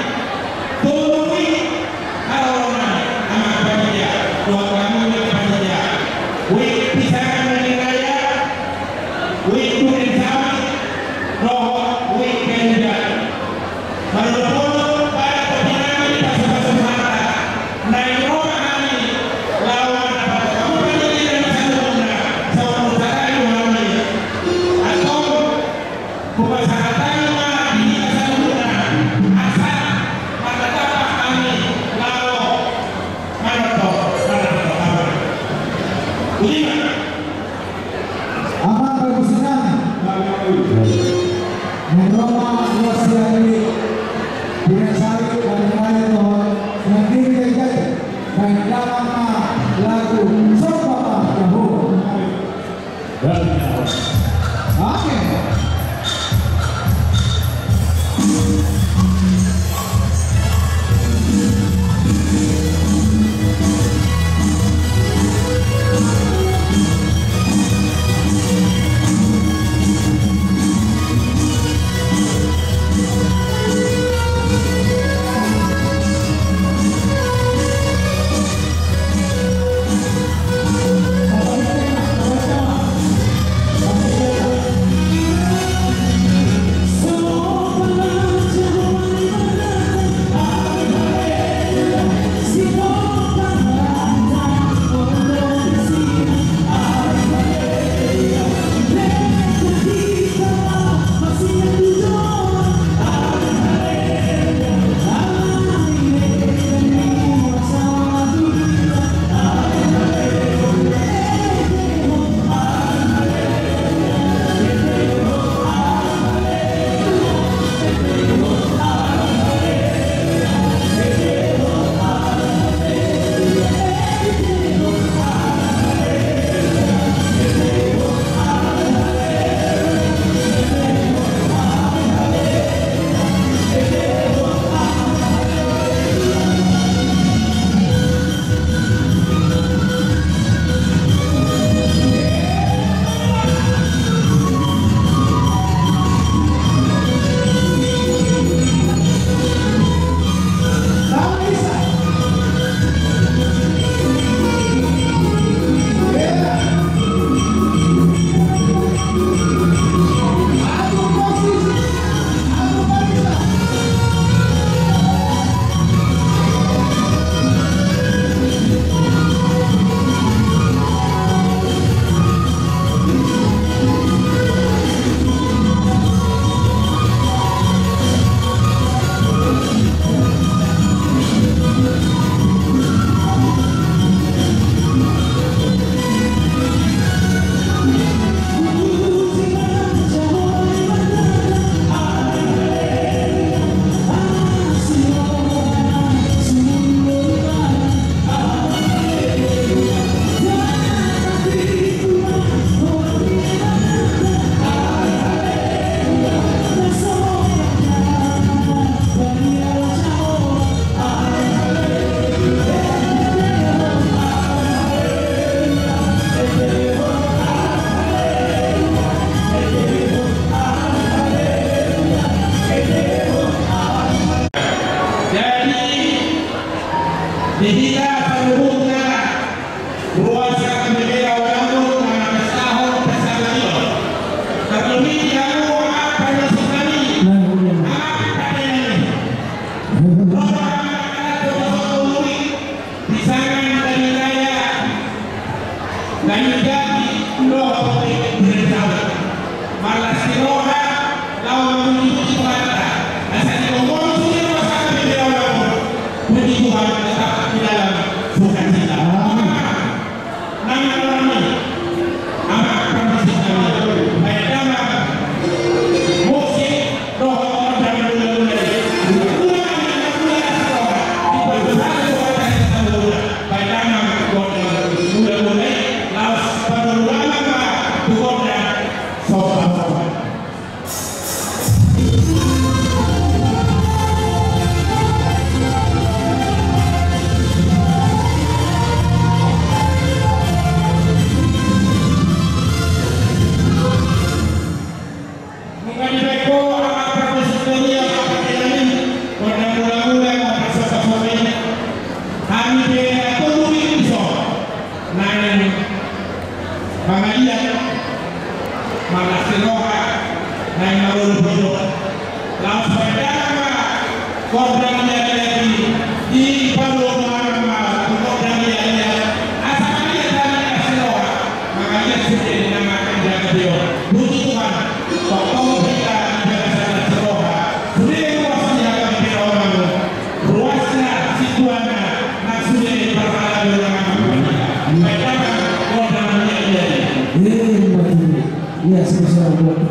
tolongi Rawamangun sama panitia, dua kami panitia. Wih pisangan dari raya, wih turun sawit, roh wih kenjan. Menurut para pembinaan di pasar-pasar mata, naik rumah kami lawan apa kamu panitia dan satu sama utara itu kami atau pemasaran di satu asal pada tapak kami lawan manotok Ulima Aman bermusuhan Menroma Wasiari Dinasari dan Raya Tuhan yang diri dan dalam lagu Sobat Yahoo. Oke. Tuhan tetap di dalam Kodang lagi di Paloma kodang lagi asalnya dari Aseloa makanya sudah dinamakan jaga dia butuhkan waktu kita jaga Aseloa sudah luas jaga dia orang luasnya situana nak sudah berhala orang mereka kodang lagi iya sebesar buat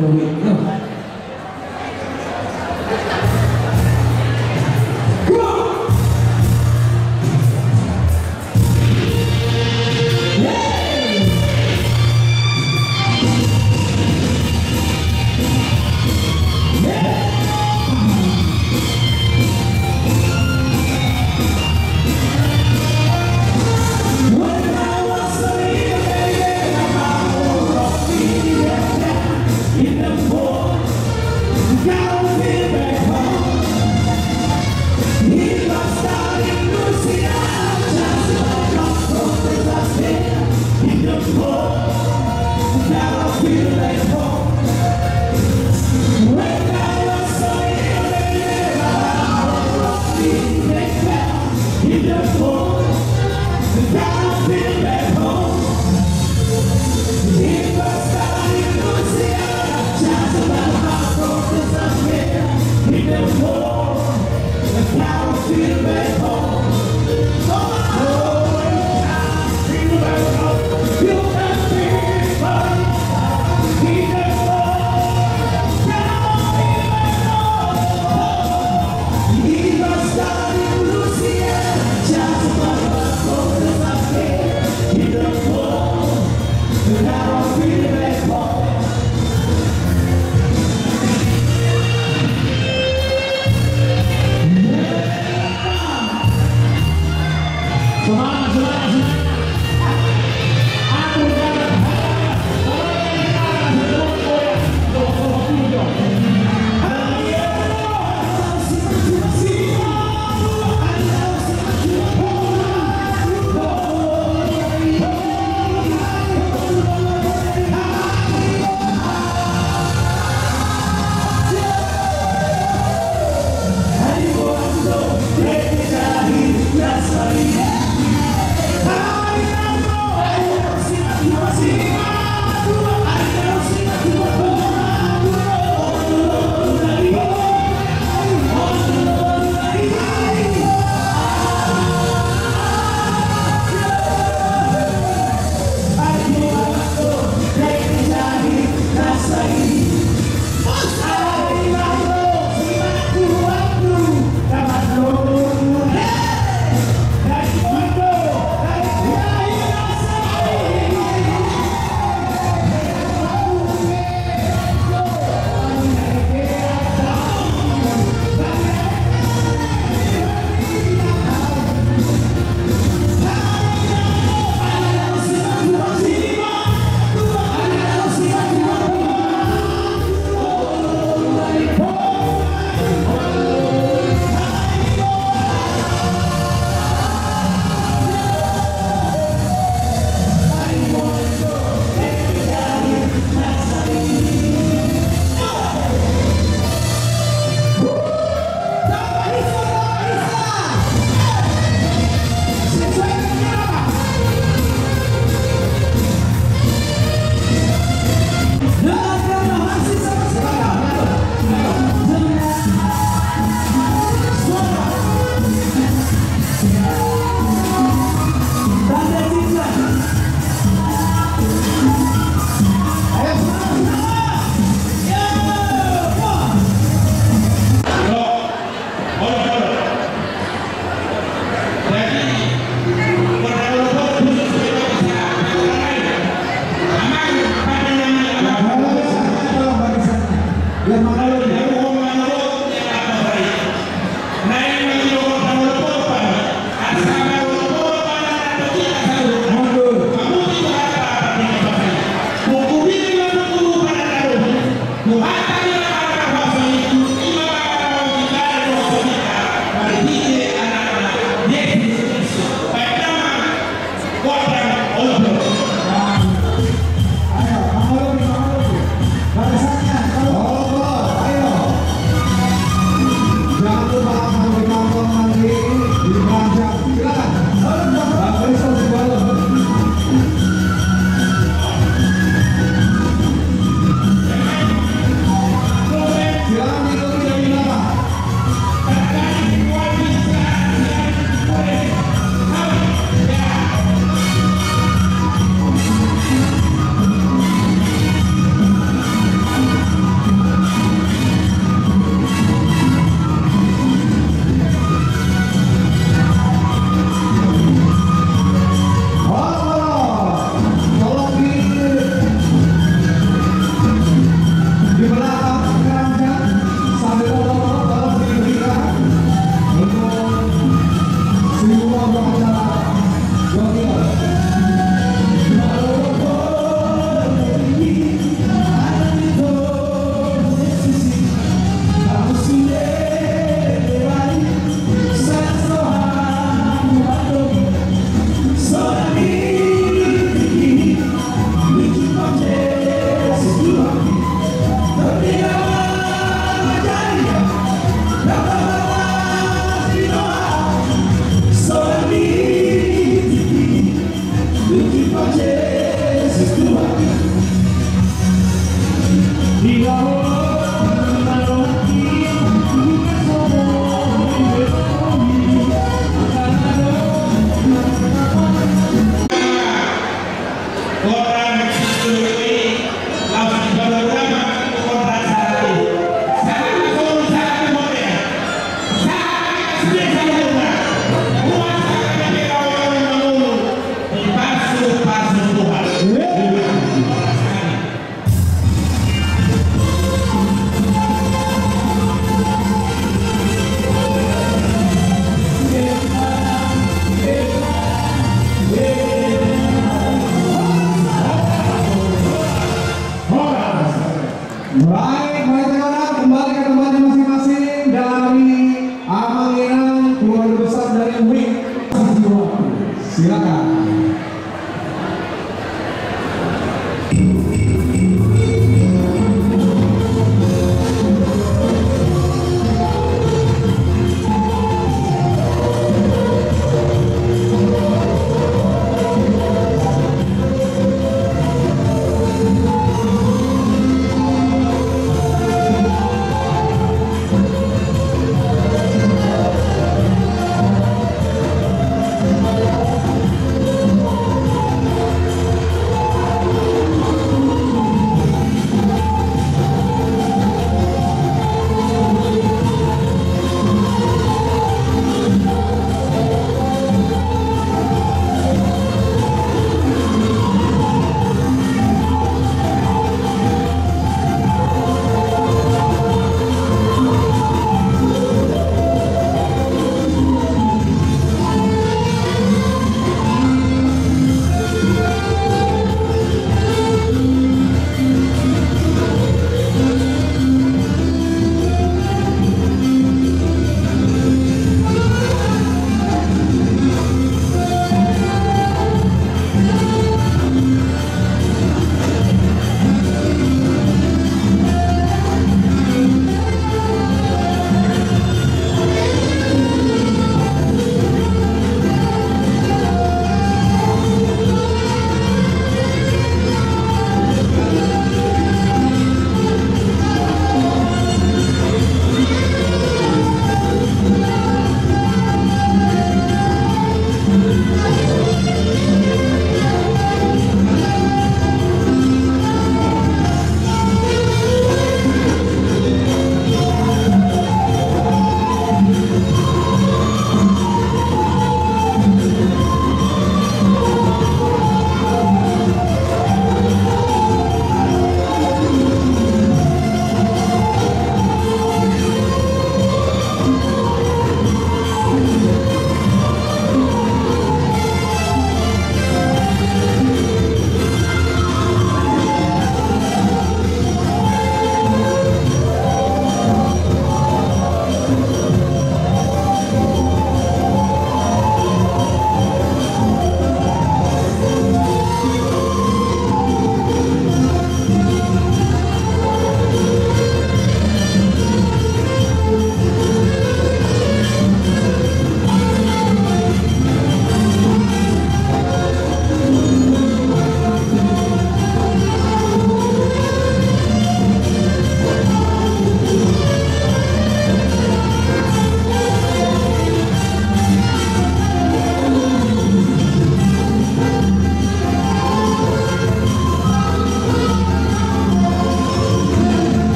Silakan.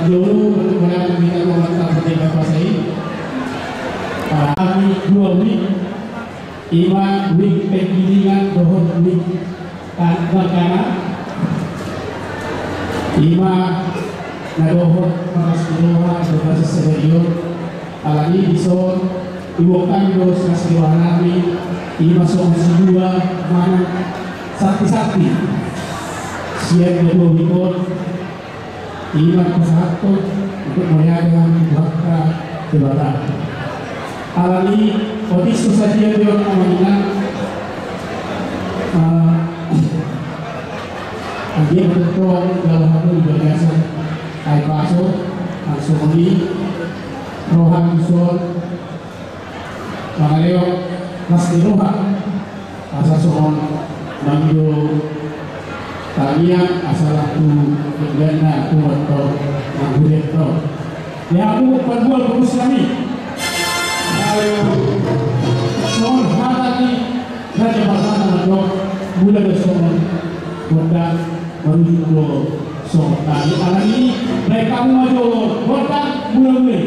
dulu bagaimana kita memanfaatkan pertandingan kuasai kami 2 week Iwan week penggilingan dohon week Bangkana Ima nadohon para seluruh berbasis sebelum alami bison iwokan dos nasiwa nami Ima solusi 2 mana sakti-sakti siap kedua wikon Iman kesatu untuk melihatkan bakal jabatan. Alami otis kesajian dia mengingat dia berbentuk dalam hal juga biasa air paso, langsung ini rohan usul mengaleo masih rohan asal sohon manggil talian asal aku menggana aku atau menggulir tau ya aku berbual fokus kami sohon hal ini raja bahasa menadok bulan sohon buat menuju ke sohon tadi alam ini mereka maju buat bulan-bulan amin.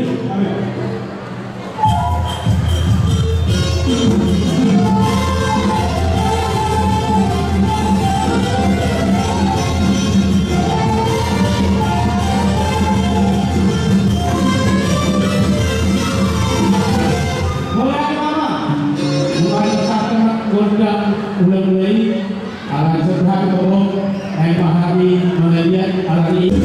Mulai alat seberang tolong naik mahami melihat alat ini.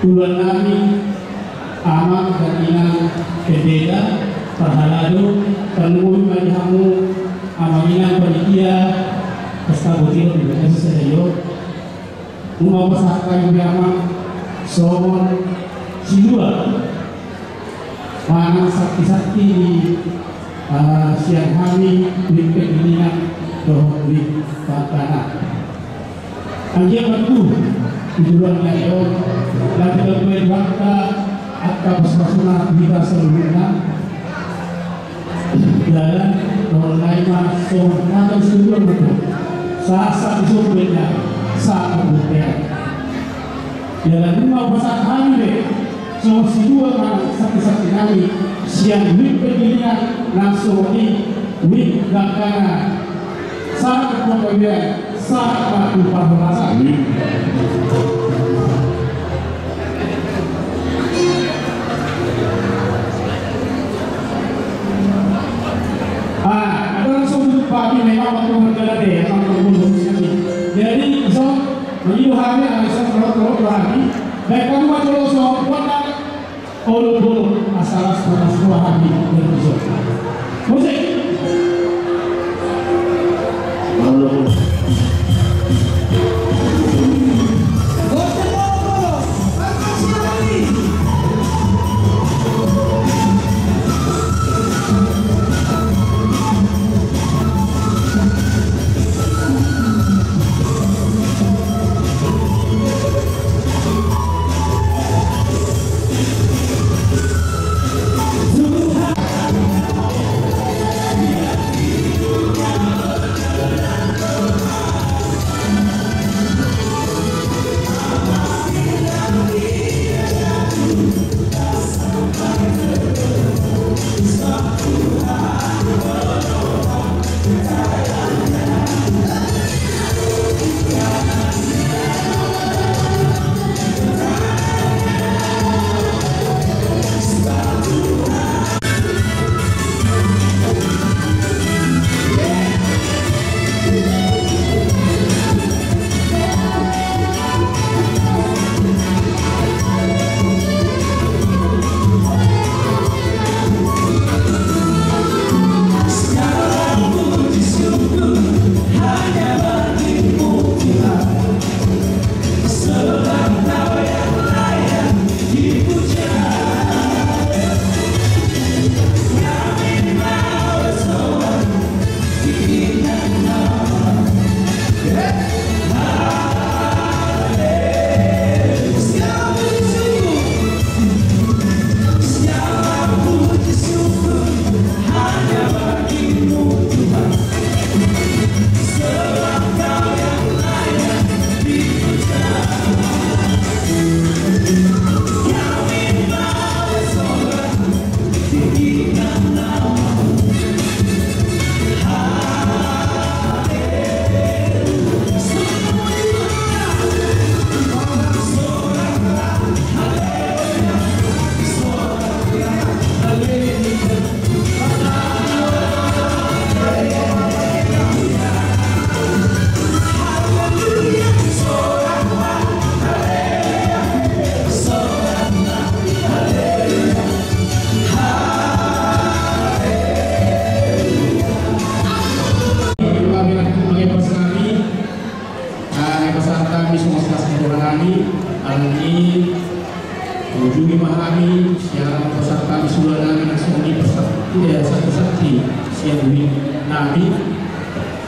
Tuhan kami amat dan inang kededa perhaladu penuh majamu amanina panitia pestabutir di Desa Sedayo mau pasahkan biama somon sidua mana sakti-sakti di siang hari di penginingan doh di tanah Anjir batu tujuan yang dan tidak boleh waktu akan bersama kita seluruhnya dan mulai masuk atau sebelum itu saat disubnya saat kemudian jalan lima pasang kami deh so si dua kan sakit-sakit kami siang wik pendidikan langsung di wik gakana saat kemudian saat waktu pembahasan ada langsung pagi memang waktu berjalan deh yang berbulu sekali jadi so menuju hari langsung kalau lagi baik kamu macam so buat ulu masalah sebuah hari berbulu musik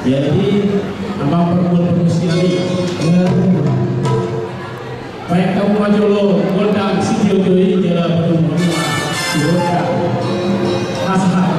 jadi apa perbuatan sekali baik kamu maju lo gondang si jodoh jalan berumur dua masalah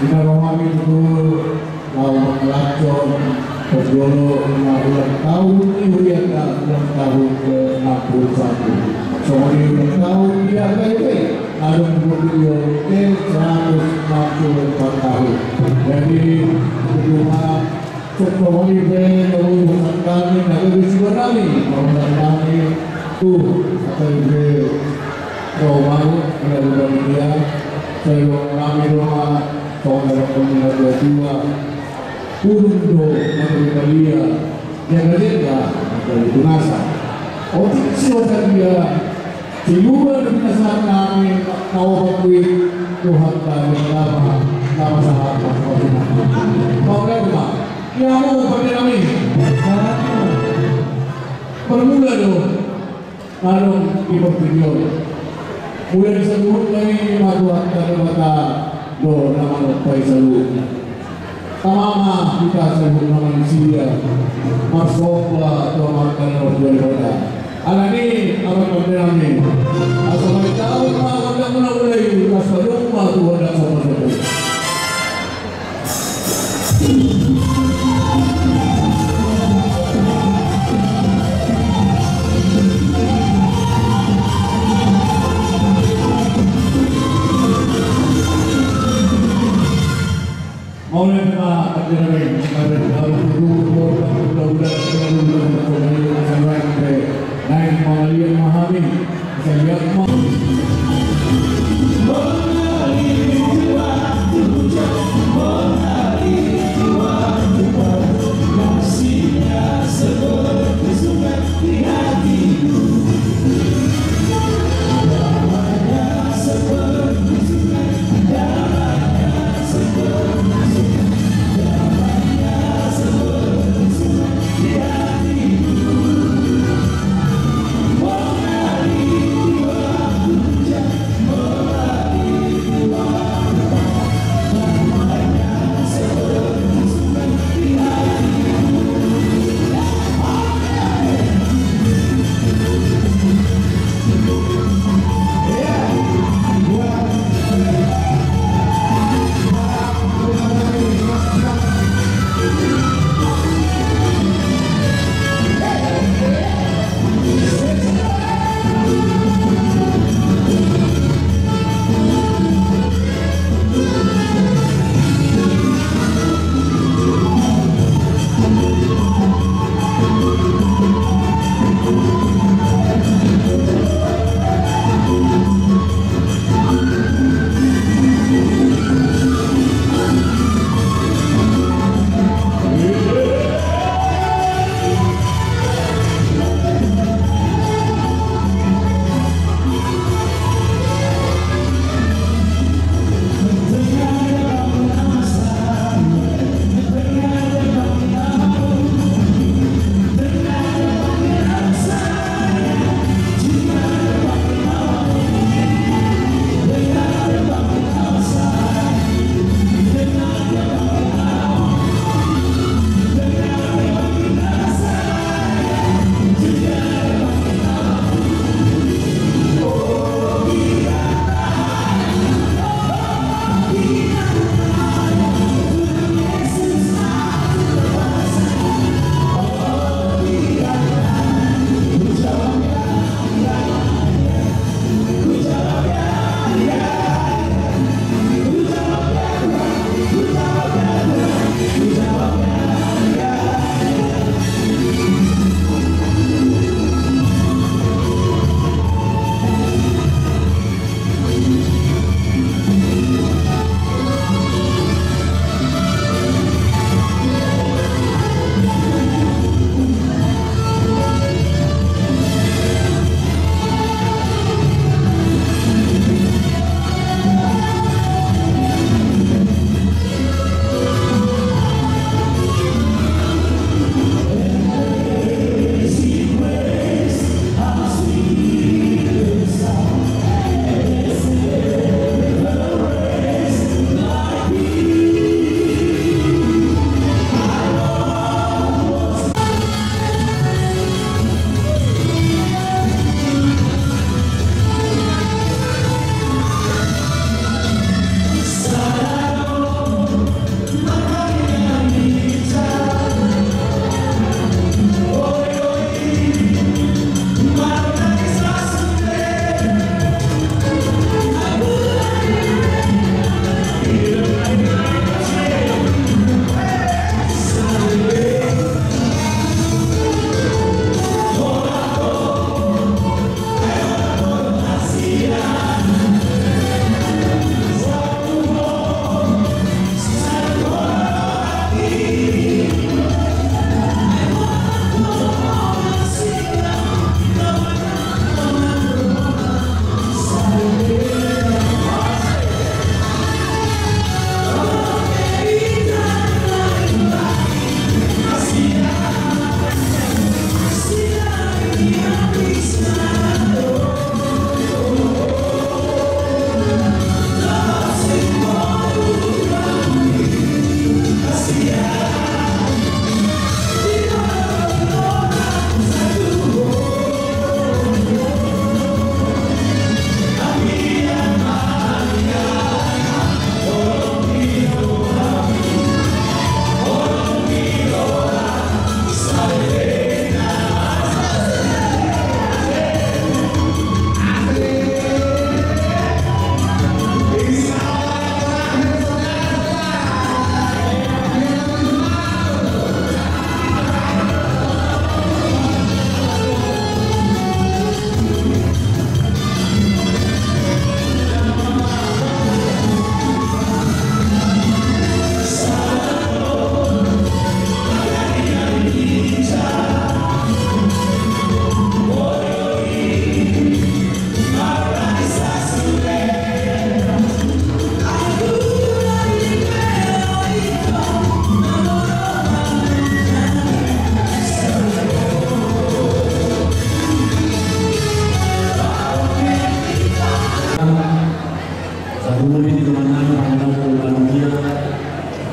Kita memahami itu lawan pelacon Perdolo 50 tahun Uriaka ulang tahun ke-61. Soalnya ulang tahun dia KIP ada beliau ke-164 tahun. Jadi cuma Sokohoni Ben urusan kami naga Sibanali urusan kami tuh KIP Romau dari dia saya kami doa saudara pemuda 22 Purundo Maria yang ada dari Tunasa. Otik siapa dia? Siluman binasa kami kau bakui Tuhan kami nama sahabat kau apa? Ya mau pada kami. Bermula dong. Kalau di pertunjukan mulai disebut lagi mabuat kata do nama Pai Salu. Tamama kita sebut nama Insia Marsopa atau makan orang daripada alani apa kebenaran ini asal kita tahu apa yang mulai asal rumah tu ada sama-sama. Oleh Pak Adiramin, ada dulu naik Malaysia memahami saya lihat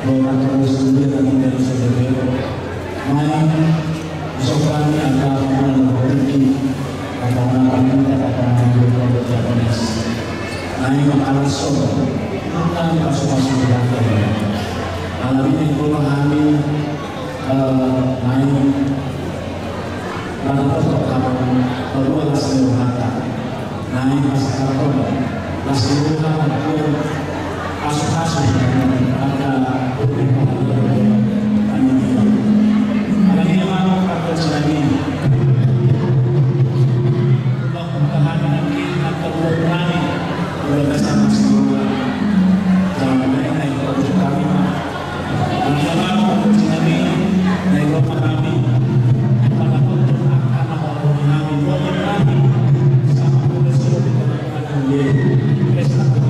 bahwa terus kemudian dari saudara main sopan antara politik atau kita kata Japanese naik makanan sopan tentang kasus-kasus belakang alam ini memahami naik pada pertama kedua hasil harta naik masyarakat hasil harta pun kasus-kasus ada ini mau kata lagi untuk pertahanan kita perlu berani bersama semua jangan naik produk kami hanya mau lagi naik rumah kami pada untuk akan orang kami berani sama polisi di tempat kami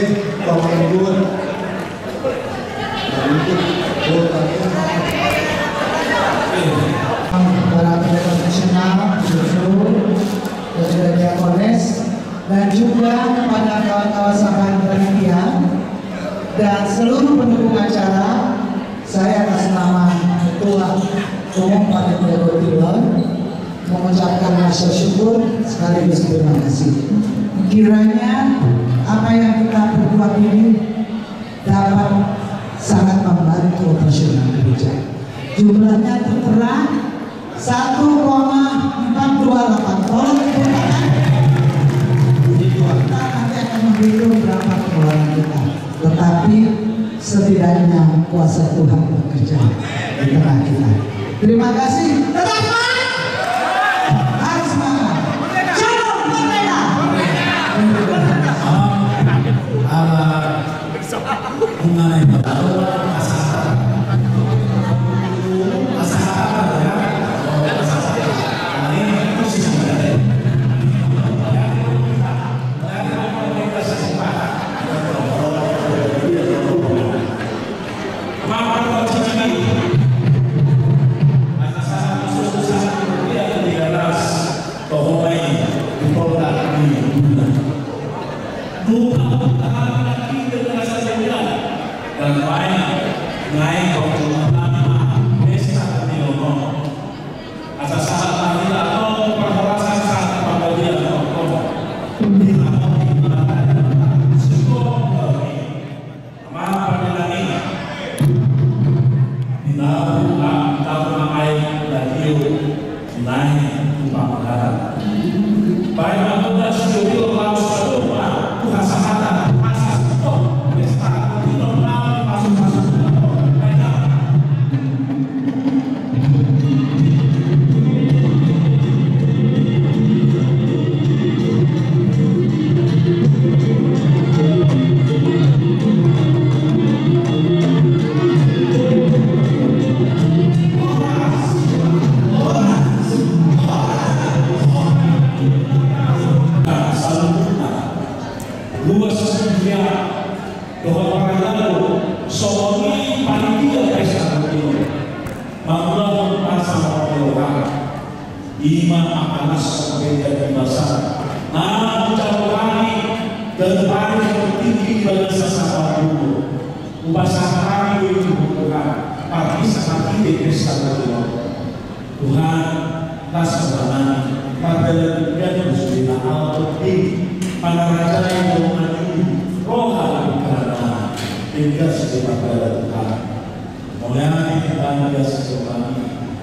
Komendur para profesional, dari Diakones, dan juga kepada kawan-kawan sahabat panitia dan seluruh pendukung acara. Saya atas nama Ketua Umum Panitia Gotilon mengucapkan rasa syukur sekaligus terima kasih. Kiranya apa yang kita perbuat ini dapat sangat membantu operasional gereja. Jumlahnya tertera 1,428. Tolong dikatakan. Kita nanti akan menghitung berapa pengeluaran kita. Tetapi setidaknya kuasa Tuhan bekerja di tengah kita. Terima kasih. Tetap semangat. Harus semangat. Shalom Merdeka. Mengenai dan lain naik desa Niono atas saat tadi atau perharasan saat pembelian di Imam Akanas sebagai jadi besar. Nah, ucapan kami dan paling tertinggi bagi sesama dulu. Upacara kami itu bukan pagi saat ini pesta Tuhan tak sebenarnya pada yang sudah al-Qur'an pada raja yang mengalami rohani karena hingga setiap pada Tuhan. Mulai kita hingga setiap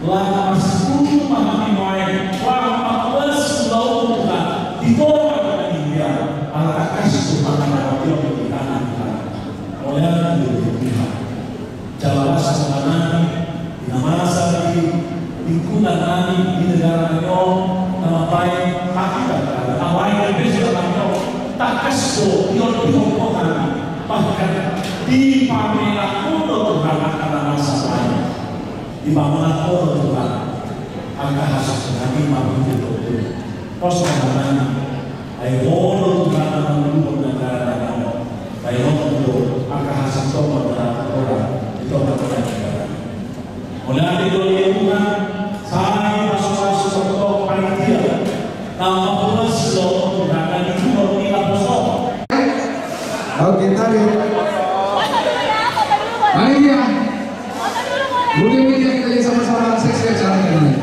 lah masuk memahami mulai wah 14 tahun Tuhan ditolak oleh dia ala kasih Tuhan yang diberikan oleh Tuhan. Jalan sebenarnya di mana saat lingkungan kami di negara kami nama baik akibat nama baik besok kami tak kasih Tuhan kami bahkan di pameran untuk Tuhan akan masa lain. Di mana orang Tuhan angka hasil kami mampu itu pos mana ayo orang Tuhan mampu negara kamu ayo untuk angka hasil tomat orang itu apa mulai dari Tuhan saya masuk untuk panitia nama plus lo akan itu tidak kosong. Oke tadi panitia mungkin kita sama-sama seksi acara ini.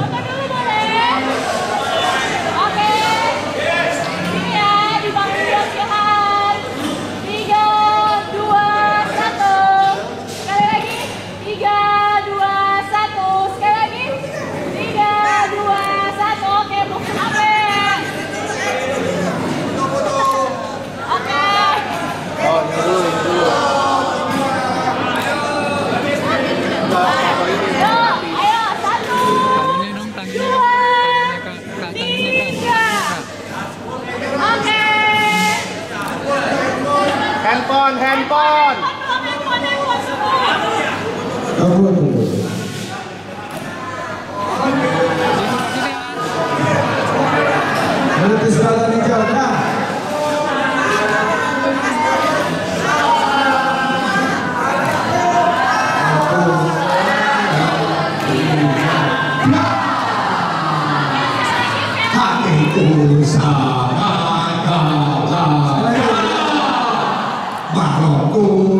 Handphone. Aku